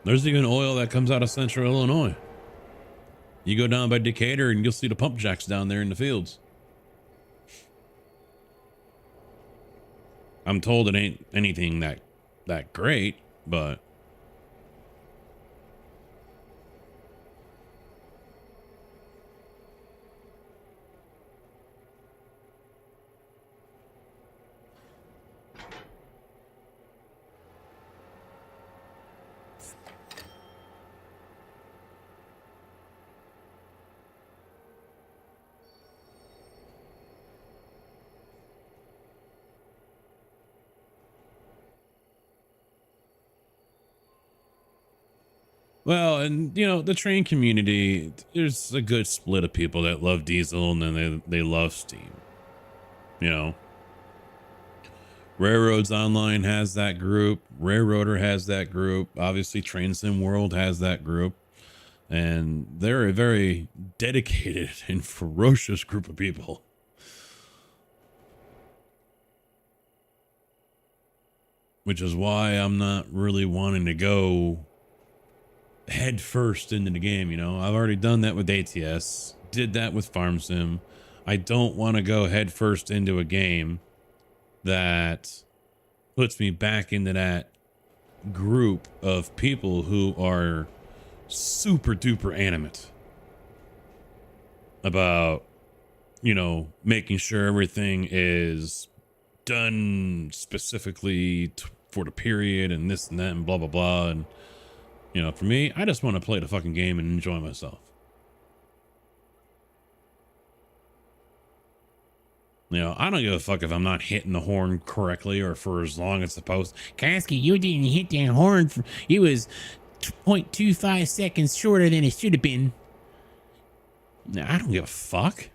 There's even oil that comes out of central Illinois. You go down by Decatur and you'll see the pump jacks down there in the fields. I'm told it ain't anything that great, but well, and you know, the train community, there's a good split of people that love diesel and then they love steam. You know, Railroads Online has that group, Railroader has that group, obviously Train Sim World has that group, and they're a very dedicated and ferocious group of people. Which is why I'm not really wanting to go head first into the game. You know, I've already done that with ATS, did that with Farm Sim. I don't want to go head first into a game that puts me back into that group of people who are super duper animate about, you know, making sure everything is done specifically for the period and this and that and blah blah blah. And you know, for me, I just want to play the fucking game and enjoy myself. You know, I don't give a fuck if I'm not hitting the horn correctly or for as long as it's supposed. Kasky, you didn't hit that horn. It was 0.25 seconds shorter than it should have been. No, I don't give a fuck.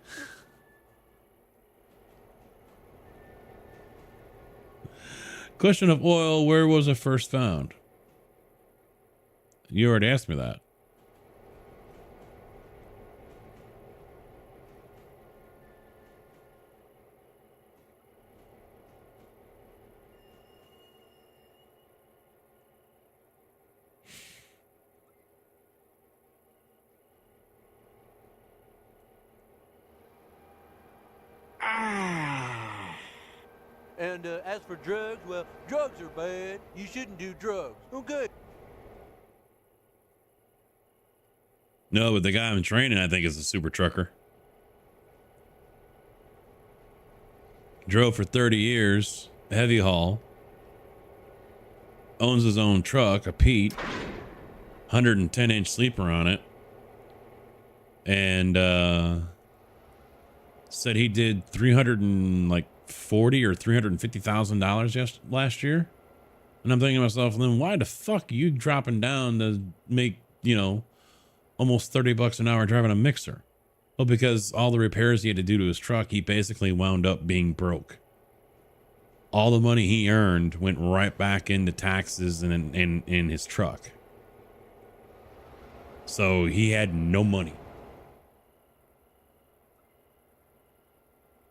Question of oil, where was it first found? You already asked me that. And as for drugs, well, drugs are bad. You shouldn't do drugs. Okay. No, but the guy I'm training, I think, is a super trucker. Drove for 30 years, heavy haul. Owns his own truck, a Pete. 110-inch sleeper on it. And said he did $340,000 or $350,000 last year. And I'm thinking to myself, then why the fuck are you dropping down to make, you know, almost $30 an hour driving a mixer? Well, because all the repairs he had to do to his truck, he basically wound up being broke. All the money he earned went right back into taxes and in his truck. So he had no money.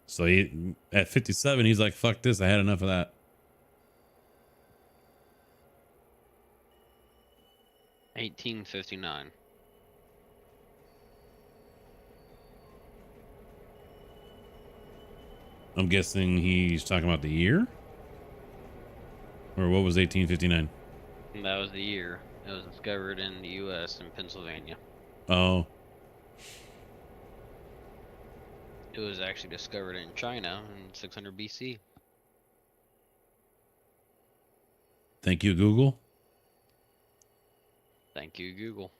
So he, at 57, he's like, fuck this. I had enough of that. $18.59. I'm guessing he's talking about the year? Or what was 1859? That was the year. It was discovered in the U.S. in Pennsylvania. Oh. It was actually discovered in China in 600 BC. Thank you, Google. Thank you, Google.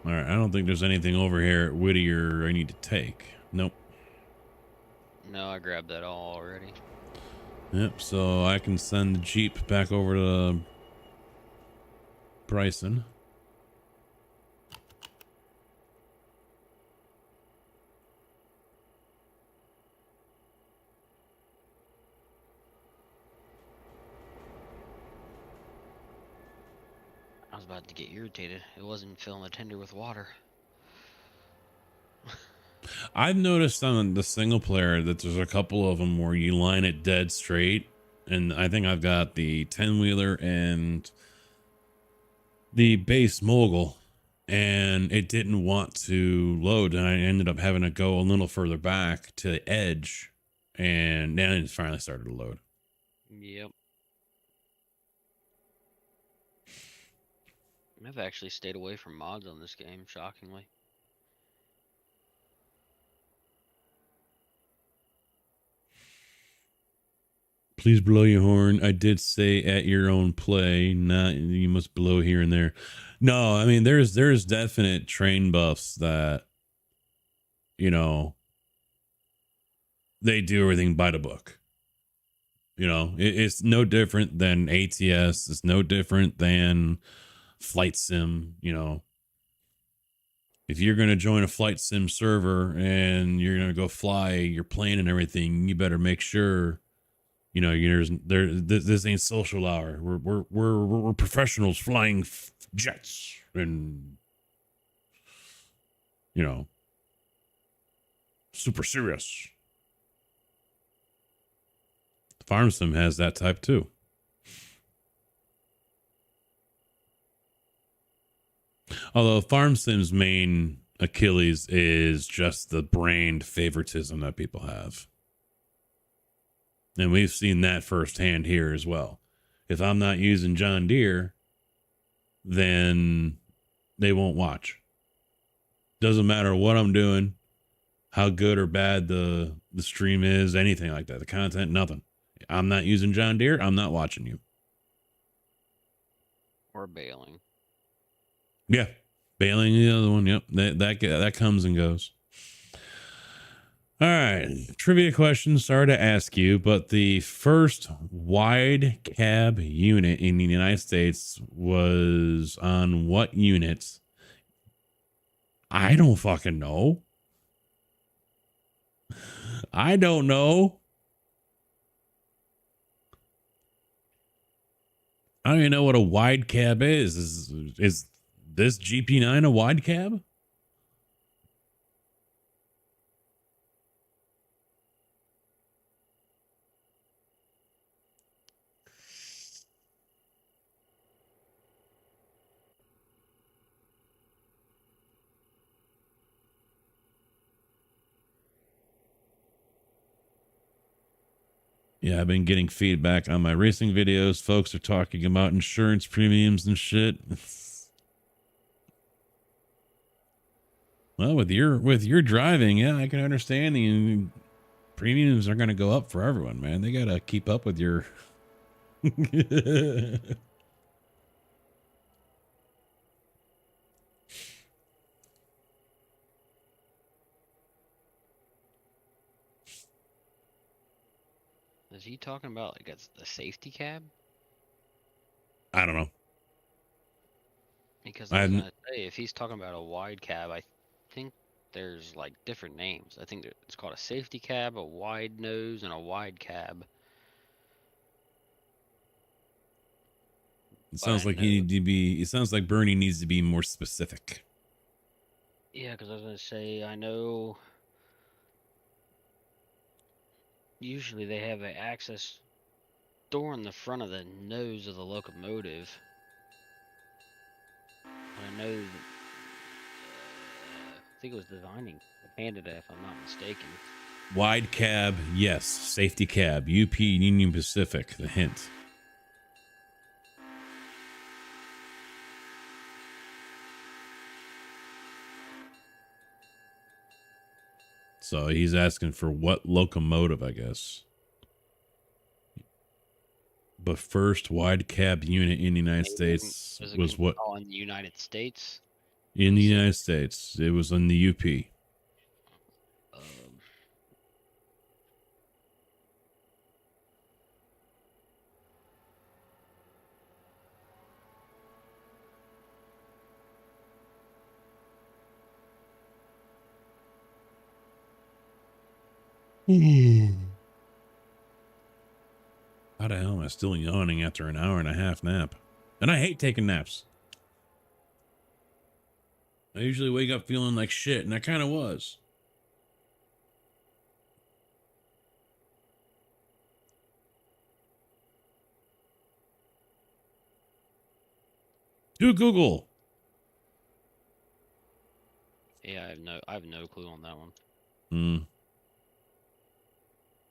All right, I don't think there's anything over here at Whittier I need to take. Nope. No, I grabbed that all already. Yep, so I can send the Jeep back over to Bryson. I was about to get irritated. It wasn't filling the tender with water. I've noticed on the single player that there's a couple of them where you line it dead straight. And I think I've got the 10-wheeler and the base mogul, and it didn't want to load. And I ended up having to go a little further back to the edge. And then it finally started to load. Yep. I've actually stayed away from mods on this game, shockingly. Please blow your horn. I did say at your own play, not you must blow here and there. No, I mean there's definite train buffs that, you know, they do everything by the book. You know, it's no different than ATS. It's no different than flight sim. You know, if you're going to join a flight sim server and you're going to go fly your plane and everything, you better make sure, you know, this ain't social hour. We're professionals flying jets, and you know, super serious. Farm sim has that type too. Although Farm Sim's main Achilles is just the brand favoritism that people have. And we've seen that firsthand here as well. If I'm not using John Deere, then they won't watch. Doesn't matter what I'm doing, how good or bad the stream is, anything like that. The content, nothing. I'm not using John Deere, I'm not watching you. Or bailing. Yeah. Bailing the other one. Yep. That comes and goes. All right. Trivia question. Sorry to ask you, but the first wide cab unit in the United States was on what unit? I don't fucking know. I don't know. I don't even know what a wide cab is. Is this GP9 a wide cab? Yeah, I've been getting feedback on my racing videos. Folks are talking about insurance premiums and shit. Well, with your driving, yeah, I can understand the premiums are going to go up for everyone, man. They got to keep up with your. Is he talking about like a safety cab? I don't know. Because I was gonna say, if he's talking about a wide cab, I think there's like different names. I think it's called a safety cab, a wide nose, and a wide cab. It sounds like he need to be. It sounds like Bernie needs to be more specific. Yeah, because I was gonna say, I know usually they have an access door in the front of the nose of the locomotive. I know that, I think it was designing Canada, if I'm not mistaken. Wide cab, yes. Safety cab, UP Union Pacific. The hint. So he's asking for what locomotive, I guess. But first wide cab unit in the United States was what? Oh, in the United States? In the United States. It was in the UP. How the hell am I still yawning after an hour and a half nap? And I hate taking naps. I usually wake up feeling like shit, and I kind of was. Do Google. Yeah, I have no clue on that one.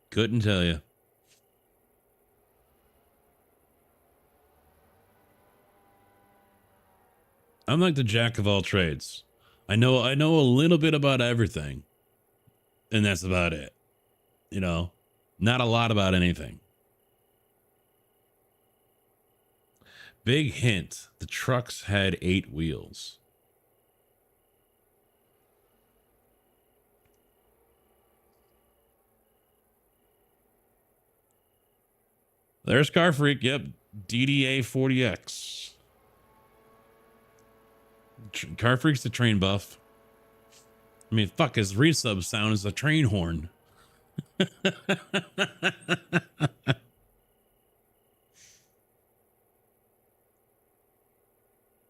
Couldn't tell you. I'm like the jack of all trades. I know a little bit about everything, and that's about it. You know, not a lot about anything. Big hint, the trucks had 8 wheels. There's Car Freak. Yep. DDA 40X. Car Freak's the train buff. I mean, fuck, his resub sound is a train horn.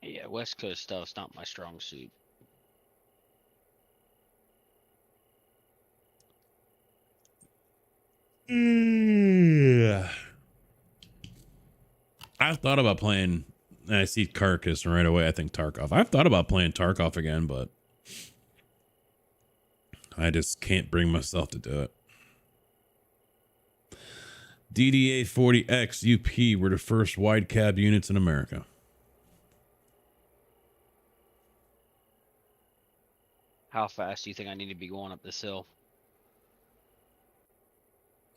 Yeah, West Coast stuff's not my strong suit. I've thought about playing. I see Carcass, and right away I think Tarkov. I've thought about playing Tarkov again, but I just can't bring myself to do it. DDA 40X UP were the first wide cab units in America. How fast do you think I need to be going up this hill?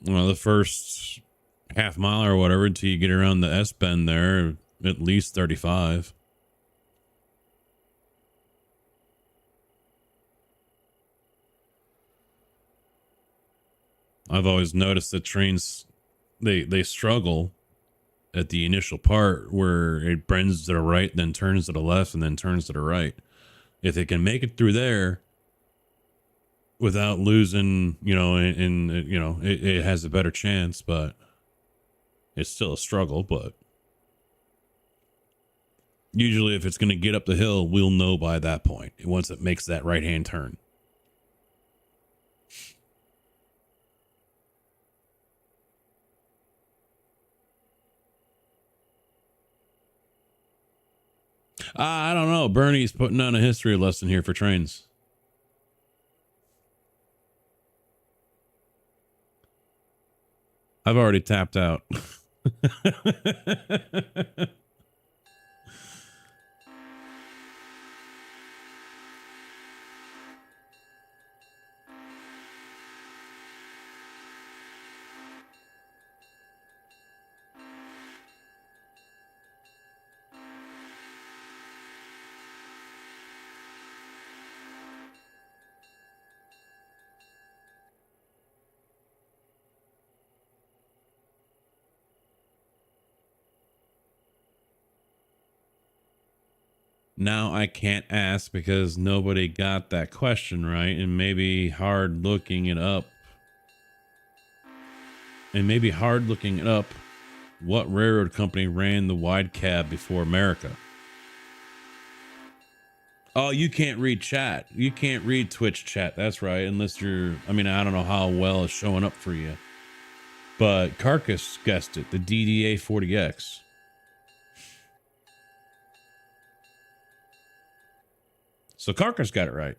Well, the first half mile or whatever until you get around the S bend there, at least 35. I've always noticed that trains, they struggle at the initial part where it bends to the right, then turns to the left, and then turns to the right. If it can make it through there without losing, you know, it has a better chance, but it's still a struggle. But usually if it's going to get up the hill, we'll know by that point once it makes that right hand turn. I don't know. Bernie's putting on a history lesson here for trains. I've already tapped out. Now I can't ask because nobody got that question right, and maybe hard looking it up. What railroad company ran the wide cab before America? Oh, you can't read chat. You can't read Twitch chat. That's right. Unless you're, I mean, I don't know how well it's showing up for you. But Carcass guessed it, the DDA 40X. So Carcass got it right.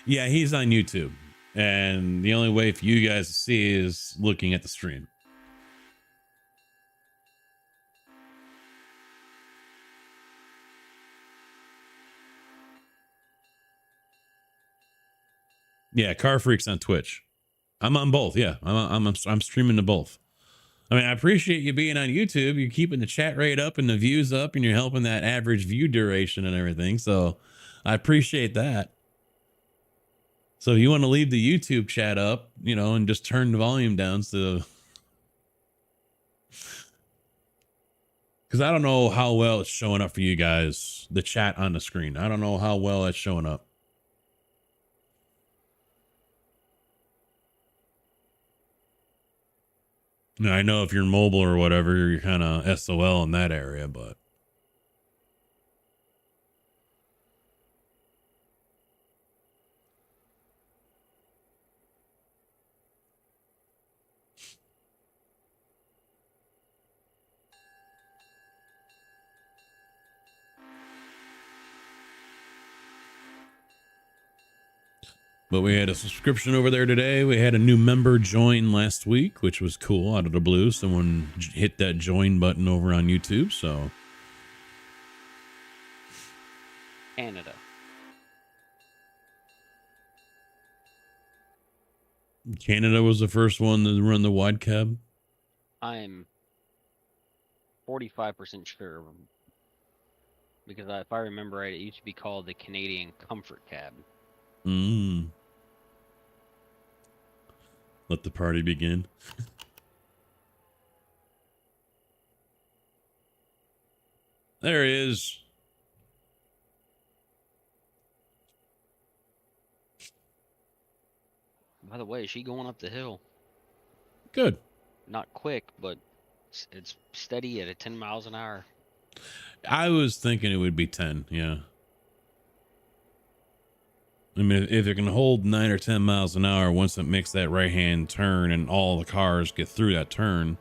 Yeah, he's on YouTube. And the only way for you guys to see is looking at the stream. Yeah, Car Freaks on Twitch. I'm on both. Yeah, I'm streaming to both. I mean, I appreciate you being on YouTube. You're keeping the chat rate up and the views up, and you're helping that average view duration and everything. So I appreciate that. So if you want to leave the YouTube chat up, you know, and just turn the volume down so Because I don't know how well it's showing up for you guys, the chat on the screen. I don't know how well it's showing up. Now, I know if you're mobile or whatever, you're kind of SOL in that area, but. But we had a subscription over there today. We had a new member join last week, which was cool. Out of the blue, someone hit that join button over on YouTube. So Canada. Canada was the first one to run the wide cab. I'm 45% sure. Because if I remember right, it used to be called the Canadian Comfort Cab. Let the party begin. There he is. By the way, is she going up the hill? Good. Not quick, but it's steady at 10 miles an hour. I was thinking it would be 10. Yeah. I mean, if it can hold 9 or 10 miles an hour, once it makes that right-hand turn and all the cars get through that turn,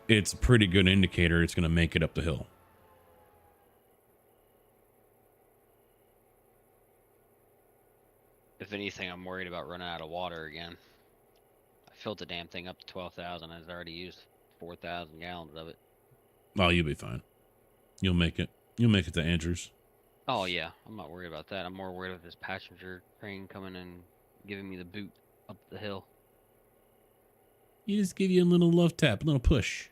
it's a pretty good indicator it's going to make it up the hill. If anything, I'm worried about running out of water again. I filled the damn thing up to 12,000. I've already used 4,000 gallons of it. Oh, you'll be fine. You'll make it. You'll make it to Andrews. Oh, yeah. I'm not worried about that. I'm more worried about this passenger train coming and giving me the boot up the hill. You just give you a little love tap, a little push.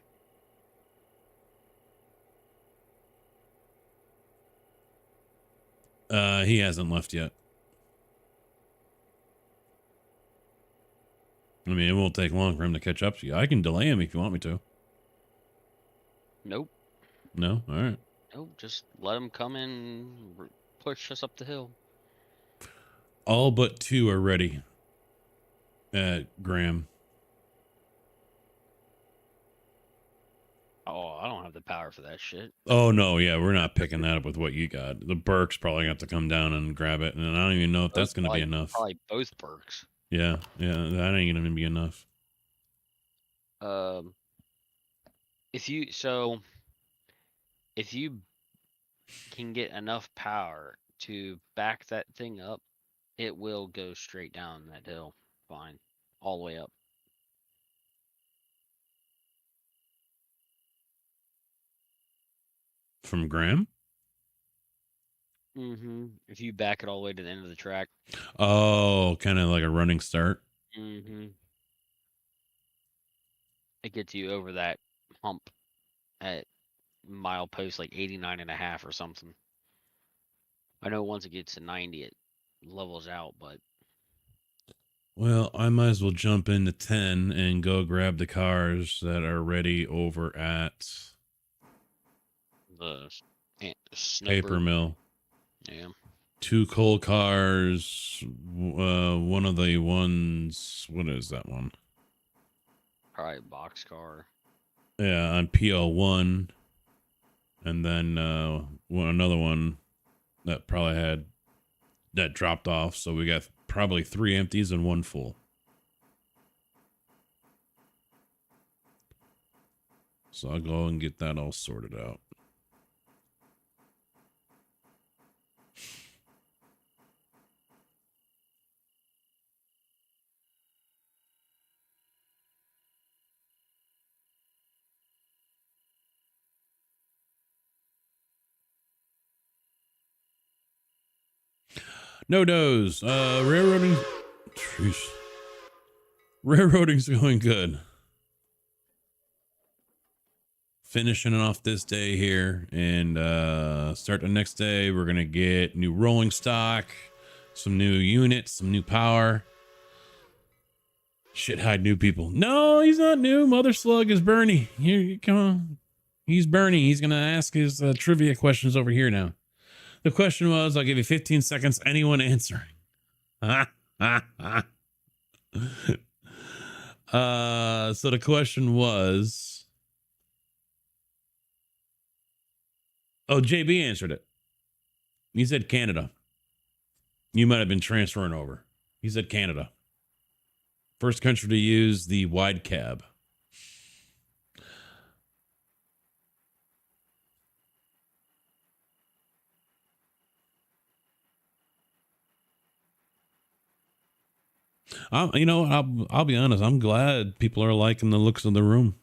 He hasn't left yet. I mean, it won't take long for him to catch up to you. I can delay him if you want me to. Nope. No? All right. Nope. Just let him come in and push us up the hill. All but 2 are ready. Graham. Oh, I don't have the power for that shit. Oh, no. Yeah, we're not picking that up with what you got. The Burke's probably got to come down and grab it. And I don't even know if that's going to be enough. Probably both Burks. Yeah. Yeah. That ain't going to be enough. If you can get enough power to back that thing up, it will go straight down that hill. Fine. All the way up. From Graham? Mm-hmm. If you back it all the way to the end of the track. Oh, kind of like a running start. Mm-hmm. It gets you over that hump at milepost like 89.5 or something. I know once it gets to 90, it levels out, but. Well, I might as well jump into 10 and go grab the cars that are ready over at The Paper Mill. Yeah. 2 coal cars. One of the ones. What is that one? Probably a box car. Yeah, on PL1. And then another one that probably had that dropped off. So we got probably 3 empties and 1 full. So I'll go and get that all sorted out. No does. Railroading. Jeez. Railroading's going good. Finishing off this day here and start the next day. We're going to get new rolling stock, some new units, some new power. Shit, hide new people. No, he's not new. Mother Slug is Bernie. Here, come on. He's Bernie. He's gonna ask his trivia questions over here now. The question was, I'll give you 15 seconds. Anyone answering? So the question was, oh, JB answered it. He said Canada. You might have been transferring over. He said Canada. First country to use the wide cab. You know, I'll be honest. I'm glad people are liking the looks of the room,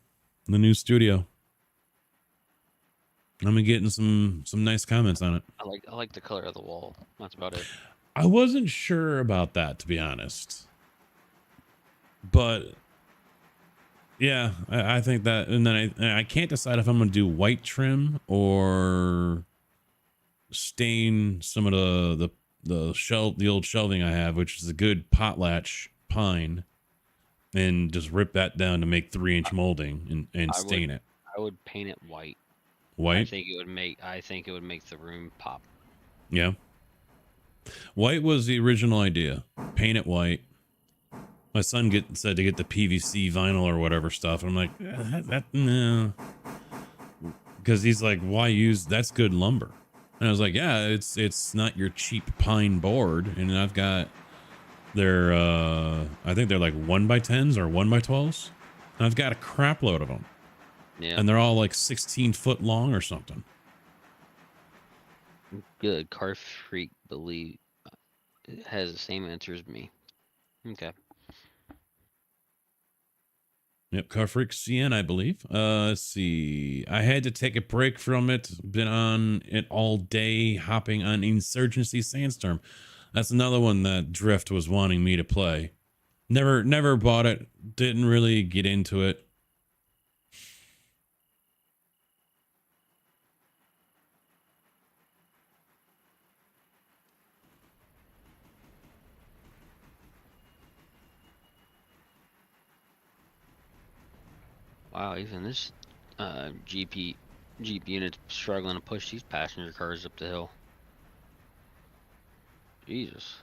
the new studio. I'm getting some nice comments on it. I like the color of the wall. That's about it. I wasn't sure about that, to be honest, but yeah, I think that, and then I can't decide if I'm gonna do white trim or stain some of the old shelving I have, which is a good potlatch pine, and just rip that down to make 3-inch molding and stain it. I would paint it white. White? I think it would make the room pop. Yeah. White was the original idea. Paint it white. My son said to get the PVC vinyl or whatever stuff. And I'm like, no. Because he's like, why use, that's good lumber. And I was like, yeah, it's not your cheap pine board. And I've got their, I think they're like 1x10s or 1x12s. And I've got a crap load of them. Yeah. And they're all like 16 foot long or something. Good. Car Freak has the same answer as me. Okay. Yep, Car Freak CN, I believe. Let's see. I had to take a break from it. Been on it all day, hopping on Insurgency Sandstorm. That's another one that Drift was wanting me to play. Never bought it. Didn't really get into it. Wow, even this Jeep unit's struggling to push these passenger cars up the hill. Jesus.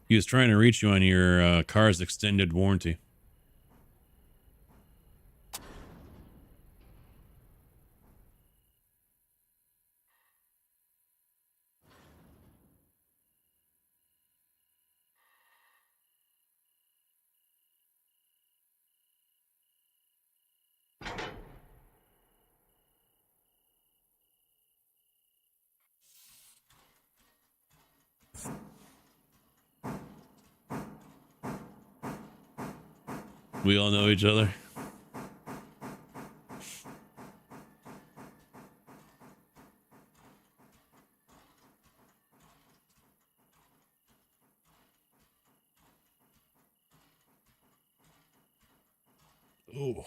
He was trying to reach you on your car's extended warranty. We all know each other. Oh.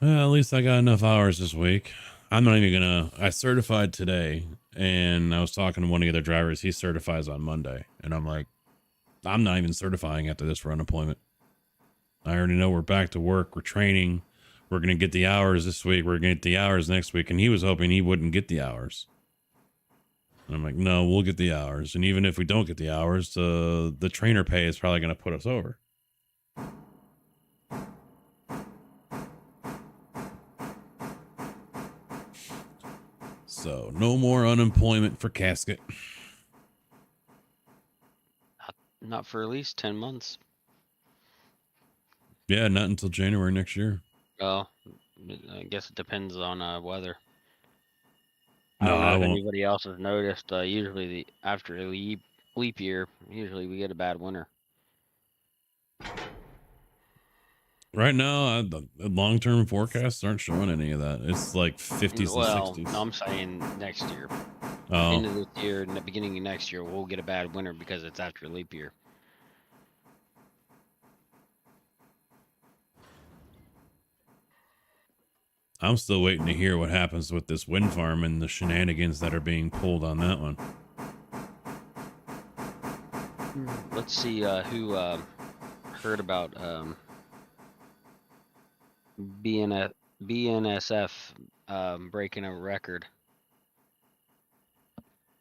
Well, at least I got enough hours this week. I'm not even gonna. I certified today, and I was talking to one of the other drivers. He certifies on Monday, and I'm like, I'm not even certifying after this for unemployment. I already know we're back to work. We're training. We're gonna get the hours this week. We're gonna get the hours next week. And he was hoping he wouldn't get the hours. And I'm like, no, we'll get the hours. And even if we don't get the hours, the trainer pay is probably gonna put us over. So no more unemployment for Casket. Not for at least 10 months. Yeah, not until January next year. Well, I guess it depends on weather. No, I I don't know if won't. anybody else has noticed. Usually, after a leap year, usually we get a bad winter. Right now, the long-term forecasts aren't showing any of that. It's like 50s Well, and 60s. no, I'm saying next year. Oh, End of this year and the beginning of next year, we'll get a bad winter because it's after a leap year. I'm still waiting to hear what happens with this wind farm and the shenanigans that are being pulled on that one. Let's see who heard about BNSF breaking a record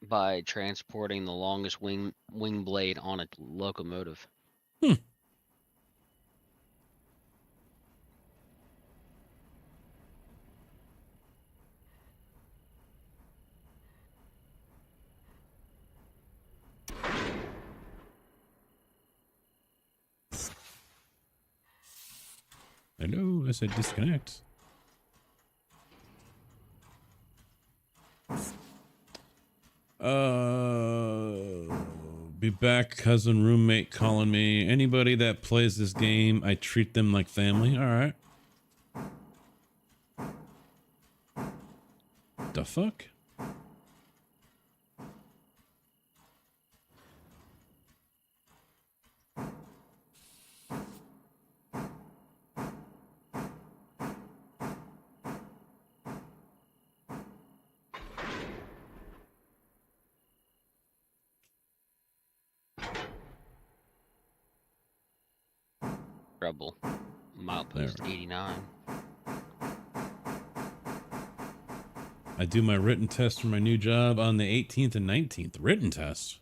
by transporting the longest wing blade on a locomotive. Hello, I said disconnect. Be back, cousin, roommate calling me. Anybody that plays this game, I treat them like family. All right. The fuck? Rebel. Milepost 89. I do my written test for my new job on the 18th and 19th. Written test?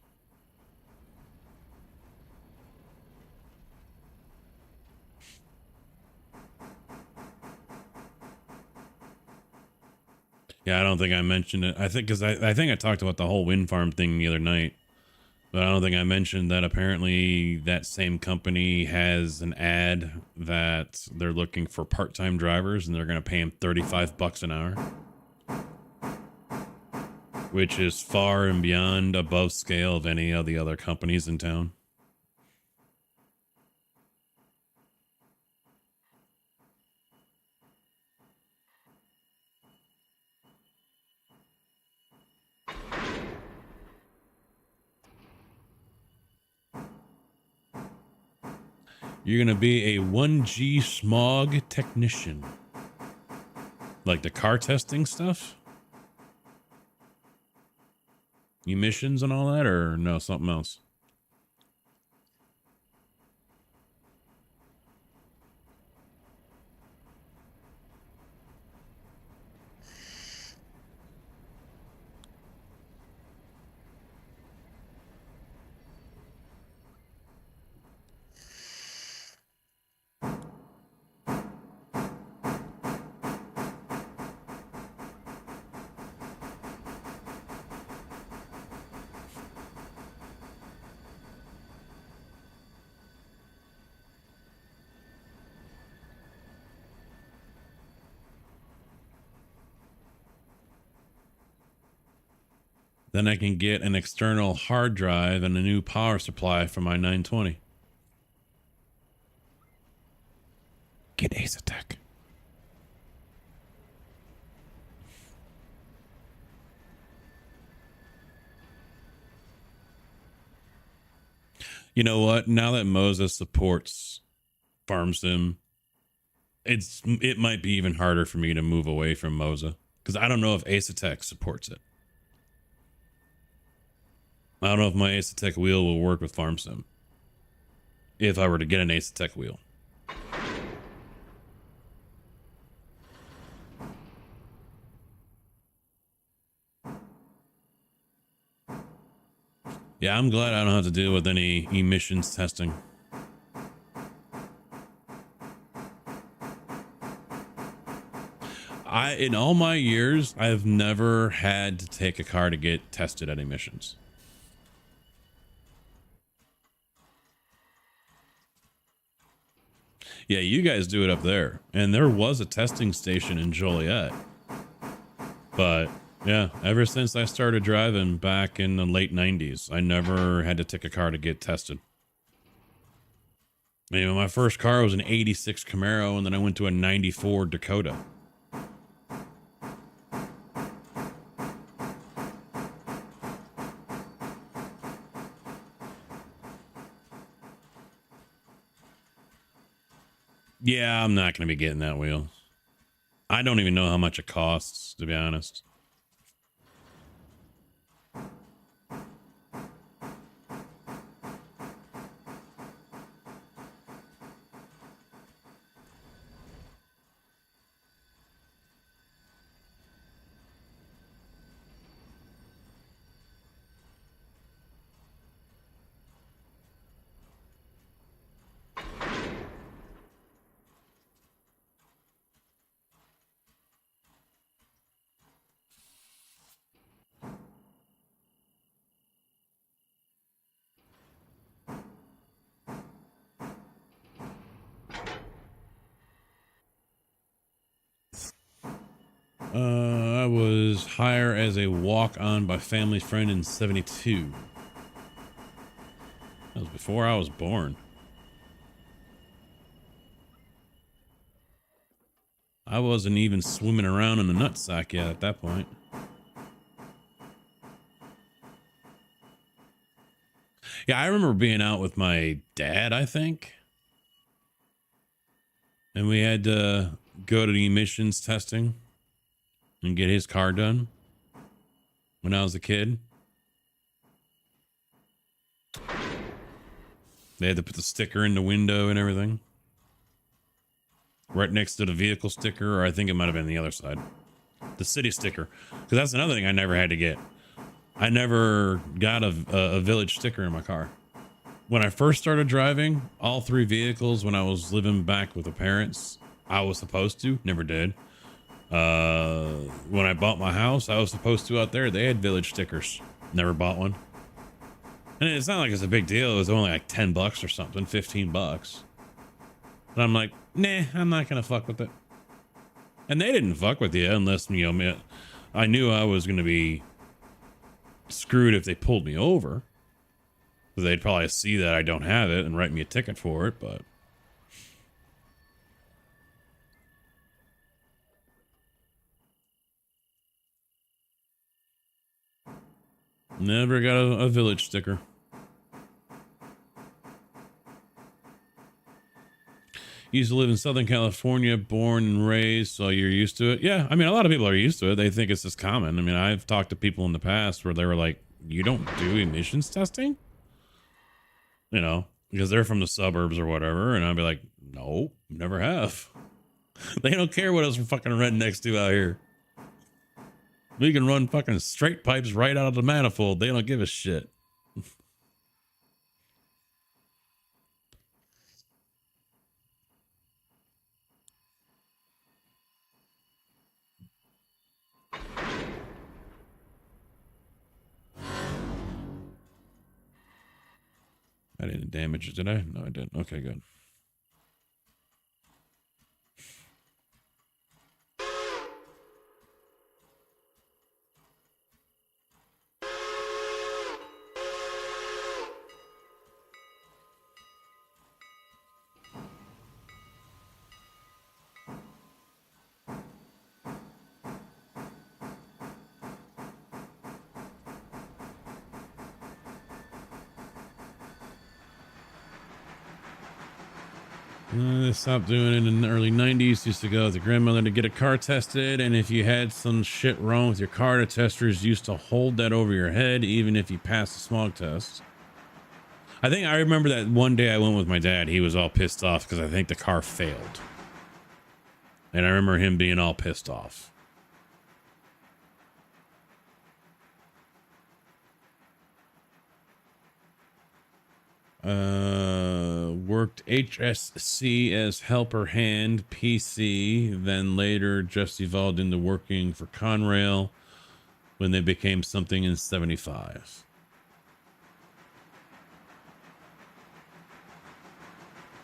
Yeah, I don't think I mentioned it. I think because I think I talked about the whole wind farm thing the other night, but I don't think I mentioned that apparently that same company has an ad that they're looking for part-time drivers and they're going to pay them $35 an hour, which is far and beyond above scale of any of the other companies in town. You're going to be a 1G smog technician. Like the car testing stuff? Emissions and all that, or no, something else? Then I can get an external hard drive and a new power supply for my 920. Get Asetek. You know what? Now that Moses supports FarmSim, it might be even harder for me to move away from Moza because I don't know if Asetek supports it. I don't know if my Asetek wheel will work with FarmSim if I were to get an Asetek wheel. Yeah, I'm glad I don't have to deal with any emissions testing. In all my years, I've never had to take a car to get tested at emissions. Yeah, you guys do it up there. And there was a testing station in Joliet. But yeah, ever since I started driving back in the late 90s, I never had to take a car to get tested. You know, my first car was an 86 Camaro, and then I went to a 94 Dakota. Yeah, I'm not going to be getting that wheel. I don't even know how much it costs, to be honest. I was hired as a walk-on by family friend in 72. That was before I was born. I wasn't even swimming around in the nutsack yet at that point. Yeah, I remember being out with my dad, I think. And we had to go to the emissions testing and get his car done when I was a kid. They had to put the sticker in the window and everything. Right next to the vehicle sticker, or I think it might have been the other side. The city sticker. Because that's another thing I never had to get. I never got a village sticker in my car. When I first started driving, all three vehicles when I was living back with the parents, I was supposed to, never did. When I bought my house, I was supposed to out there. They had village stickers. Never bought one. And it's not like it's a big deal. It was only like 10 bucks or something, 15 bucks. And I'm like, nah, I'm not going to fuck with it. And they didn't fuck with you unless, you know, I knew I was going to be screwed if they pulled me over. They'd probably see that I don't have it and write me a ticket for it, but never got a village sticker. Used to live in Southern California, born and raised, so you're used to it. Yeah, I mean, a lot of people are used to it. They think it's just common. I mean, I've talked to people in the past where they were like, you don't do emissions testing? You know, because they're from the suburbs or whatever. And I'd be like, no, never have. They don't care what us fucking rednecks do out here. We can run fucking straight pipes right out of the manifold. They don't give a shit. I didn't damage it, did I? No, I didn't. Okay, good. They stopped doing it in the early 90s. Used to go with the grandmother to get a car tested, and if you had some shit wrong with your car, the testers used to hold that over your head even if you passed the smog test. I think I remember that one day I went with my dad. He was all pissed off because I think the car failed. And I remember him being all pissed off. Worked HSC as helper hand PC, then later just evolved into working for Conrail when they became something in 75.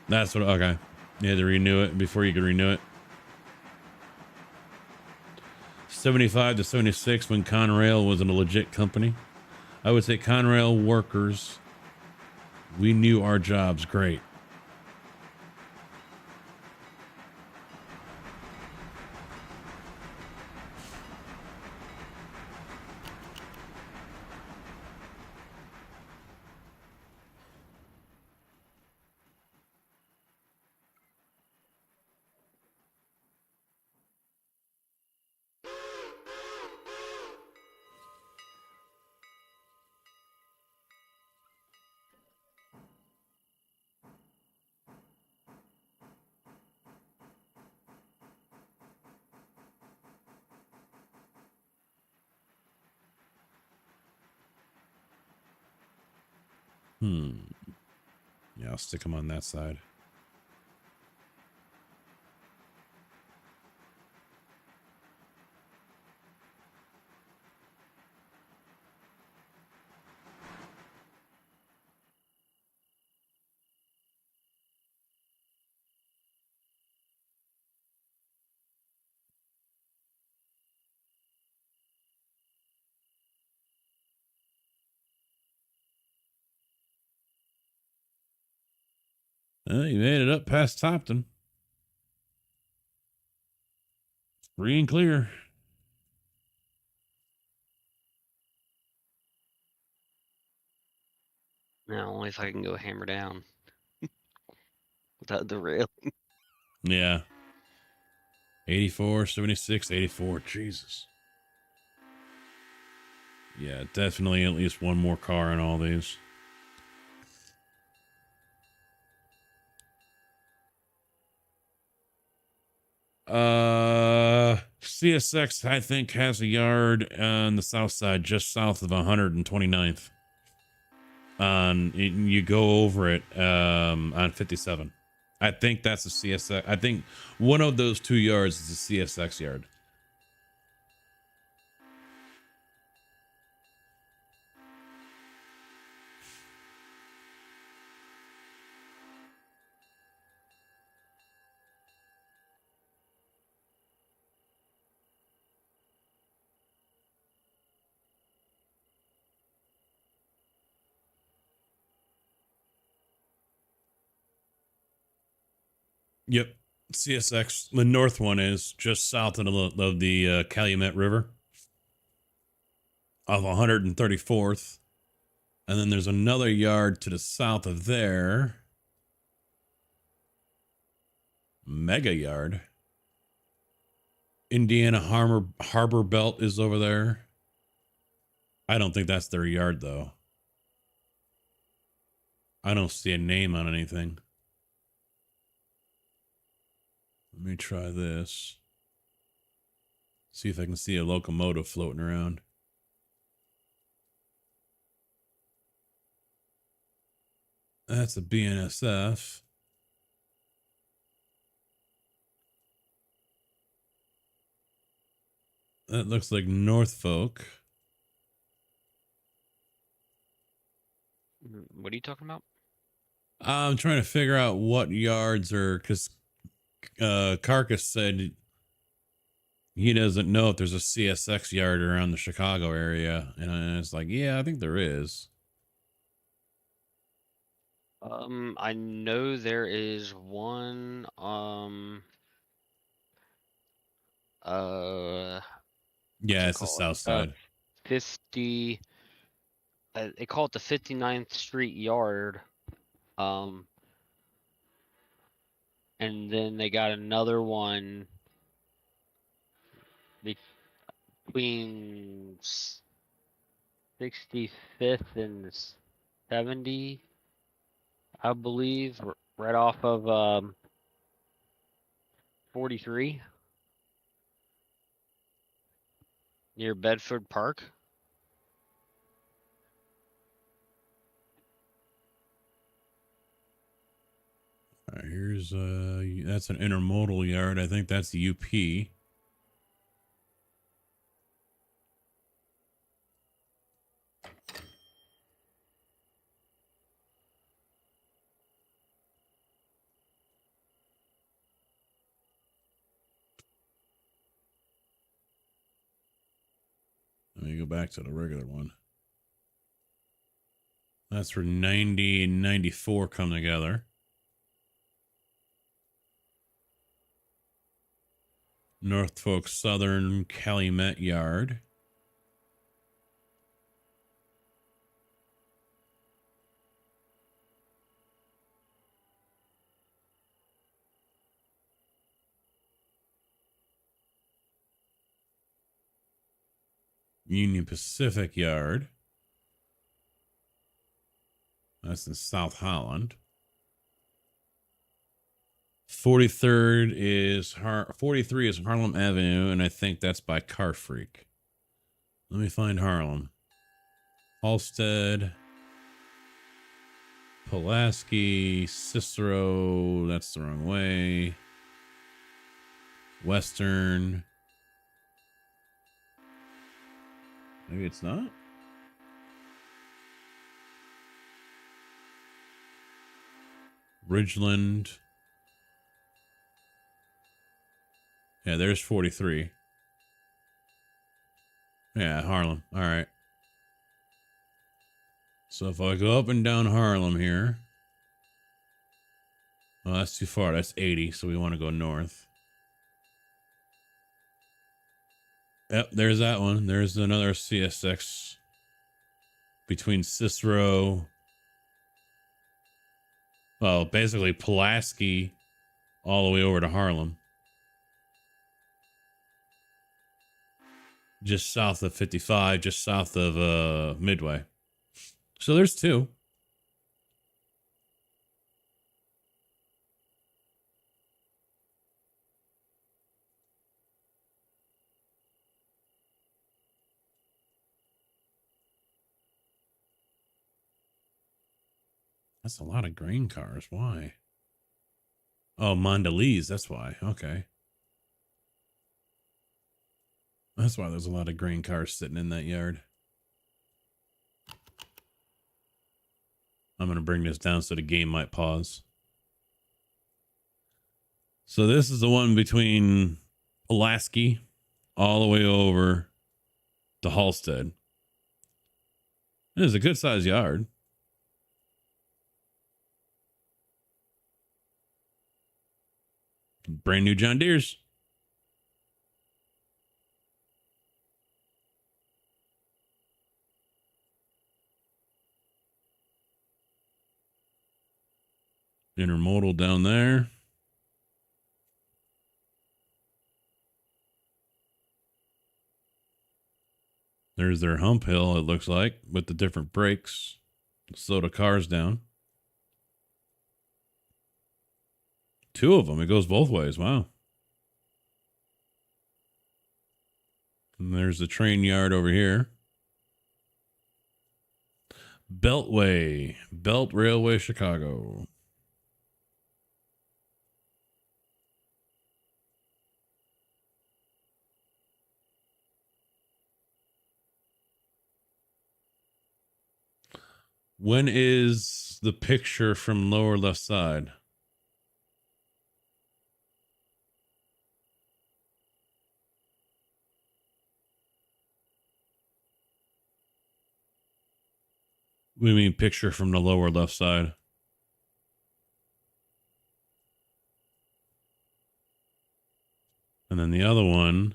That's what, okay. You had to renew it before you could renew it. 75 to 76 when Conrail was a legit company. I would say Conrail workers, we knew our jobs great. Yeah, I'll stick them on that side. You made it up past Topton. Free and clear. Now, only if I can go hammer down without the rail. Yeah. 84, 76, 84. Jesus. Yeah, definitely at least one more car in all these. CSX, I think, has a yard on the south side, just south of 129th. You go over it on 57. I think that's a CSX. I think one of those 2 yards is a CSX yard. Yep. CSX. The north one is just south of the Calumet River of 134th. And then there's another yard to the south of there. Mega yard. Indiana Harbor Belt is over there. I don't think that's their yard, though. I don't see a name on anything. Let me try this. See if I can see a locomotive floating around. That's a BNSF. That looks like Norfolk. What are you talking about? I'm trying to figure out what yards are, because Carcass said he doesn't know if there's a CSX yard around the Chicago area. And it's like, yeah, I think there is. I know there is one, Yeah, it's the south side. 50, they call it the 59th Street Yard. And then they got another one between 65th and 70, I believe, right off of 43 near Bedford Park. All right, here's that's an intermodal yard. I think that's the UP. Let me go back to the regular one. That's where 90 and 94 come together. Norfolk Southern Calumet Yard. Union Pacific Yard. That's in South Holland. 43rd is 43 is Harlem Avenue, and I think that's by Car Freak. Let me find Harlem. Halstead. Pulaski, Cicero, that's the wrong way. Western. Maybe it's not. Ridgeland. Yeah, there's 43. Yeah, Harlem. All right. So if I go up and down Harlem here. Oh, that's too far. That's 80, so we want to go north. Yep, there's that one. There's another CSX between Cicero. Well, basically Pulaski all the way over to Harlem. Just south of 55, just south of Midway. So there's two. That's a lot of grain cars. Why? Oh, Mondelez. That's why. Okay. That's why there's a lot of grain cars sitting in that yard. I'm going to bring this down so the game might pause. So this is the one between Pulaski all the way over to Halstead. It is a good sized yard. Brand new John Deere's. Intermodal down there. There's their hump hill, it looks like, with the different brakes. Slow the cars down. Two of them. It goes both ways. Wow. And there's the train yard over here. Beltway. Belt Railway Chicago. When is the picture from lower left side? We mean picture from the lower left side. And then the other one.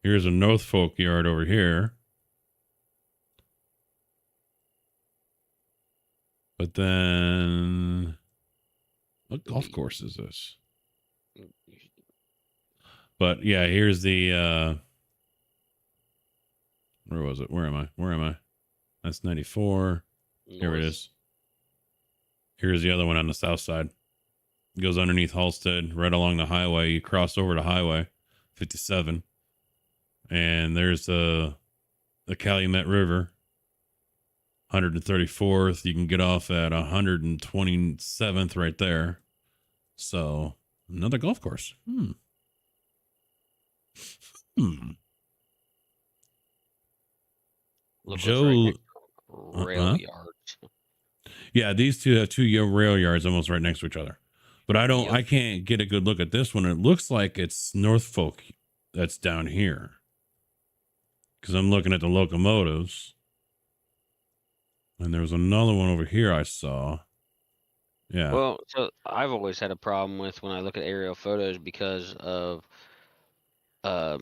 Here's a Norfolk yard over here. But then, what golf course is this? But yeah, here's the, where was it? Where am I? That's 94. Here it is. Here's the other one on the south side. It goes underneath Halstead, right along the highway. You cross over to Highway 57. And there's the Calumet River. 134th. You can get off at 127th right there. So another golf course. Joe, right rail yards. Yeah, these two have two rail yards almost right next to each other. But I can't get a good look at this one. It looks like it's Norfolk that's down here. Because I'm looking at the locomotives. And there was another one over here I saw. Yeah. Well, so I've always had a problem with when I look at aerial photos because of the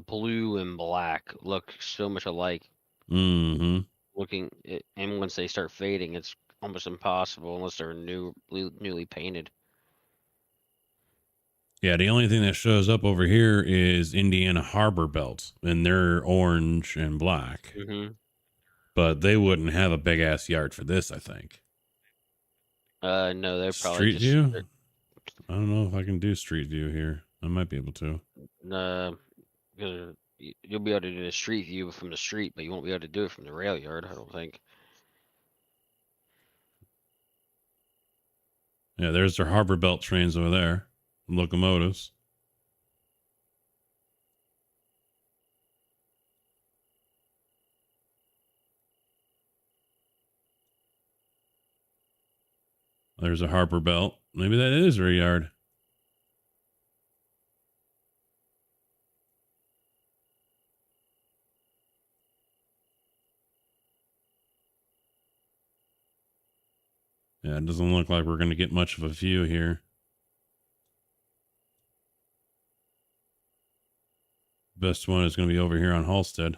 blue and black look so much alike. Mm-hmm. And once they start fading, it's almost impossible unless they're newly painted. Yeah, the only thing that shows up over here is Indiana Harbor Belt, and they're orange and black. Mm-hmm. But they wouldn't have a big ass yard for this, I think. No, they're probably Street View. I don't know if I can do Street View here. I might be able to. Because You'll be able to do the street view from the street, but you won't be able to do it from the rail yard, I don't think. Yeah, there's their harbor belt trains over there, locomotives. There's a harbor belt. Maybe that is their yard. Yeah, it doesn't look like we're going to get much of a view here. Best one is going to be over here on Halstead.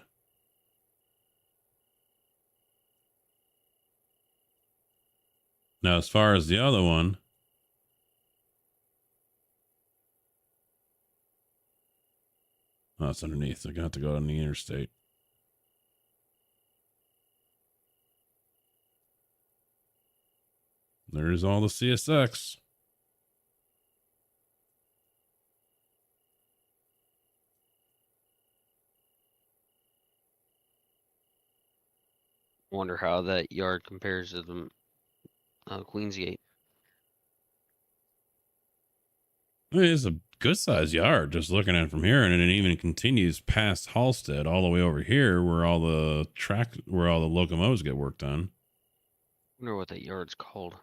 Now, as far as the other one, oh, it's underneath. I got to go on the interstate. There's all the CSX. Wonder how that yard compares to the Queensgate. I mean, it's a good sized yard just looking at it from here, and it even continues past Halstead all the way over here where all the locomotives get worked on. Wonder what that yard's called.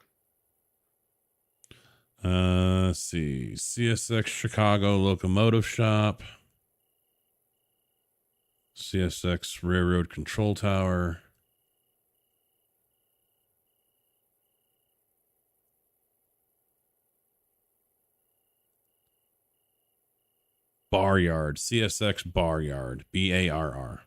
Let's see. CSX Chicago Locomotive Shop. CSX Railroad Control Tower. Bar Yard. CSX Bar Yard. BARR.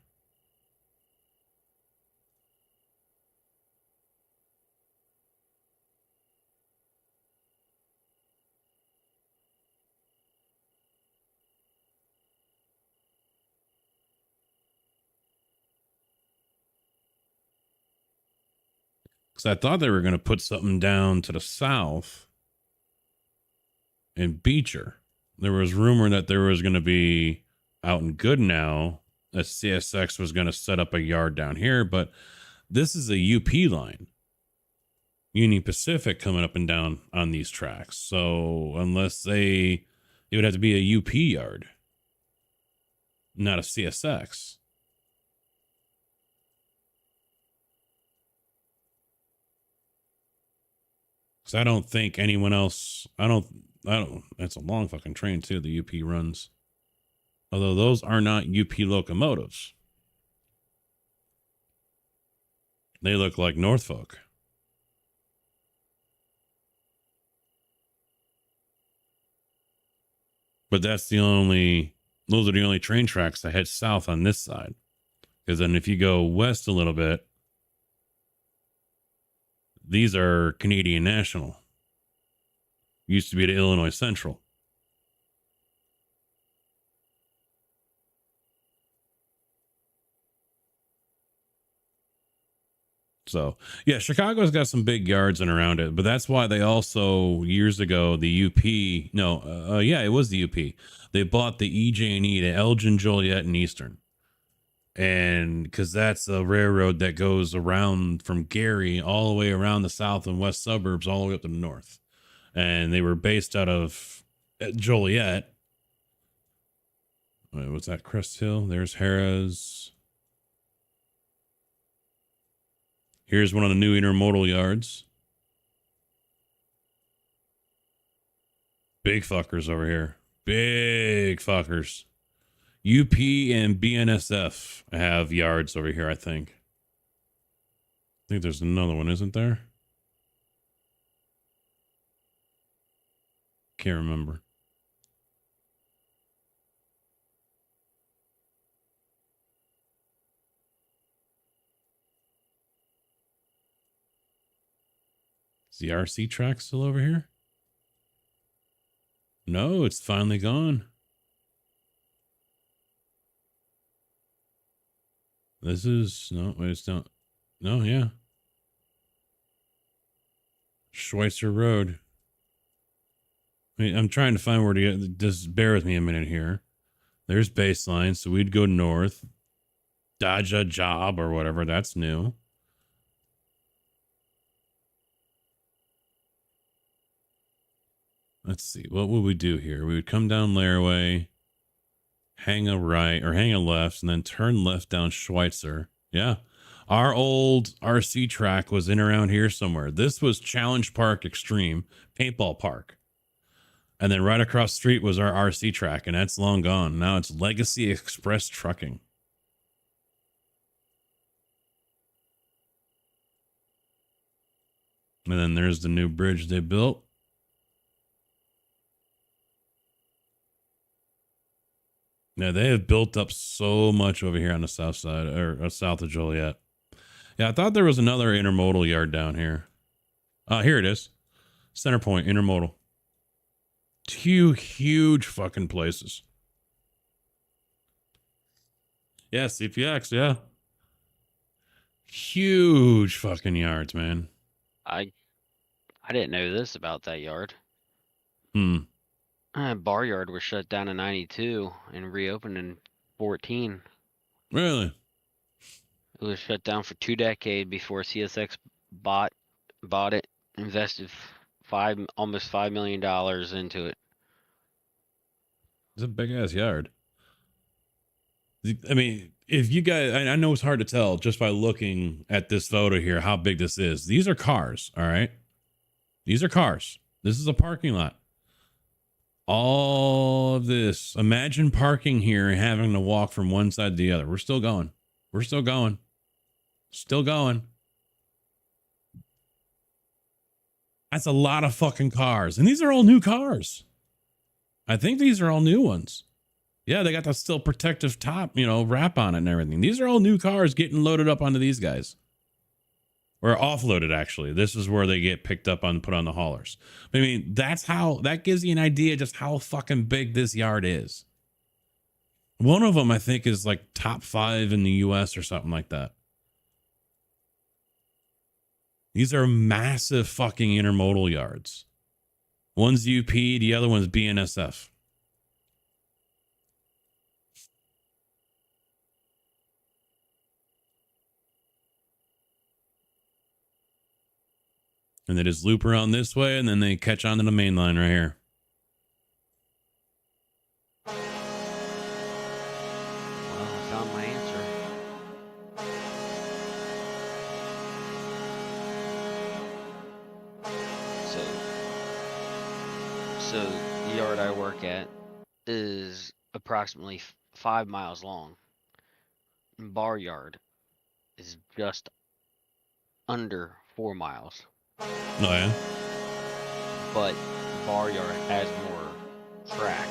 Because I thought they were going to put something down to the south in Beecher. There was rumor that there was going to be out in Goodnow, that CSX was going to set up a yard down here, but this is a UP line. Union Pacific coming up and down on these tracks. So it would have to be a UP yard, not a CSX. Because I don't think anyone else, that's a long fucking train too, the UP runs. Although those are not UP locomotives. They look like Norfolk. But those are the only train tracks that head south on this side. Because then if you go west a little bit, these are Canadian National. Used to be to Illinois Central. So, yeah, Chicago's got some big yards and around it, but that's why they also, years ago, the UP, it was the UP. They bought the EJ&E to Elgin, Joliet, and Eastern. And because that's a railroad that goes around from Gary all the way around the south and west suburbs, all the way up to the north. And they were based out of Joliet. Wait, what's that? Crest Hill? There's Harrah's. Here's one of the new intermodal yards. Big fuckers over here. Big fuckers. UP and BNSF have yards over here, I think. I think there's another one, isn't there? Can't remember. Is the RC track still over here? No, it's finally gone. This is, no, wait, it's not. No, yeah. Schweitzer Road. Wait, I'm trying to find where to get, just bear with me a minute here. There's baseline, so we'd go north. Dodge a job or whatever. That's new. Let's see. What would we do here? We would come down Laraway, hang a right or hang a left, and then turn left down Schweitzer. Yeah. Our old RC track was in around here somewhere. This was Challenge Park Extreme, Paintball Park. And then right across the street was our RC track, and that's long gone. Now it's Legacy Express Trucking. And then there's the new bridge they built. Yeah, they have built up so much over here on the south side or south of Joliet. Yeah, I thought there was another intermodal yard down here. Here it is. Center Point Intermodal. Two huge fucking places. Yeah, CPX, yeah. Huge fucking yards, man. I didn't know this about that yard. Hmm. Bar yard was shut down in 92 and reopened in 14. Really? It was shut down for 2 decades before CSX bought it, invested almost $5 million into it. It's a big ass yard. I mean, if you guys, I know it's hard to tell just by looking at this photo here how big this is. These are cars, all right? These are cars. This is a parking lot. All of this. Imagine parking here and having to walk from one side to the other. We're still going. We're still going. Still going. That's a lot of fucking cars. And these are all new cars. I think these are all new ones. Yeah, they got the still protective top, wrap on it and everything. These are all new cars getting loaded up onto these guys. Or offloaded, actually. This is where they get picked up on, put on the haulers. I mean, that gives you an idea just how fucking big this yard is. One of them, I think, is like top 5 in the US or something like that. These are massive fucking intermodal yards. One's UP, the other one's BNSF. And they just loop around this way, and then they catch onto the main line right here. Well, I found my answer. So the yard I work at is approximately 5 miles long. Bar yard is just under 4 miles. Oh, yeah? But bar yard has more track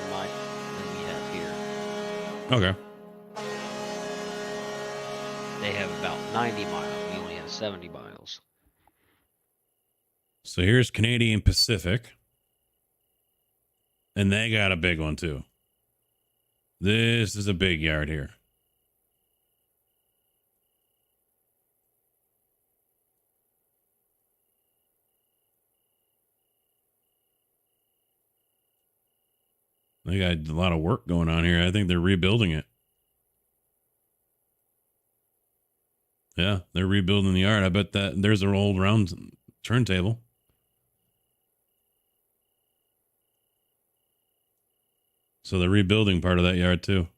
than we have here. Okay. They have about 90 miles. We only have 70 miles. So here's Canadian Pacific. And they got a big one, too. This is a big yard here. They got a lot of work going on here. I think they're rebuilding it. Yeah, they're rebuilding the yard. I bet that there's an old round turntable. So they're rebuilding part of that yard too.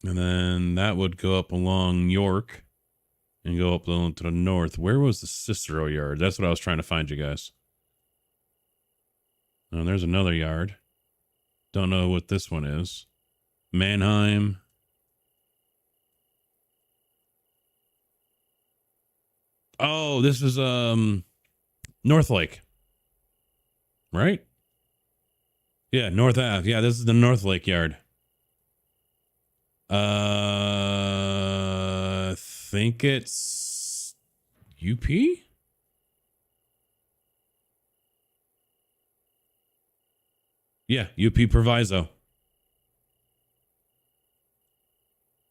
And then that would go up along York and go up to the north. Where was the Cicero yard? That's what I was trying to find, you guys. Oh, there's another yard. Don't know what this one is. Mannheim. Oh, this is North Lake. Right? Yeah, North Ave. Yeah, this is the North Lake yard. I think it's UP? Yeah, UP Proviso.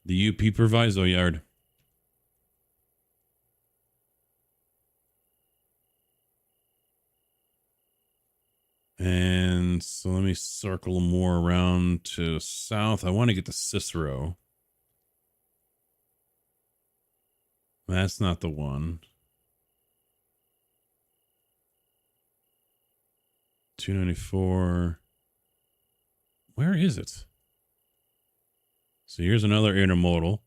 The UP Proviso yard. And so let me circle more around to south. I want to get to Cicero. That's not the one. 294. Where is it? So here's another intermodal.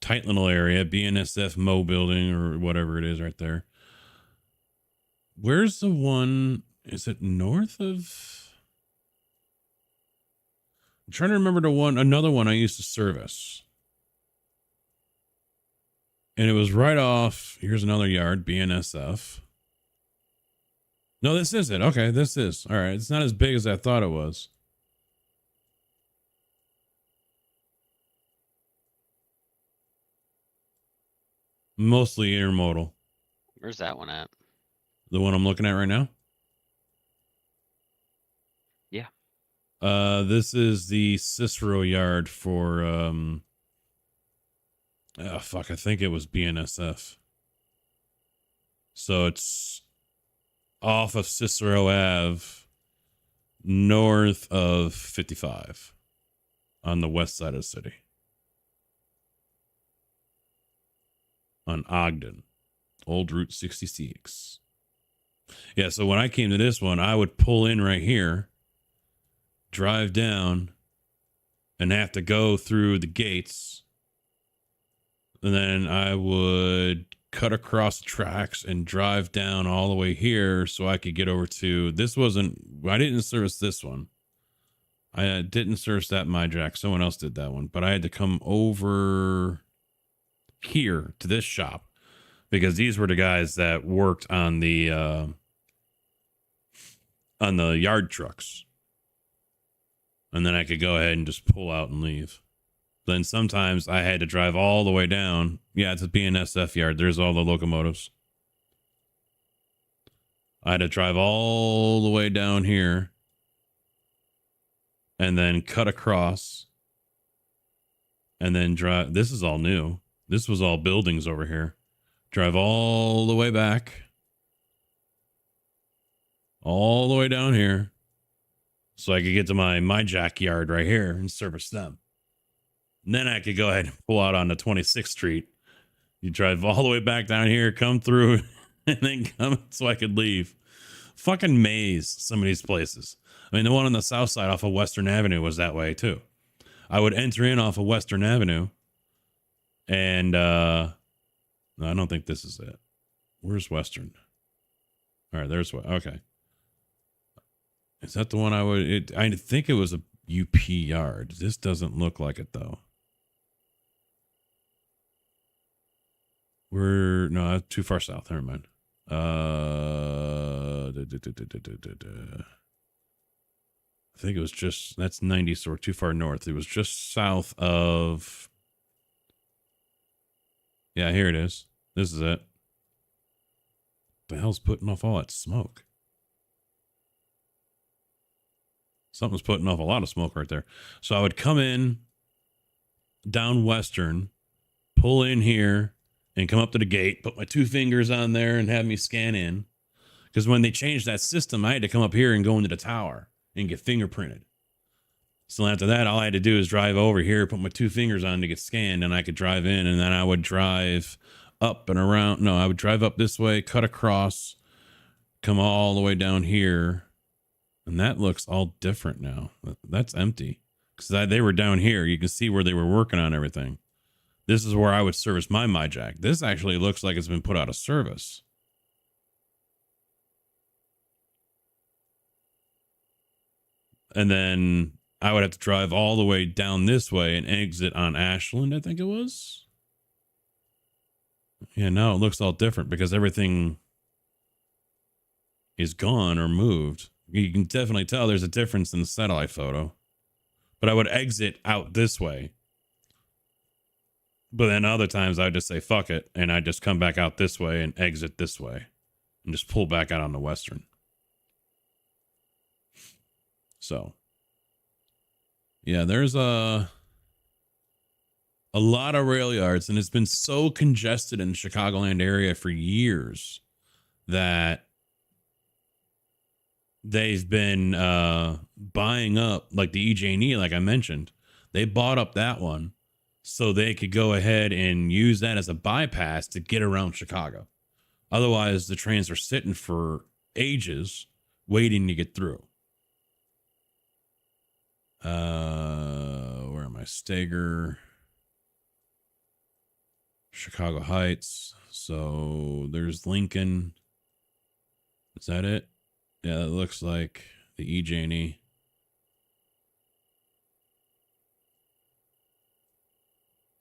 Tight little area. BNSF Mo building or whatever it is right there. Where's the one? Is it north of? I'm trying to remember another one I used to service. And it was right off. Here's another yard, BNSF. No, this is it. Okay, this is. All right. It's not as big as I thought it was. Mostly intermodal. Where's that one at? The one I'm looking at right now? Yeah. This is the Cicero yard for, I think it was BNSF. So it's off of Cicero Ave, north of 55 on the west side of the city. On Ogden, old Route 66. Yeah, so when I came to this one, I would pull in right here, drive down, and have to go through the gates. And then I would cut across the tracks and drive down all the way here so I could get over to, I didn't service this one. I didn't service that my jack. Someone else did that one, but I had to come over here to this shop because these were the guys that worked on the yard trucks. And then I could go ahead and just pull out and leave. Then sometimes I had to drive all the way down. Yeah, it's a BNSF yard. There's all the locomotives. I had to drive all the way down here and then cut across and then drive. This is all new. This was all buildings over here. Drive all the way back. All the way down here. So I could get to my jack yard right here and service them. And then I could go ahead and pull out onto 26th Street. You drive all the way back down here, come through, and then come so I could leave. Fucking maze, some of these places. I mean, the one on the south side off of Western Avenue was that way too. I would enter in off of Western Avenue. And no, I don't think this is it. Where's Western? All right, there's what. Okay. Is that the one I think it was a UP yard. This doesn't look like it though. No, that's too far south. Never mind. I think it was that's 90, so we're too far north. It was just south of. Yeah, here it is. This is it. The hell's putting off all that smoke? Something's putting off a lot of smoke right there. So I would come in down Western, pull in here, and come up to the gate, put my two fingers on there and have me scan in. Because when they changed that system, I had to come up here and go into the tower and get fingerprinted. So after that, all I had to do is drive over here, put my two fingers on to get scanned, and I could drive in. And then I would drive up and around. No, I would drive up this way, cut across, come all the way down here. And that looks all different now. That's empty. Because they were down here. You can see where they were working on everything. This is where I would service my jack. This actually looks like it's been put out of service. And then I would have to drive all the way down this way and exit on Ashland, I think it was. Yeah, now it looks all different because everything is gone or moved. You can definitely tell there's a difference in the satellite photo. But I would exit out this way. But then other times I'd just say, fuck it. And I'd just come back out this way and exit this way. And just pull back out on the Western. So. Yeah, there's a A lot of rail yards, and it's been so congested in the Chicagoland area for years that they've been buying up, like the EJ&E, like I mentioned. They bought up that one so they could go ahead and use that as a bypass to get around Chicago. Otherwise, the trains are sitting for ages waiting to get through. Where am I? Stager, Chicago Heights. So there's Lincoln. Is that it? Yeah, it looks like the EJ&E.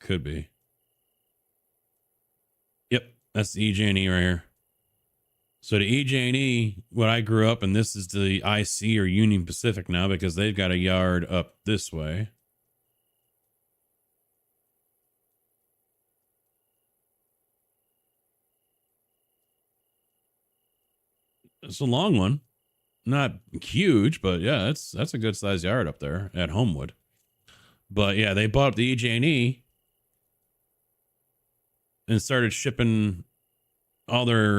Could be. Yep, that's the EJ&E right here. So the EJ&E, what I grew up in, this is the IC or Union Pacific now because they've got a yard up this way. It's a long one. Not huge, but yeah, that's a good sized yard up there at Homewood. But yeah, they bought up the EJ&E and started shipping all their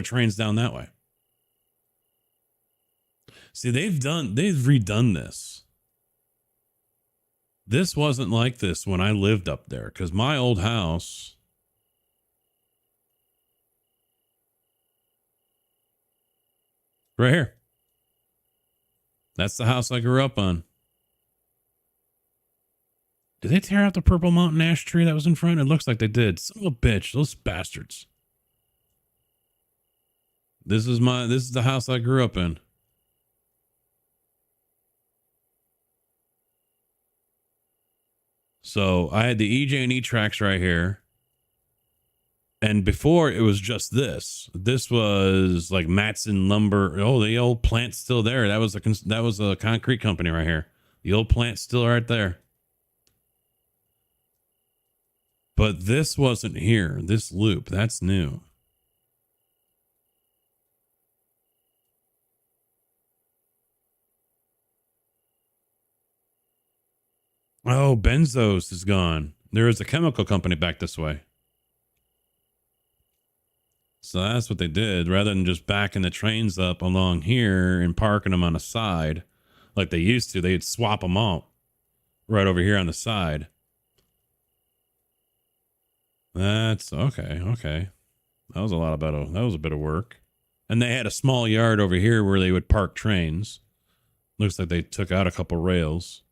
trains down that way. See, they've redone this. This wasn't like this when I lived up there because my old house, right here, that's the house I grew up on. Did they tear out the Purple Mountain ash tree that was in front? It looks like they did. Son of a bitch, those bastards. This is the house I grew up in. So I had the EJ&E tracks right here. And before it was just this. This was like Matson Lumber. Oh, the old plant's still there. That was a concrete company right here. The old plant's still right there. But this wasn't here. This loop, that's new. Oh, Benzos is gone. There is a chemical company back this way. So that's what they did. Rather than just backing the trains up along here and parking them on the side like they used to, they'd swap them out right over here on the side. That's okay. Okay. That was a bit of work. And they had a small yard over here where they would park trains. Looks like they took out a couple rails.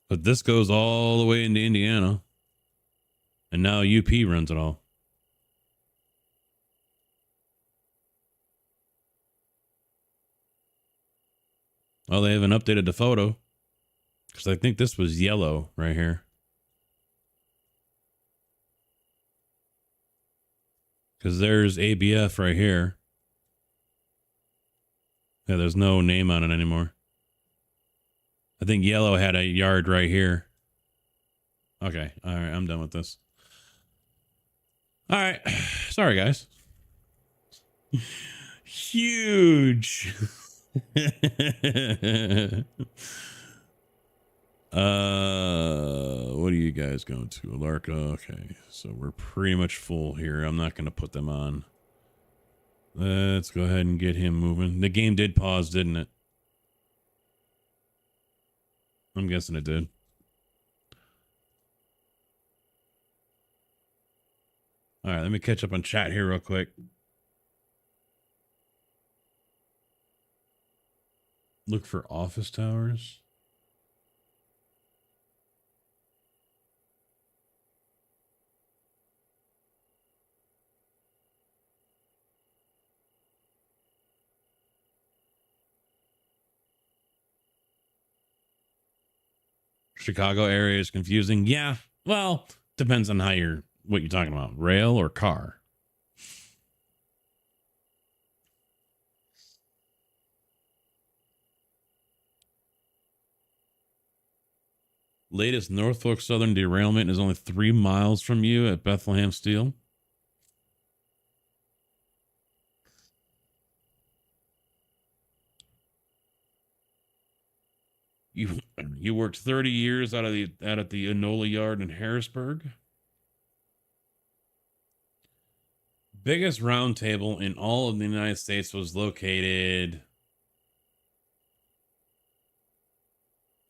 But this goes all the way into Indiana. And now UP runs it all. Well, they haven't updated the photo. Because I think this was yellow right here. Because there's ABF right here. Yeah, there's no name on it anymore. I think yellow had a yard right here. Okay. All right. I'm done with this. All right. Sorry, guys. Huge. What are you guys going to? Alarka? Okay. So we're pretty much full here. I'm not going to put them on. Let's go ahead and get him moving. The game did pause, didn't it? I'm guessing it did. All right, let me catch up on chat here real quick. Look for office towers. Chicago area is confusing. Yeah, well, depends on what you're talking about, rail or car. Latest Norfolk Southern derailment is only 3 miles from you at Bethlehem Steel. You worked 30 years out at the Enola Yard in Harrisburg. Biggest round table in all of the United States was located.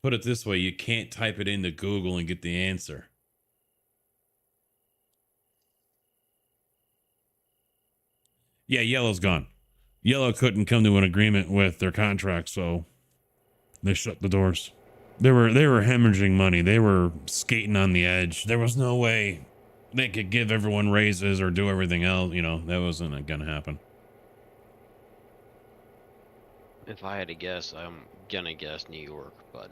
Put it this way, you can't type it into Google and get the answer. Yeah, Yellow's gone. Yellow couldn't come to an agreement with their contract, so they shut the doors. They were hemorrhaging money. They were skating on the edge. There was no way they could give everyone raises or do everything else. You know, that wasn't gonna happen. If I had to guess, I'm gonna guess New York, but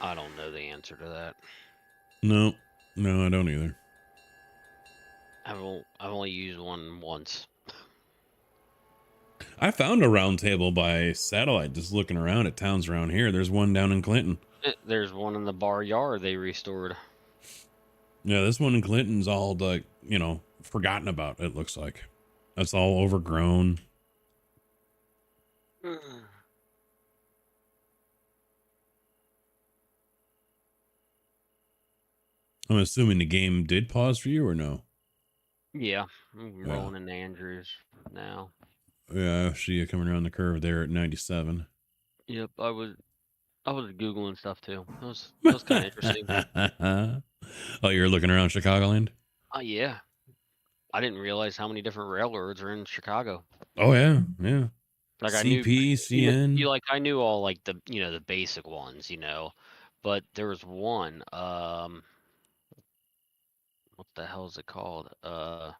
I don't know the answer to that. No, I don't either. I've only used one once. I found a round table by satellite just looking around at towns around here. There's one down in Clinton. There's one in the Bar Yard they restored. Yeah, this one in Clinton's all like, you know, forgotten about, it looks like. That's all overgrown. I'm assuming the game did pause for you or no? Yeah, I'm Yeah. rolling into Andrews now. Yeah, I see you coming around the curve there at 97. Yep, I was Googling stuff too. That was kind of interesting. Oh, you're looking around Chicagoland? Oh yeah, I didn't realize how many different railroads are in Chicago. Oh yeah, yeah. Like I CP, knew, CN. I knew all like the the basic ones, but there was one. What the hell is it called? The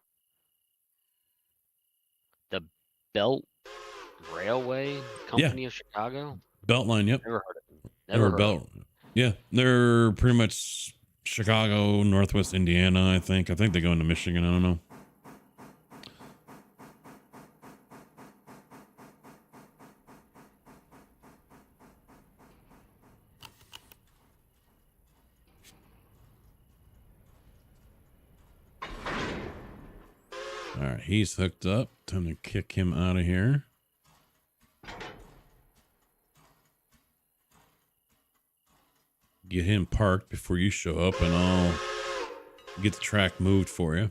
Belt Railway Company of Chicago. Beltline, yep. Never heard of it. They're Never heard of Belt. Yeah, they're pretty much Chicago, Northwest Indiana, I think. I think they go into Michigan. I don't know. All right, he's hooked up. Time to kick him out of here. Get him parked before you show up, and I'll get the track moved for you.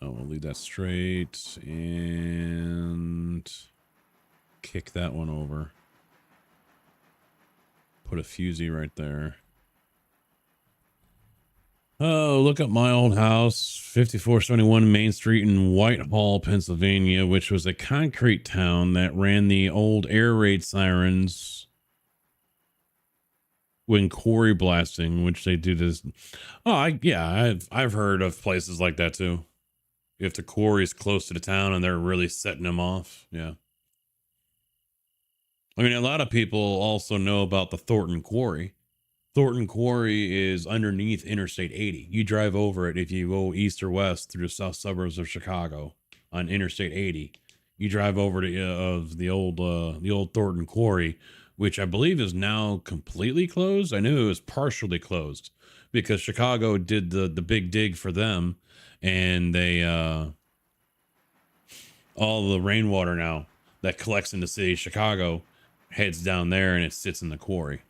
Oh, we'll leave that straight and kick that one over. Put a fusee right there. Oh, look up my old house, 5471 Main Street in Whitehall, Pennsylvania, which was a concrete town that ran the old air raid sirens when quarry blasting, which they do this. Oh, I've heard of places like that too. If the quarry is close to the town and they're really setting them off. Yeah. I mean, a lot of people also know about the Thornton Quarry. Thornton Quarry is underneath Interstate 80. You drive over it if you go east or west through the south suburbs of Chicago on Interstate 80. You drive over to the old Thornton Quarry, which I believe is now completely closed. I knew it was partially closed because Chicago did the big dig for them, and they all the rainwater now that collects in the city of Chicago heads down there and it sits in the quarry.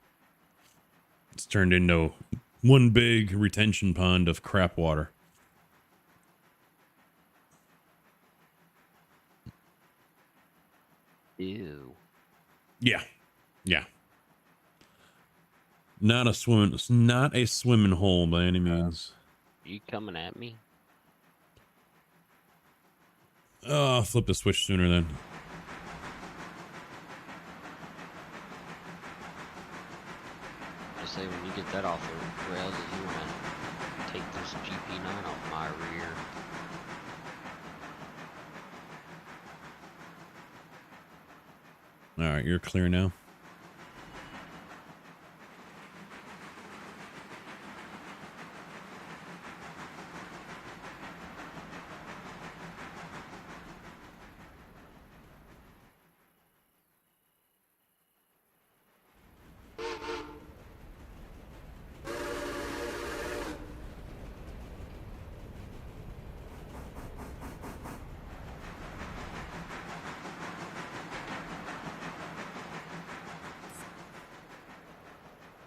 It's turned into one big retention pond of crap water. Ew. Yeah. Not a swimming hole by any means. You coming at me? Oh, I'll flip the switch sooner then. I say when you get that off the rails, if you want to take this GP9 off my rear. All right, you're clear now.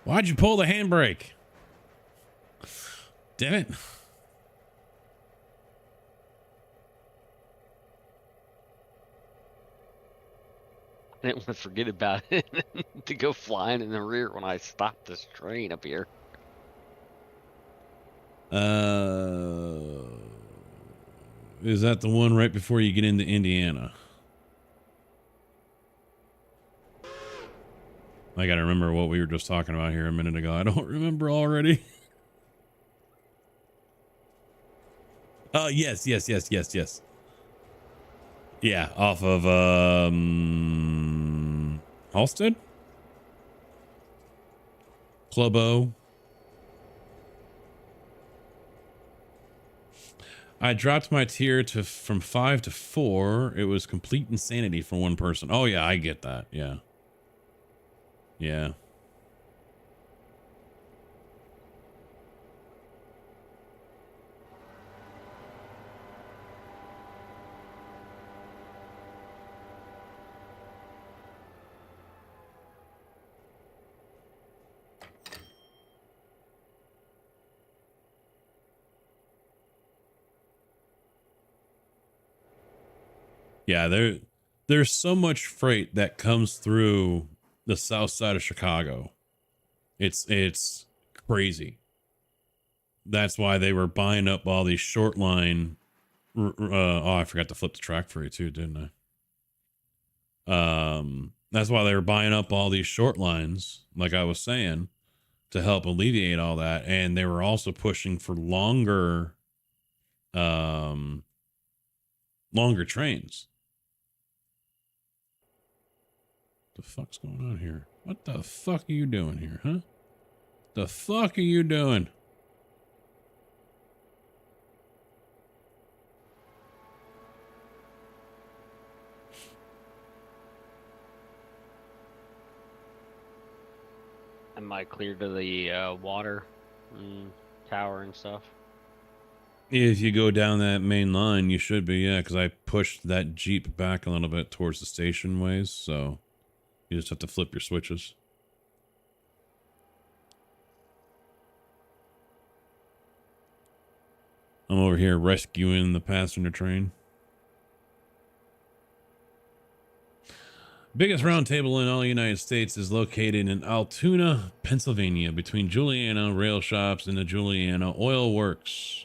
Why'd you pull the handbrake? Damn it. I didn't want to forget about it to go flying in the rear when I stopped this train up here. Is that the one right before you get into Indiana? I gotta remember what we were just talking about here a minute ago. I don't remember already. Oh, yes. Yeah, off of Halstead? Club O. I dropped my tier from 5 to 4. It was complete insanity for one person. Oh yeah, I get that. Yeah. Yeah. Yeah, there's so much freight that comes through the south side of Chicago. It's crazy. That's why they were buying up all these short line. I forgot to flip the track for you too, didn't I? That's why they were buying up all these short lines, like I was saying, to help alleviate all that. And they were also pushing for longer trains. The fuck's going on here? What the fuck are you doing here, huh? The fuck are you doing? Am I clear to the water tower and stuff? If you go down that main line, you should be, yeah, because I pushed that Jeep back a little bit towards the station ways, so you just have to flip your switches. I'm over here rescuing the passenger train. Biggest round table in all the United States is located in Altoona, Pennsylvania, between Juliana Rail Shops and the Juliana Oil Works.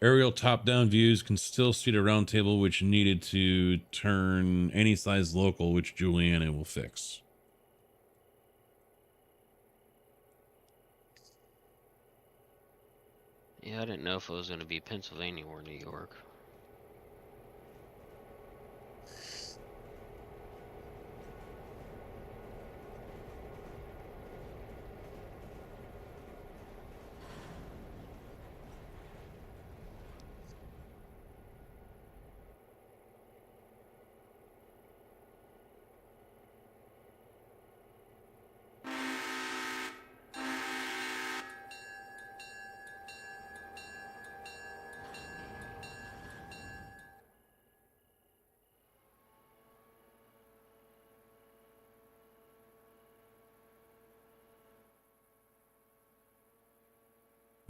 Aerial top-down views can still see the round table, which needed to turn any size local, which Juliana will fix. Yeah, I didn't know if it was going to be Pennsylvania or New York.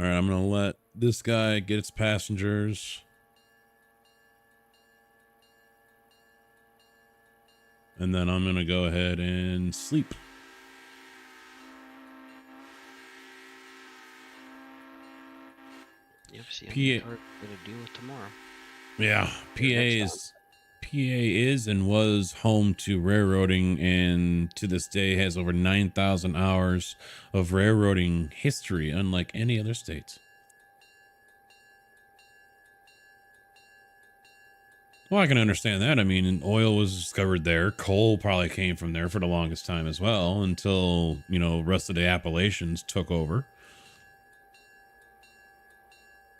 All right, I'm going to let this guy get its passengers. And then I'm going to go ahead and sleep. Yep, see, I'm going to deal with tomorrow. Yeah, PA is and was home to railroading, and to this day has over 9,000 hours of railroading history, unlike any other state. Well, I can understand that. I mean, oil was discovered there. Coal probably came from there for the longest time as well, until, you know, rest of the Appalachians took over.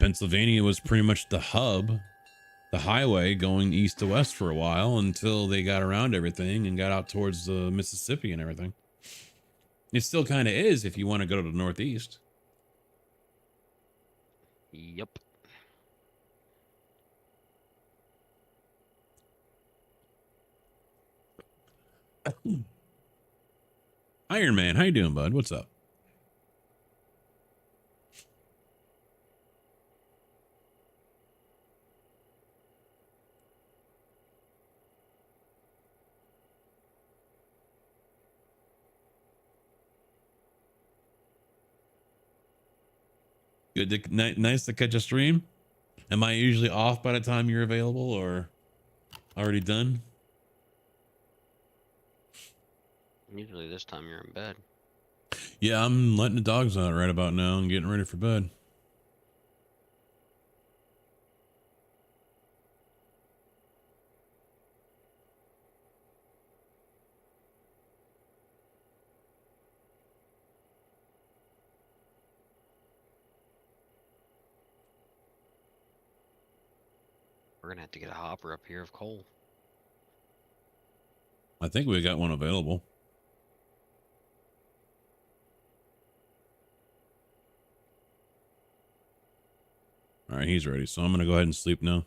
Pennsylvania was pretty much the hub, the highway going east to west for a while, until they got around everything and got out towards the Mississippi and everything. It still kind of is if you want to go to the Northeast. Yep. Iron Man, how you doing, bud? What's up? Good. Nice to catch a stream. Am I usually off by the time you're available or already done? Usually this time you're in bed. Yeah, I'm letting the dogs out right about now and getting ready for bed. We're gonna have to get a hopper up here of coal. I think we got one available. All right, he's ready. So I'm going to go ahead and sleep now.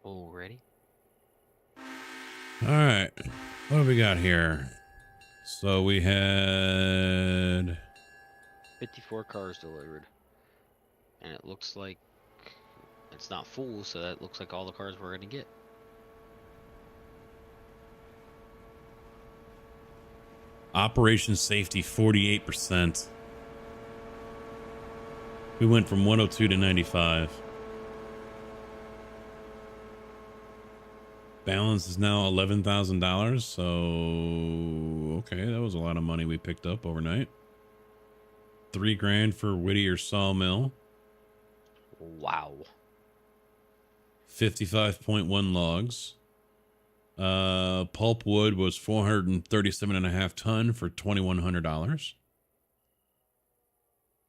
Oh, ready? All right. What do we got here? So we had 54 cars delivered. And it looks like it's not full, so that looks like all the cars we're gonna get. operation safety 48%. We went from 102 to 95. Balance is now $11,000. So, okay, that was a lot of money we picked up overnight. $3,000 for Whittier Sawmill. Wow. 55.1 logs. Pulpwood was 437.5 ton for $2,100.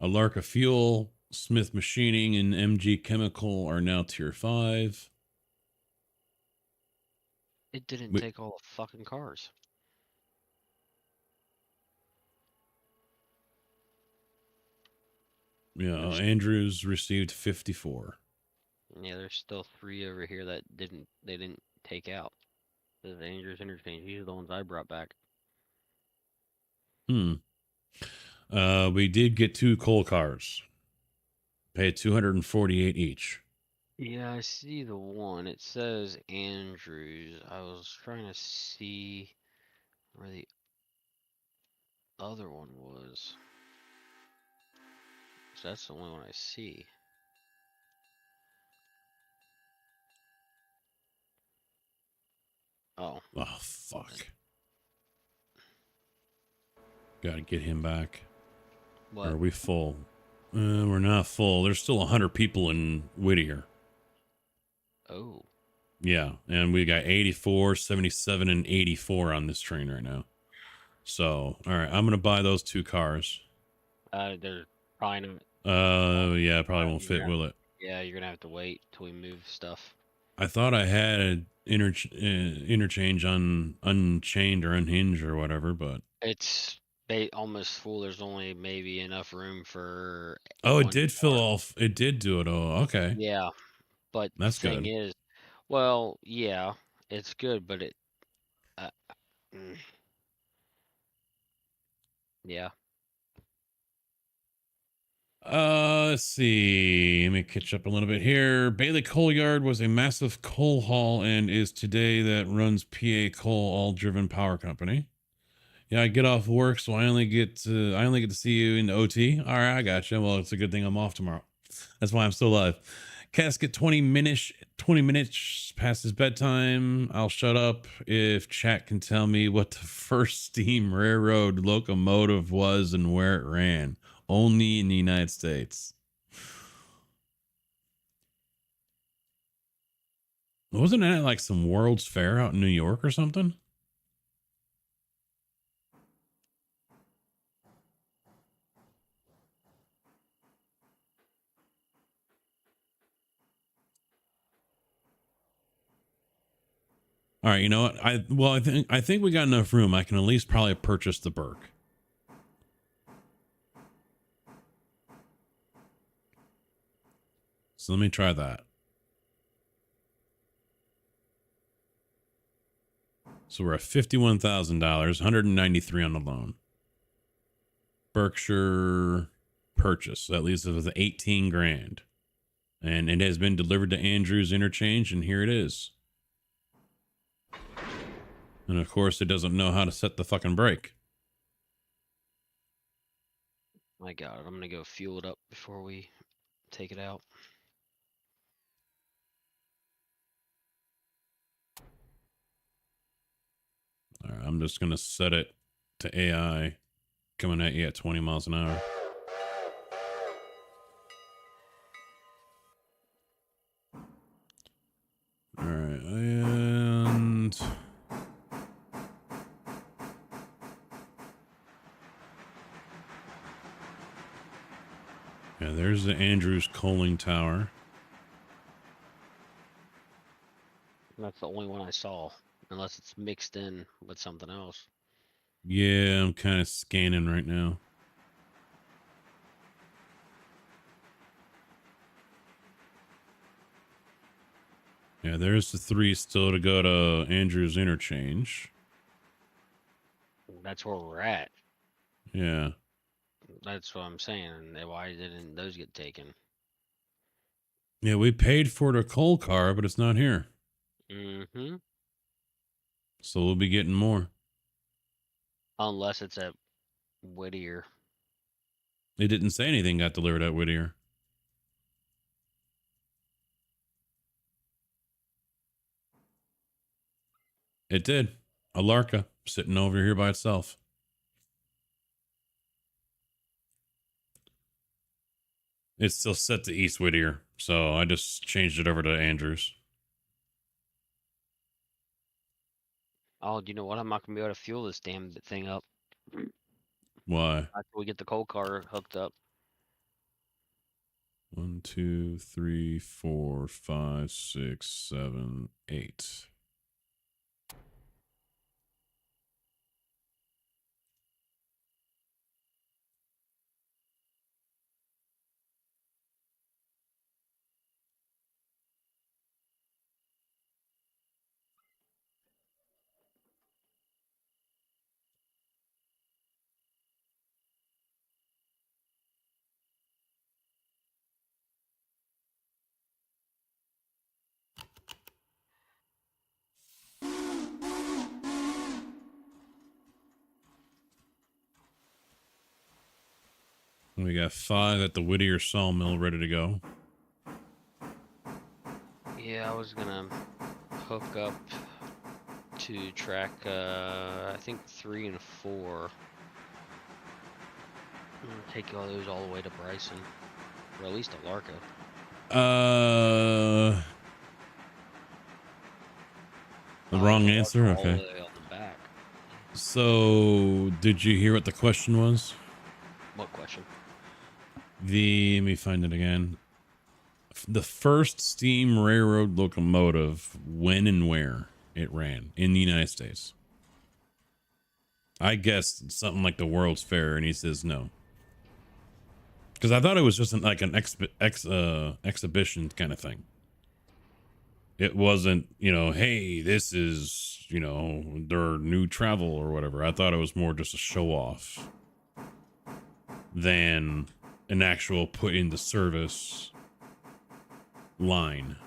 Alarka Fuel, Smith Machining, and MG Chemical are now tier 5. It didn't take all the fucking cars. Yeah, Andrews received 54. Yeah, there's still 3 over here that they didn't take out. The Andrews Interchange, these are the ones I brought back. We did get 2 coal cars. Paid $248 each. Yeah, I see the one. It says Andrews. I was trying to see where the other one was. So that's the only one I see. Oh. Oh, fuck. Gotta get him back. What? Or are we full? We're not full. There's still 100 people in Whittier. Oh. Yeah, and we got 84, 77, and 84 on this train right now. So, all right, I'm gonna buy those 2 cars. They're probably not. Yeah, probably won't fit, will it? Yeah, you're gonna have to wait till we move stuff. I thought I had an interchange on Unchained or Unhinged or whatever, but It's almost full. There's only maybe enough room for. oh, it did fill off. It did do it. Oh, okay. Yeah, but That's the thing good. is, well, yeah, it's good, but it. Yeah. Let's see. Let me catch up a little bit here. Bailey Coal Yard was a massive coal haul and is today that runs PA Coal All Driven Power Company. Yeah, I get off work, so I only get to see you in the OT. All right, I got you. Well, it's a good thing I'm off tomorrow. That's why I'm still alive. Casket 20 minutes past his bedtime. I'll shut up if chat can tell me what the first steam railroad locomotive was and where it ran. Only in the United States. Wasn't that like some World's Fair out in New York or something? All right, you know what? I think we got enough room. I can at least probably purchase the Burke. So let me try that. So we're at $51,000, $193 on the loan. Berkshire purchase. That leaves us with 18 grand. And it has been delivered to Andrews Interchange, and here it is. And of course, it doesn't know how to set the fucking brake. I got it. I'm gonna go fuel it up before we take it out. All right, I'm just gonna set it to AI, coming at you at 20 miles an hour. All right, and yeah, there's the Andrews coaling tower. That's the only one I saw, unless it's mixed in with something else. Yeah, I'm kind of scanning right now. Yeah, there's the 3 still to go to Andrews interchange. That's where we're at. Yeah. That's what I'm saying. Why didn't those get taken? Yeah, we paid for the coal car, but it's not here. Mm-hmm. So we'll be getting more. Unless it's at Whittier. It didn't say anything got delivered at Whittier. It did. A Larka sitting over here by itself. It's still set to East Whittier, so I just changed it over to Andrews. Oh, do you know what? I'm not gonna be able to fuel this damn thing up Why? after we get the coal car hooked up. 1, 2, 3, 4, 5, 6, 7, 8. We got 5 at the Whittier sawmill ready to go. Yeah, I was gonna hook up to track, I think 3 and 4. I'm gonna take all those all the way to Bryson, or at least to Larko. The wrong answer? All the Okay. way on the back. So, did you hear what the question was? What question? Let me find it again. The first steam railroad locomotive, when and where it ran in the United States. I guessed something like the World's Fair, and he says no. Because I thought it was just like an exhibition kind of thing. It wasn't, hey, this is, their new travel or whatever. I thought it was more just a show off than an actual put into service line.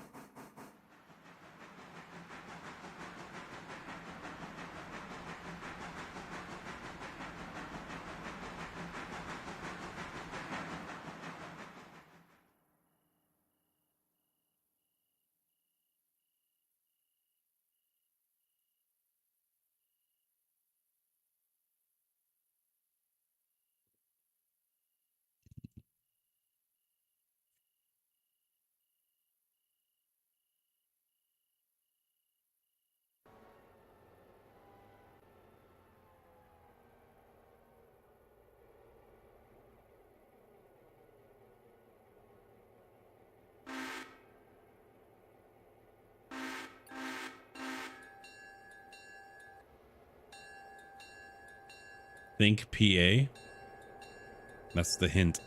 Think PA. That's the hint.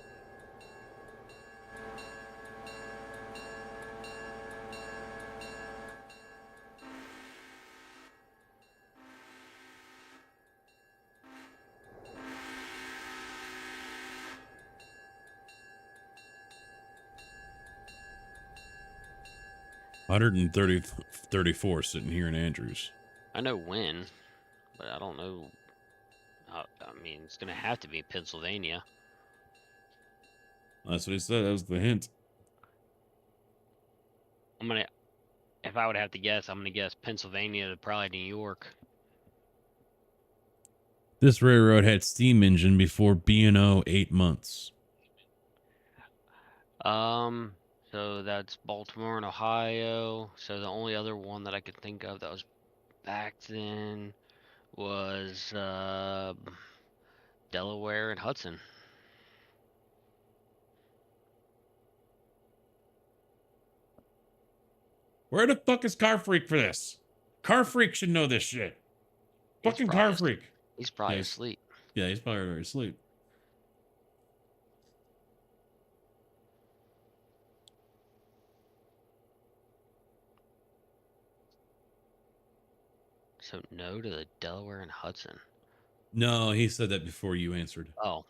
$134 sitting here in Andrews. I know when, but I don't know. I mean, it's gonna have to be Pennsylvania. That's what he said. That was the hint. If I would have to guess, I'm gonna guess Pennsylvania to probably New York. This railroad had steam engine before B&O 8 months. So that's Baltimore and Ohio. So the only other one that I could think of that was back then was Delaware and Hudson. Where the fuck is Car Freak for this? Car Freak should know this shit. Fucking Car Freak. He's probably Yes. asleep. Yeah, he's probably already asleep. So no to the Delaware and Hudson. No, he said that before you answered. Oh.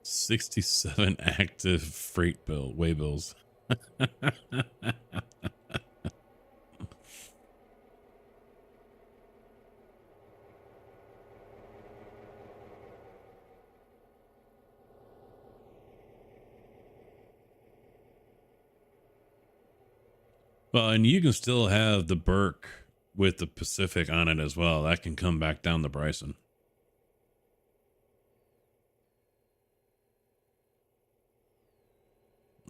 $67 active freight waybills. Well, and you can still have the Burke with the Pacific on it as well. That can come back down to Bryson.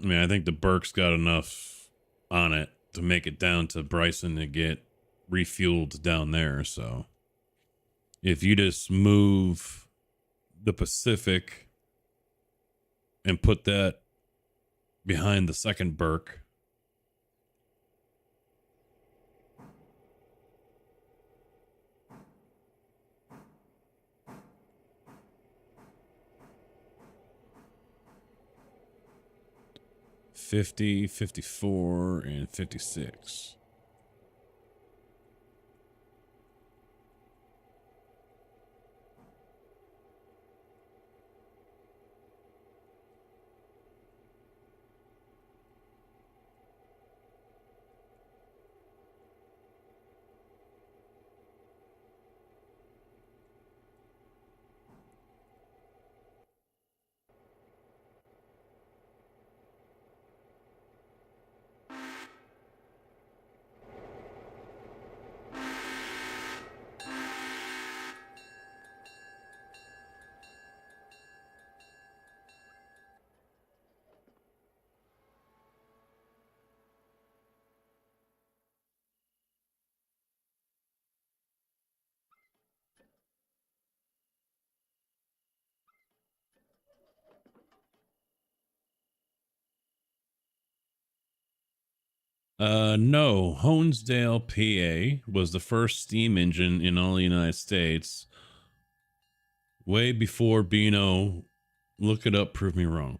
I mean, I think the Burke's got enough on it to make it down to Bryson to get refueled down there. So if you just move the Pacific and put that behind the second Burke, $50, $54, and $56. No, Honesdale, PA was the first steam engine in all the United States. Way before Beano. Look it up, prove me wrong.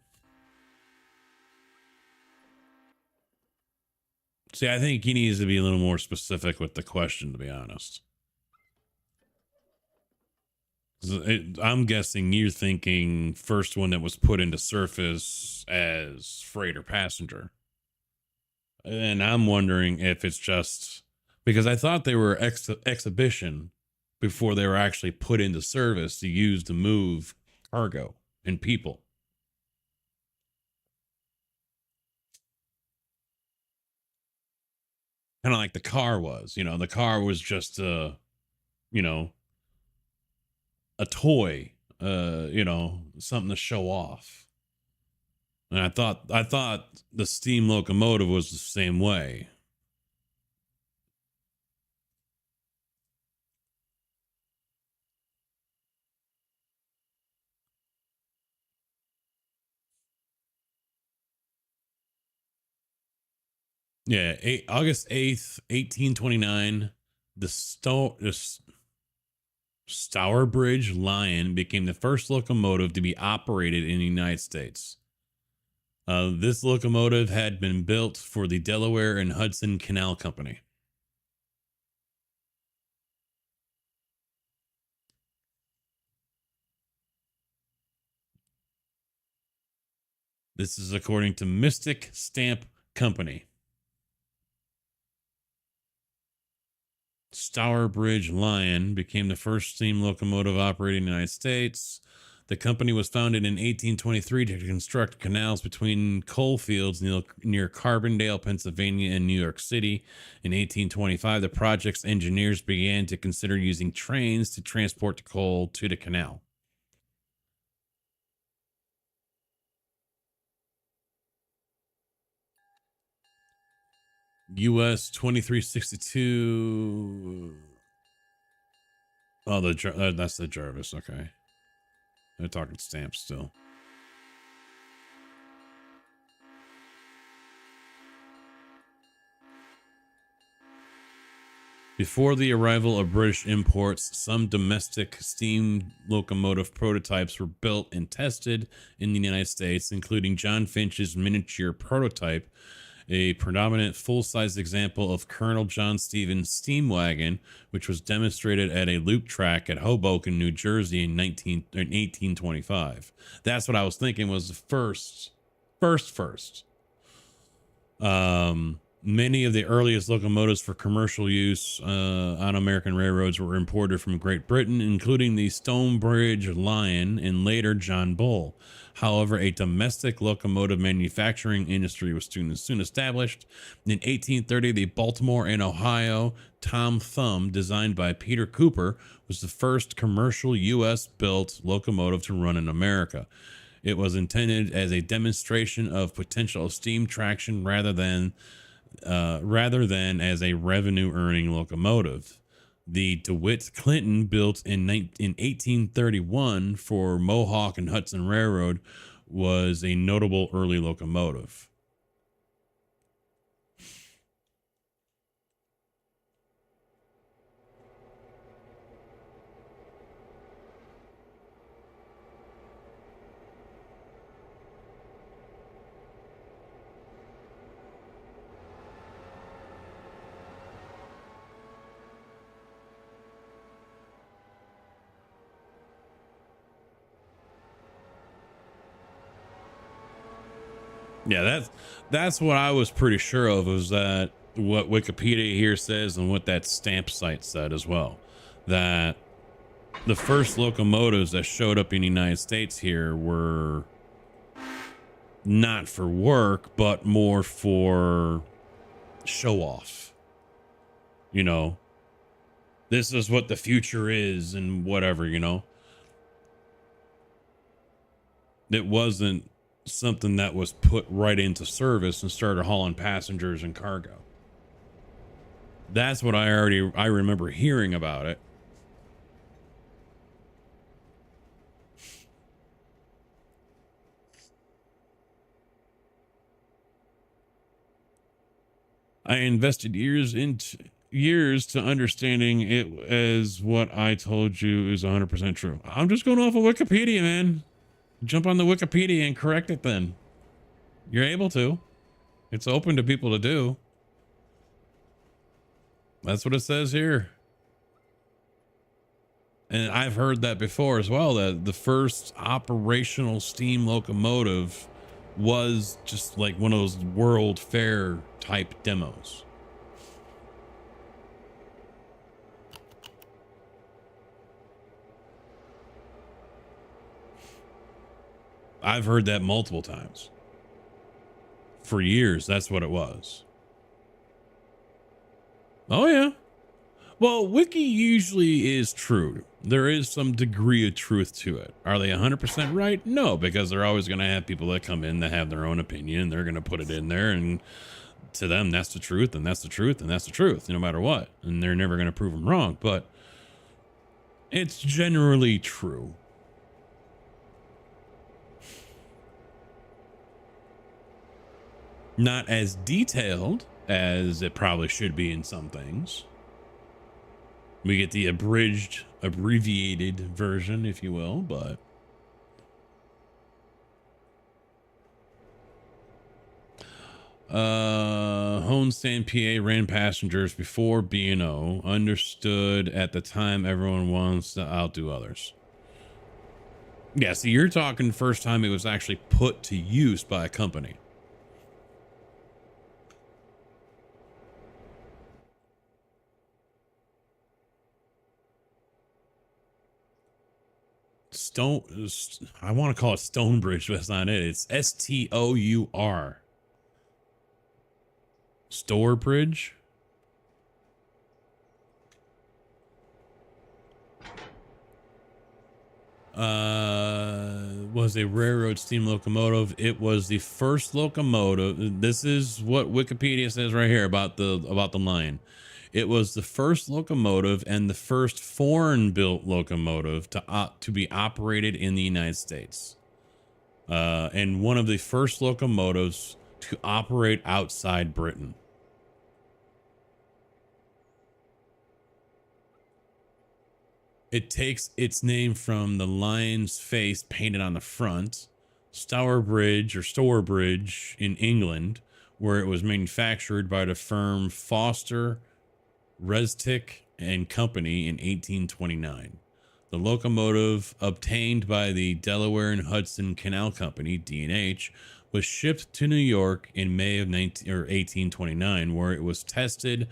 See, I think he needs to be a little more specific with the question, to be honest. I'm guessing you're thinking first one that was put into surface as freight or passenger. And I'm wondering if it's just because I thought they were exhibition before they were actually put into service to use to move cargo and people. Kind of like the car was, the car was just a toy, something to show off. And I thought the steam locomotive was the same way. Yeah, August 8th, 1829, the Stourbridge Lion became the first locomotive to be operated in the United States. This locomotive had been built for the Delaware and Hudson Canal Company. This is according to Mystic Stamp Company. Stourbridge Lion became the first steam locomotive operating in the United States. The company was founded in 1823 to construct canals between coal fields near Carbondale, Pennsylvania, and New York City. In 1825, the project's engineers began to consider using trains to transport the coal to the canal. US 2362. Oh, that's the Jarvis. Okay. They're talking stamps still. Before the arrival of British imports, some domestic steam locomotive prototypes were built and tested in the United States, including John Finch's miniature prototype, a predominant full-size example of Colonel John Stevens' steam wagon, which was demonstrated at a loop track at Hoboken, New Jersey in 1825. That's what I was thinking was the first. Many of the earliest locomotives for commercial use on American railroads were imported from Great Britain, including the Stonebridge Lion and later John Bull. However, a domestic locomotive manufacturing industry was soon established. In 1830, the Baltimore and Ohio Tom Thumb, designed by Peter Cooper, was the first commercial U.S.-built locomotive to run in America. It was intended as a demonstration of potential of steam traction rather than as a revenue-earning locomotive. The DeWitt Clinton, built in 1831 for Mohawk and Hudson Railroad, was a notable early locomotive. Yeah, that's what I was pretty sure of, was that what Wikipedia here says and what that stamp site said as well, that the first locomotives that showed up in the United States here were not for work, but more for show off. You know, this is what the future is and whatever, you know. It wasn't something that was put right into service and started hauling passengers and cargo. That's what I remember hearing about it. I invested years to understanding it as what I told you is 100% true. I'm just going off of Wikipedia, man. Jump on the Wikipedia and correct it then. You're able to. It's open to people to do. That's what it says here. And I've heard that before as well, that the first operational steam locomotive was just like one of those World Fair type demos. I've heard that multiple times. For years, that's what it was. Oh, yeah. Well, Wiki usually is true. There is some degree of truth to it. Are they 100% right? No, because they're always going to have people that come in that have their own opinion. They're going to put it in there, and to them, that's the truth, and that's the truth, and that's the truth, no matter what. And they're never going to prove them wrong, but it's generally true. Not as detailed as it probably should be in some things. We get the abbreviated version, if you will, but Honestan PA ran passengers before B&O. Understood at the time everyone wants to outdo others. Yeah, so you're talking first time it was actually put to use by a company. I want to call it Stonebridge, but that's not it. It's Stour. Storebridge? Was a railroad steam locomotive. It was the first locomotive. This is what Wikipedia says right here about the line. It was the first locomotive and the first foreign built locomotive to be operated in the United States. And one of the first locomotives to operate outside Britain. It takes its name from the lion's face painted on the front, Stourbridge or Stourbridge in England, where it was manufactured by the firm Foster, Restic and Company in 1829. The locomotive, obtained by the Delaware and Hudson Canal Company (D&H), was shipped to New York in May of 1829, where it was tested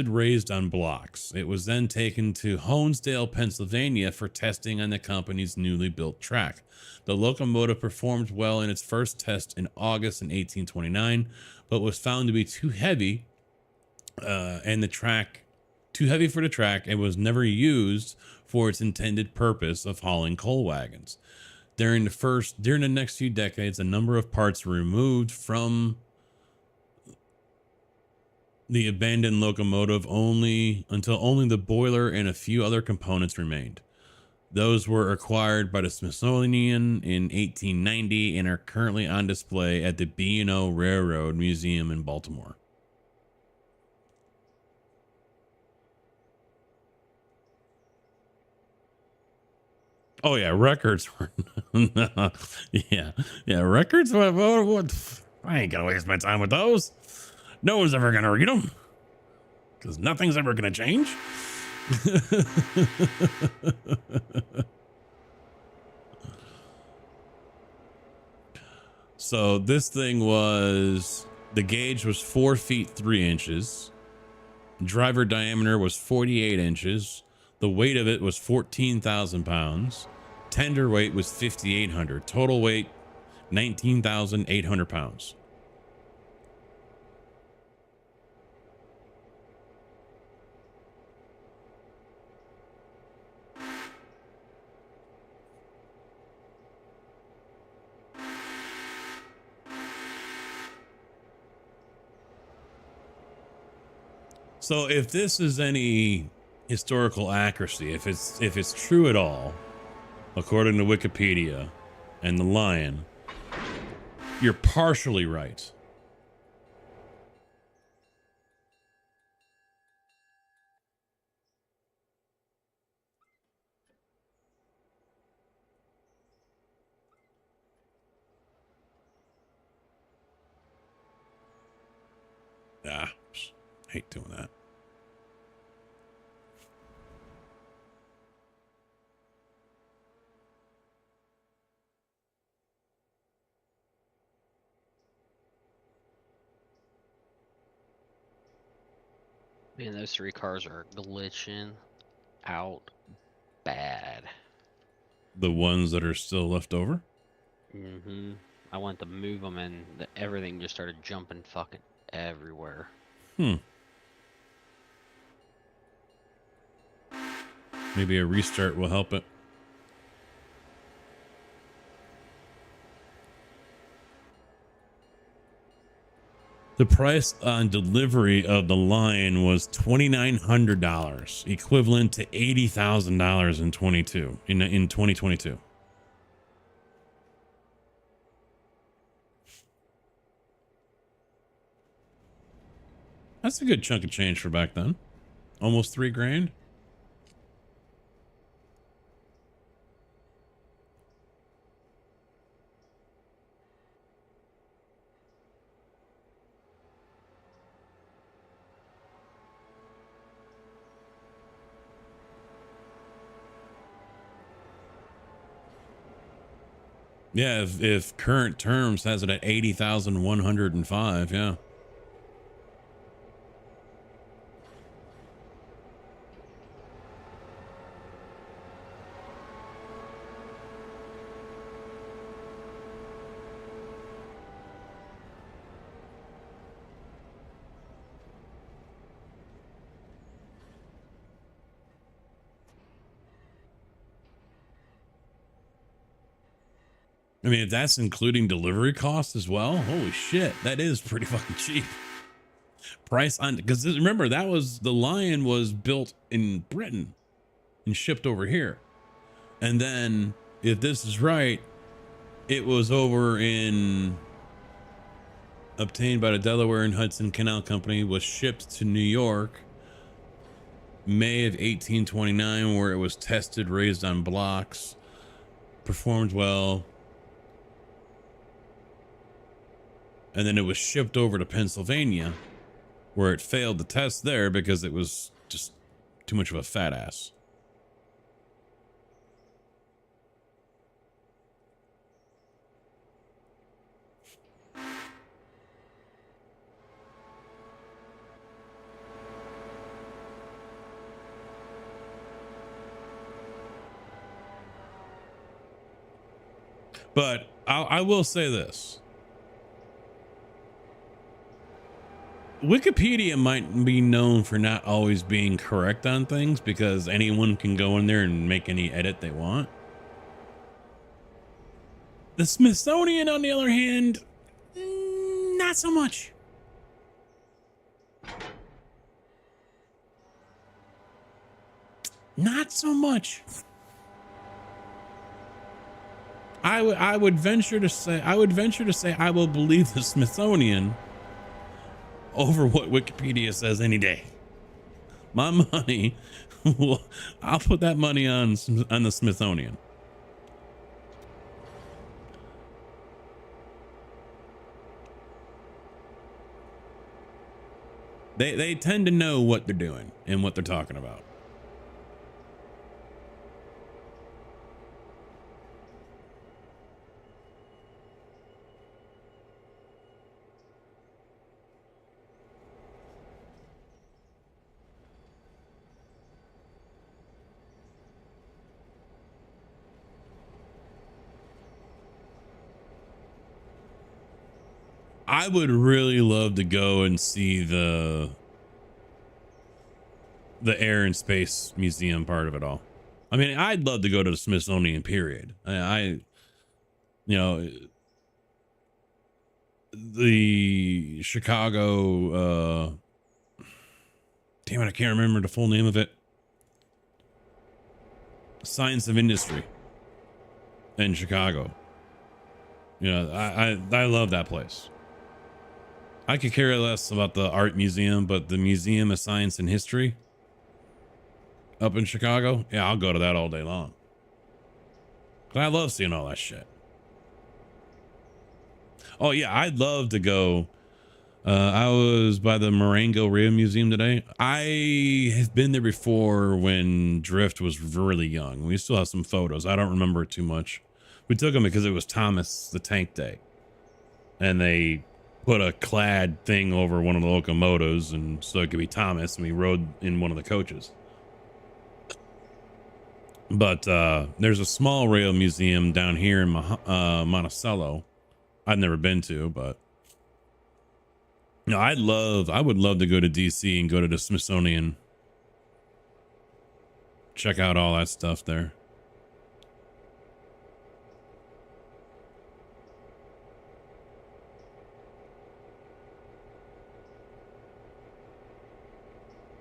raised on blocks. It was then taken to Honesdale, Pennsylvania for testing on the company's newly built track. The locomotive performed well in its first test in August in 1829, but was found to be too heavy for the track and was never used for its intended purpose of hauling coal wagons. During the next few decades, a number of parts were removed from the abandoned locomotive until only the boiler and a few other components remained. Those were acquired by the Smithsonian in 1890 and are currently on display at the B&O Railroad Museum in Baltimore. Oh yeah, records were yeah, records. What? I ain't gonna waste my time with those. No one's ever gonna read them because nothing's ever gonna change. So this thing the gauge was 4 feet 3 inches. Driver diameter was 48 inches. The weight of it was 14,000 pounds. Tender weight was 5,800. Total weight 19,800 pounds. So if this is any historical accuracy, if it's true at all, according to Wikipedia and the Lion, you're partially right. Hate doing that. Man, those 3 cars are glitching out bad. The ones that are still left over? Mm-hmm. I went to move them and everything just started jumping fucking everywhere. Maybe a restart will help it. The price on delivery of the Lion was $2,900, equivalent to $80,000 in 2022. That's a good chunk of change for back then. Almost $3,000. Yeah, if current terms has it at 80,105, yeah. I mean, if that's including delivery costs as well, holy shit, that is pretty fucking cheap. Price on, because remember, that was, the Lion was built in Britain and shipped over here. And then, if this is right, it was over in, obtained by the Delaware and Hudson Canal Company, was shipped to New York, May of 1829, where it was tested, raised on blocks, performed well. And then it was shipped over to Pennsylvania, where it failed the test there because it was just too much of a fat ass. But I will say this. Wikipedia might be known for not always being correct on things because anyone can go in there and make any edit they want. The Smithsonian, on the other hand, not so much. Not so much. I would venture to say I will believe the Smithsonian over what Wikipedia says any day. My money, I'll put that money on the Smithsonian. They tend to know what they're doing and what they're talking about. I would really love to go and see the Air and Space Museum part of it all. I mean, I'd love to go to the Smithsonian, period. You know, the Chicago, damn it, I can't remember the full name of it. Science of Industry in Chicago. You know, I love that place. I could care less about the art museum, but the Museum of Science and History up in Chicago, yeah, I'll go to that all day long. I love seeing all that shit. Oh yeah, I'd love to go. I was by the Marengo Rail Museum today. I have been there before when Drift was really young. We still have some photos. I don't remember it too much. We took them because it was Thomas the Tank Day, and they put a clad thing over one of the locomotives, and so it could be Thomas, and we rode in one of the coaches. But there's a small rail museum down here in Monticello. I've never been to, but no, I would love to go to DC and go to the Smithsonian. Check out all that stuff there.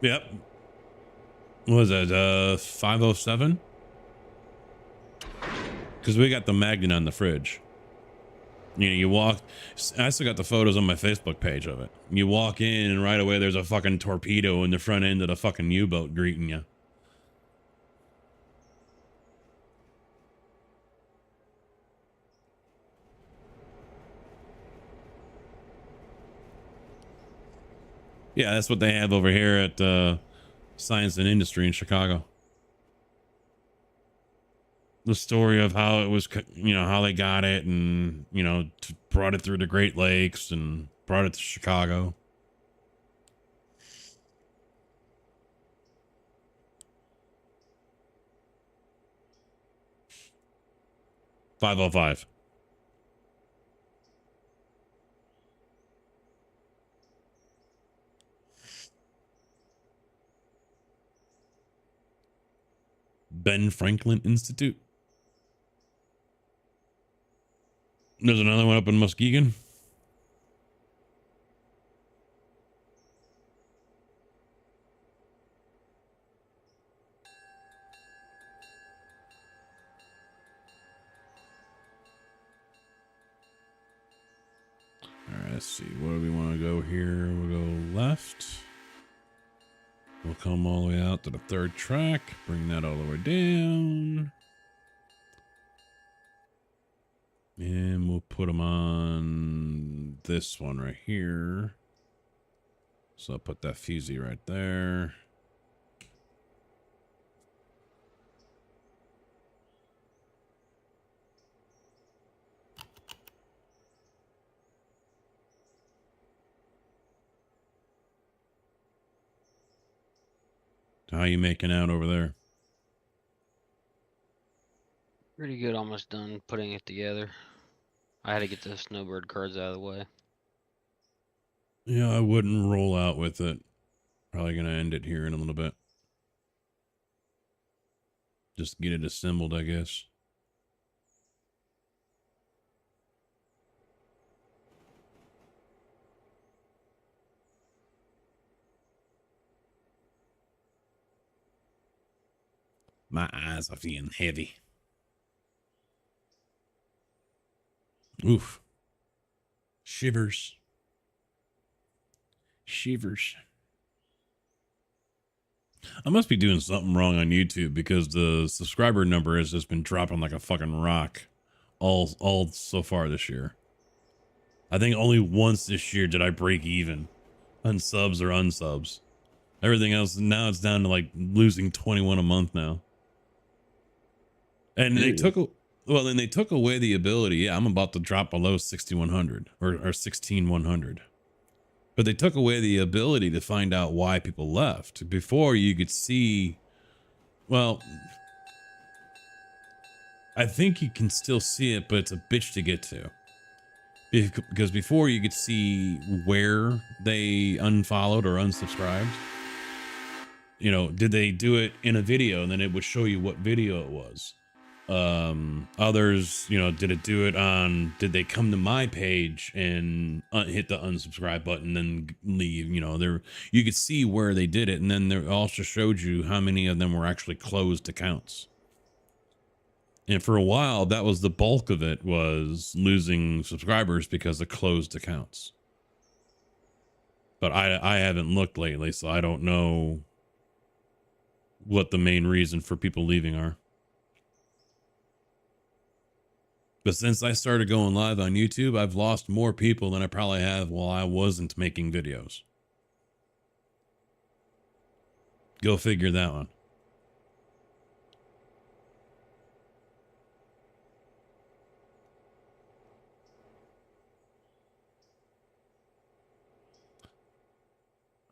Yep. What was that? 507? Because we got the magnet on the fridge. You know, you walk, I still got the photos on my Facebook page of it. You walk in and right away there's a fucking torpedo in the front end of the fucking U-boat greeting you. Yeah, that's what they have over here at Science and Industry in Chicago. the story of how it was, how they got it, and brought it through the Great Lakes and brought it to Chicago. $5.05. Ben Franklin Institute. There's another one up in Muskegon. All right, let's see. Where do we want to go here? We'll go left. We'll come all the way out to the third track. Bring that all the way down. And we'll put them on this one right here. So I'll put that fusee right there. How you making out over there? Pretty good. Almost done putting it together. I had to get the snowbird cards out of the way. Yeah, I wouldn't roll out with it. Probably going to end it here in a little bit. Just get it assembled, I guess. My eyes are feeling heavy. Oof. Shivers. Shivers. I must be doing something wrong on YouTube because the subscriber number has just been dropping like a fucking rock all so far this year. I think only once this year did I break even on subs or unsubs. Everything else, now it's down to like losing 21 a month now. And they took away the ability. Yeah, I'm about to drop below 6,100 or 16,100. But they took away the ability to find out why people left. Before you could see, well, I think you can still see it, but it's a bitch to get to. Because before you could see where they unfollowed or unsubscribed. Did they do it in a video, and then it would show you what video it was. Others, did it do it on, did they come to my page and hit the unsubscribe button, then leave? You could see where they did it, and then they also showed you how many of them were actually closed accounts. And for a while, that was the bulk of it, was losing subscribers because of closed accounts. But I haven't looked lately, so I don't know what the main reason for people leaving are. But since I started going live on YouTube, I've lost more people than I probably have while I wasn't making videos. Go figure that one.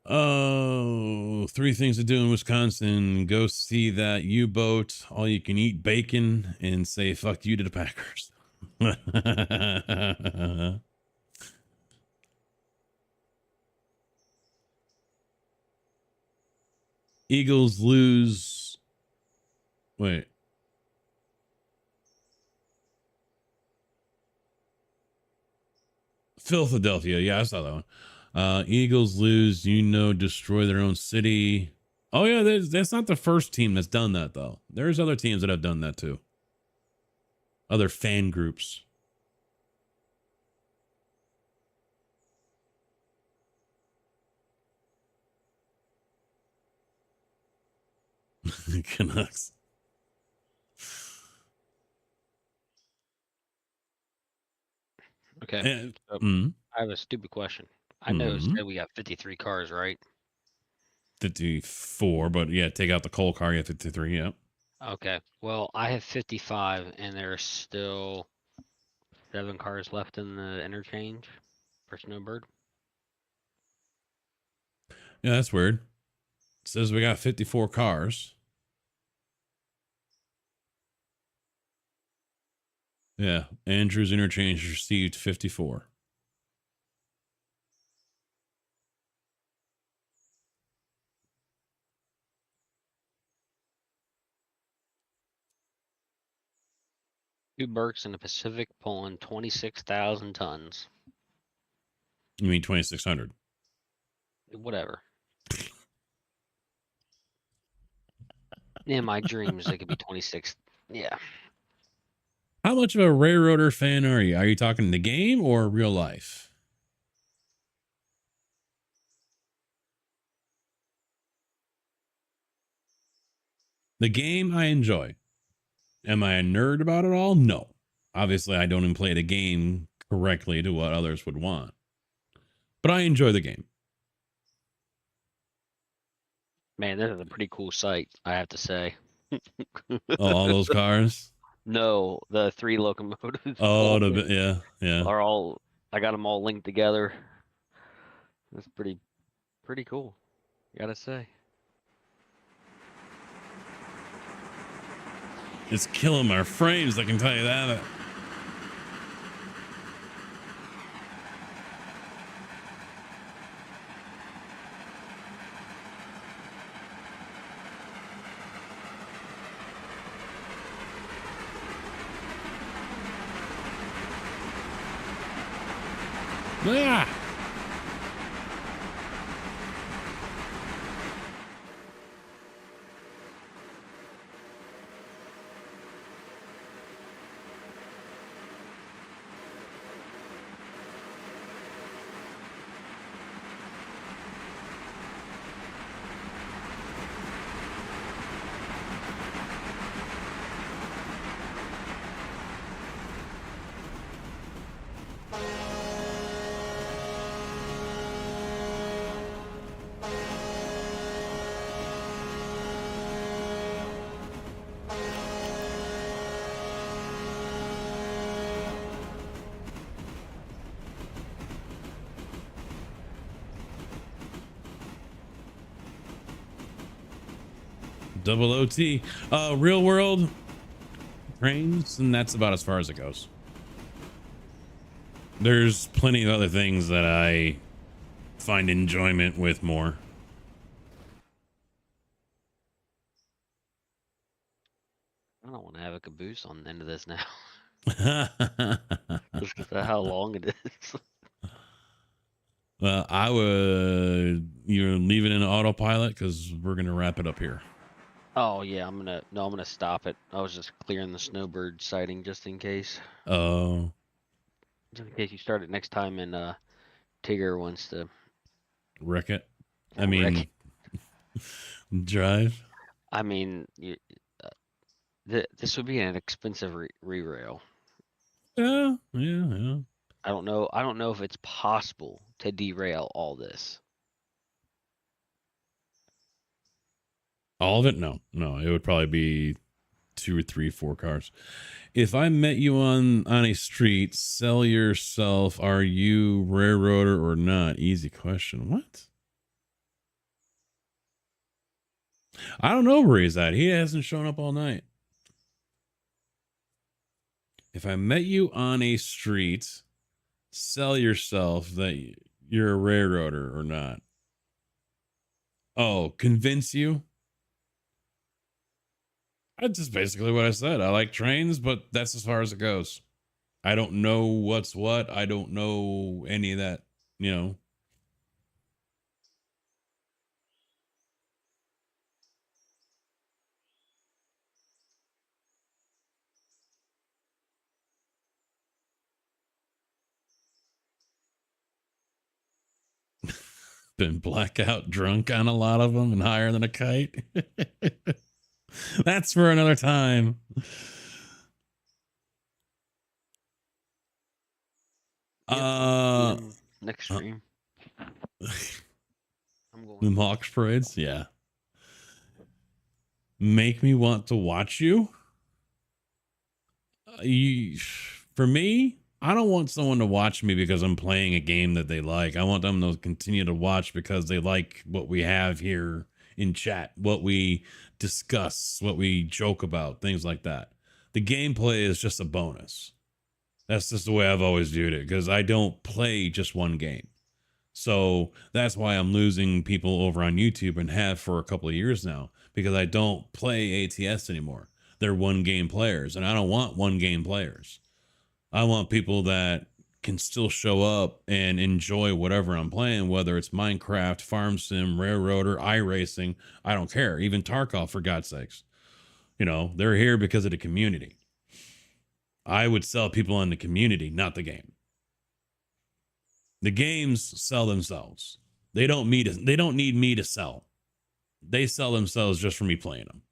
Oh, 3 things to do in Wisconsin. Go see that U-boat, all you can eat bacon, and say fuck you to the Packers. Eagles lose. Wait. Philadelphia. Yeah, I saw that one. Eagles lose, destroy their own city. Oh, yeah, that's not the first team that's done that, though. There's other teams that have done that, too. Other fan groups. Canucks. Okay. So, I have a stupid question. I know it said we got 53 cars, right? 54, but yeah, take out the coal car, you have 53, yeah. Okay. Well, I have 55, and there's still 7 cars left in the interchange for Snowbird. Yeah, that's weird. It says we got 54 cars. Yeah, Andrews Interchange received 54. Two Burks in the Pacific pulling 26,000 tons. You mean 2,600? Whatever. In my dreams, it could be 26. Yeah. How much of a railroader fan are you? Are you talking the game or real life? The game I enjoy. Am I a nerd about it all? No. Obviously, I don't even play the game correctly to what others would want. But I enjoy the game. Man, this is a pretty cool site, I have to say. Oh, all those cars? No, the 3 locomotives Oh, pulling yeah. are all. I got them all linked together. That's pretty cool. Gotta say. It's killing my frames, I can tell you that. Ah! Double OT. Real world trains, and that's about as far as it goes. There's plenty of other things that I find enjoyment with more. I don't want to have a caboose on the end of this now. Well, Just 'cause of how long it is. I would leave it in autopilot because we're gonna wrap it up here. Oh yeah, I'm gonna stop it. I was just clearing the Snowbird sighting just in case. Oh, Just in case you start it next time and Tigger wants to wreck it. I wreck mean, drive. I mean, uh, this would be an expensive re-rail. Yeah. I don't know if it's possible to derail all this. All of it? No. It would probably be 2 or 3, 4 cars. If I met you on a street, sell yourself. Are you railroader or not? Easy question. What? I don't know where he's at. He hasn't shown up all night. If I met you on a street, sell yourself that you're a railroader or not. Oh, convince you? That's just basically what I said. I like trains, but that's as far as it goes. I don't know what's what. I don't know any of that, you know. Been blackout drunk on a lot of them and higher than a kite. That's for another time. Next stream. I'm going. The Hawks parades, yeah. make me want to watch you. For me, I don't want someone to watch me because I'm playing a game that they like. I want them to continue to watch because they like what we have here in chat, what we discuss, what we joke about, things like that. The gameplay is just a bonus. That's just the way I've always viewed it, because I don't play just one game. So that's why I'm losing people over on YouTube, and have for a couple of years now, because I don't play ATS anymore. They're one game players, and I don't want one game players. I want people that can still show up and enjoy whatever I'm playing, whether it's Minecraft, Farm Sim, Railroader, iRacing. I don't care. Even Tarkov, for God's sakes. You know, they're here because of the community. I would sell people on the community, not the game. The games sell themselves. They don't need me to sell. They sell themselves just for me playing them.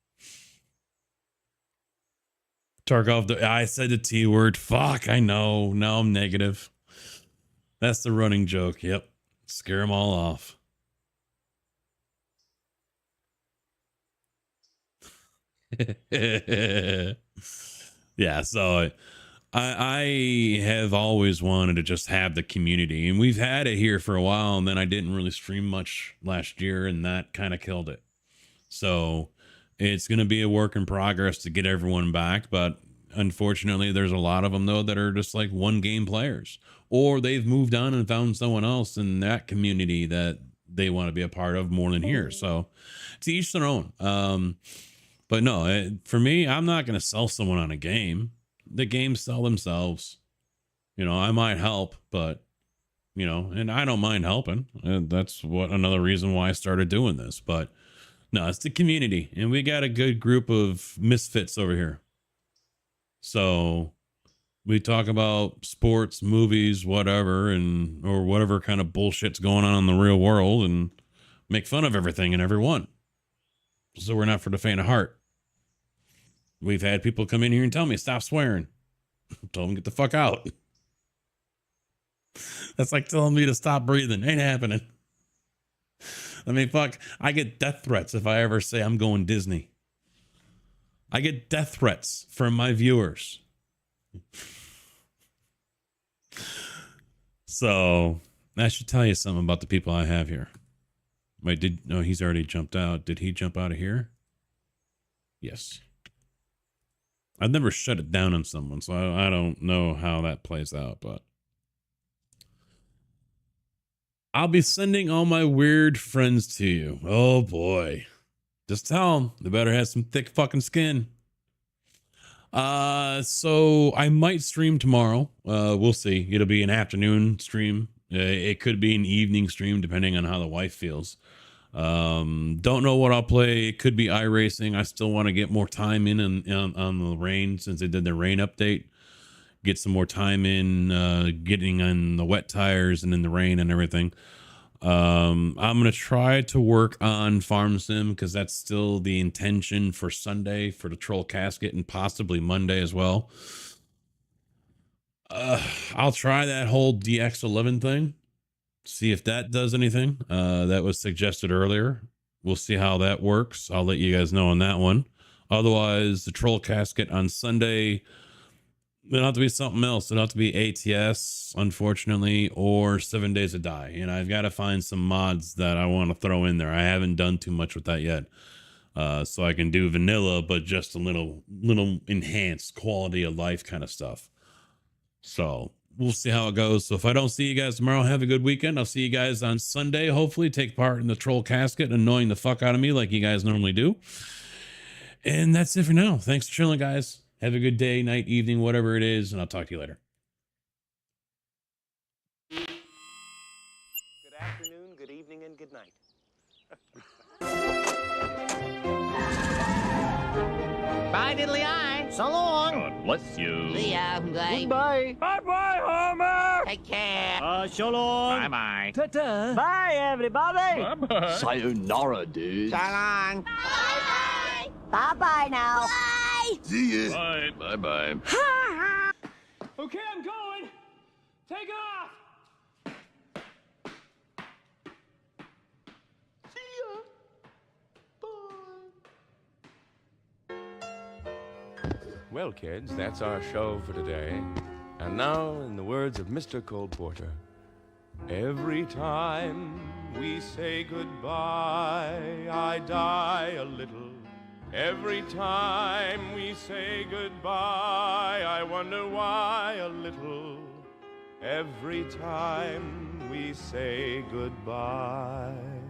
Tarkov, I said the T word. Fuck, I know. Now I'm negative. That's the running joke. Yep. Scare them all off. Yeah, so I have always wanted to just have the community, and we've had it here for a while, and then I didn't really stream much last year, and that kind of killed it. So it's going to be a work in progress to get everyone back, but unfortunately there's a lot of them though that are just like one game players, or they've moved on and found someone else in that community that they want to be a part of more than here. So to each their own. But no, for me, I'm not going to sell someone on a game. The games sell themselves. You know, I might help, but you know, and I don't mind helping. And that's what another reason why I started doing this. But no, it's the community, and we got a good group of misfits over here. So we talk about sports, movies, whatever, and or whatever kind of bullshit's going on in the real world, and make fun of everything and everyone. So we're not for the faint of heart. We've had people come in here and tell me, stop swearing. Told them, get the fuck out. That's like telling me to stop breathing. Ain't happening. I mean, fuck, I get death threats if I ever say I'm going Disney. I get death threats from my viewers. So that should tell you something about the people I have here. Wait, no, he's already jumped out. Did he jump out of here? Yes. I've never shut it down on someone, so I don't know how that plays out, but I'll be sending all my weird friends to you. Oh boy. Just tell them they better have some thick fucking skin. So I might stream tomorrow. We'll see. It'll be an afternoon stream. It could be an evening stream depending on how the wife feels. Don't know what I'll play. It could be iRacing. I still want to get more time in on the rain, since they did the rain update. Get some more time in getting on the wet tires and in the rain and everything. I'm gonna try to work on Farm Sim, because that's still the intention for Sunday for the Troll Casket, and possibly Monday as well. I'll try that whole DX11 thing, see if that does anything. That was suggested earlier. We'll see how that works. I'll let you guys know on that one. Otherwise, the Troll Casket on Sunday, it'll have to be something else. It'll have to be ATS, unfortunately, or 7 Days to Die. And I've got to find some mods that I want to throw in there. I haven't done too much with that yet. So I can do vanilla, but just a little enhanced quality of life kind of stuff. So we'll see how it goes. So if I don't see you guys tomorrow, have a good weekend. I'll see you guys on Sunday. Hopefully take part in the Troll Casket, annoying the fuck out of me like you guys normally do. And that's it for now. Thanks for chilling, guys. Have a good day, night, evening, whatever it is, and I'll talk to you later. Good afternoon, good evening, and good night. Bye, diddly eye. So long. God bless you. See ya. Bye. Goodbye. Bye-bye, Homer! Take care. So long. Bye-bye. Ta-ta! Bye, everybody. Bye-bye. Sayonara, dude. So long. Bye-bye. Bye-bye now. Bye. See ya. Bye. Bye-bye. Okay, I'm going. Take off. See ya. Bye. Well, kids, that's our show for today. And now, in the words of Mr. Cole Porter, every time we say goodbye, I die a little. Every time we say goodbye, I wonder why a little. Every time we say goodbye.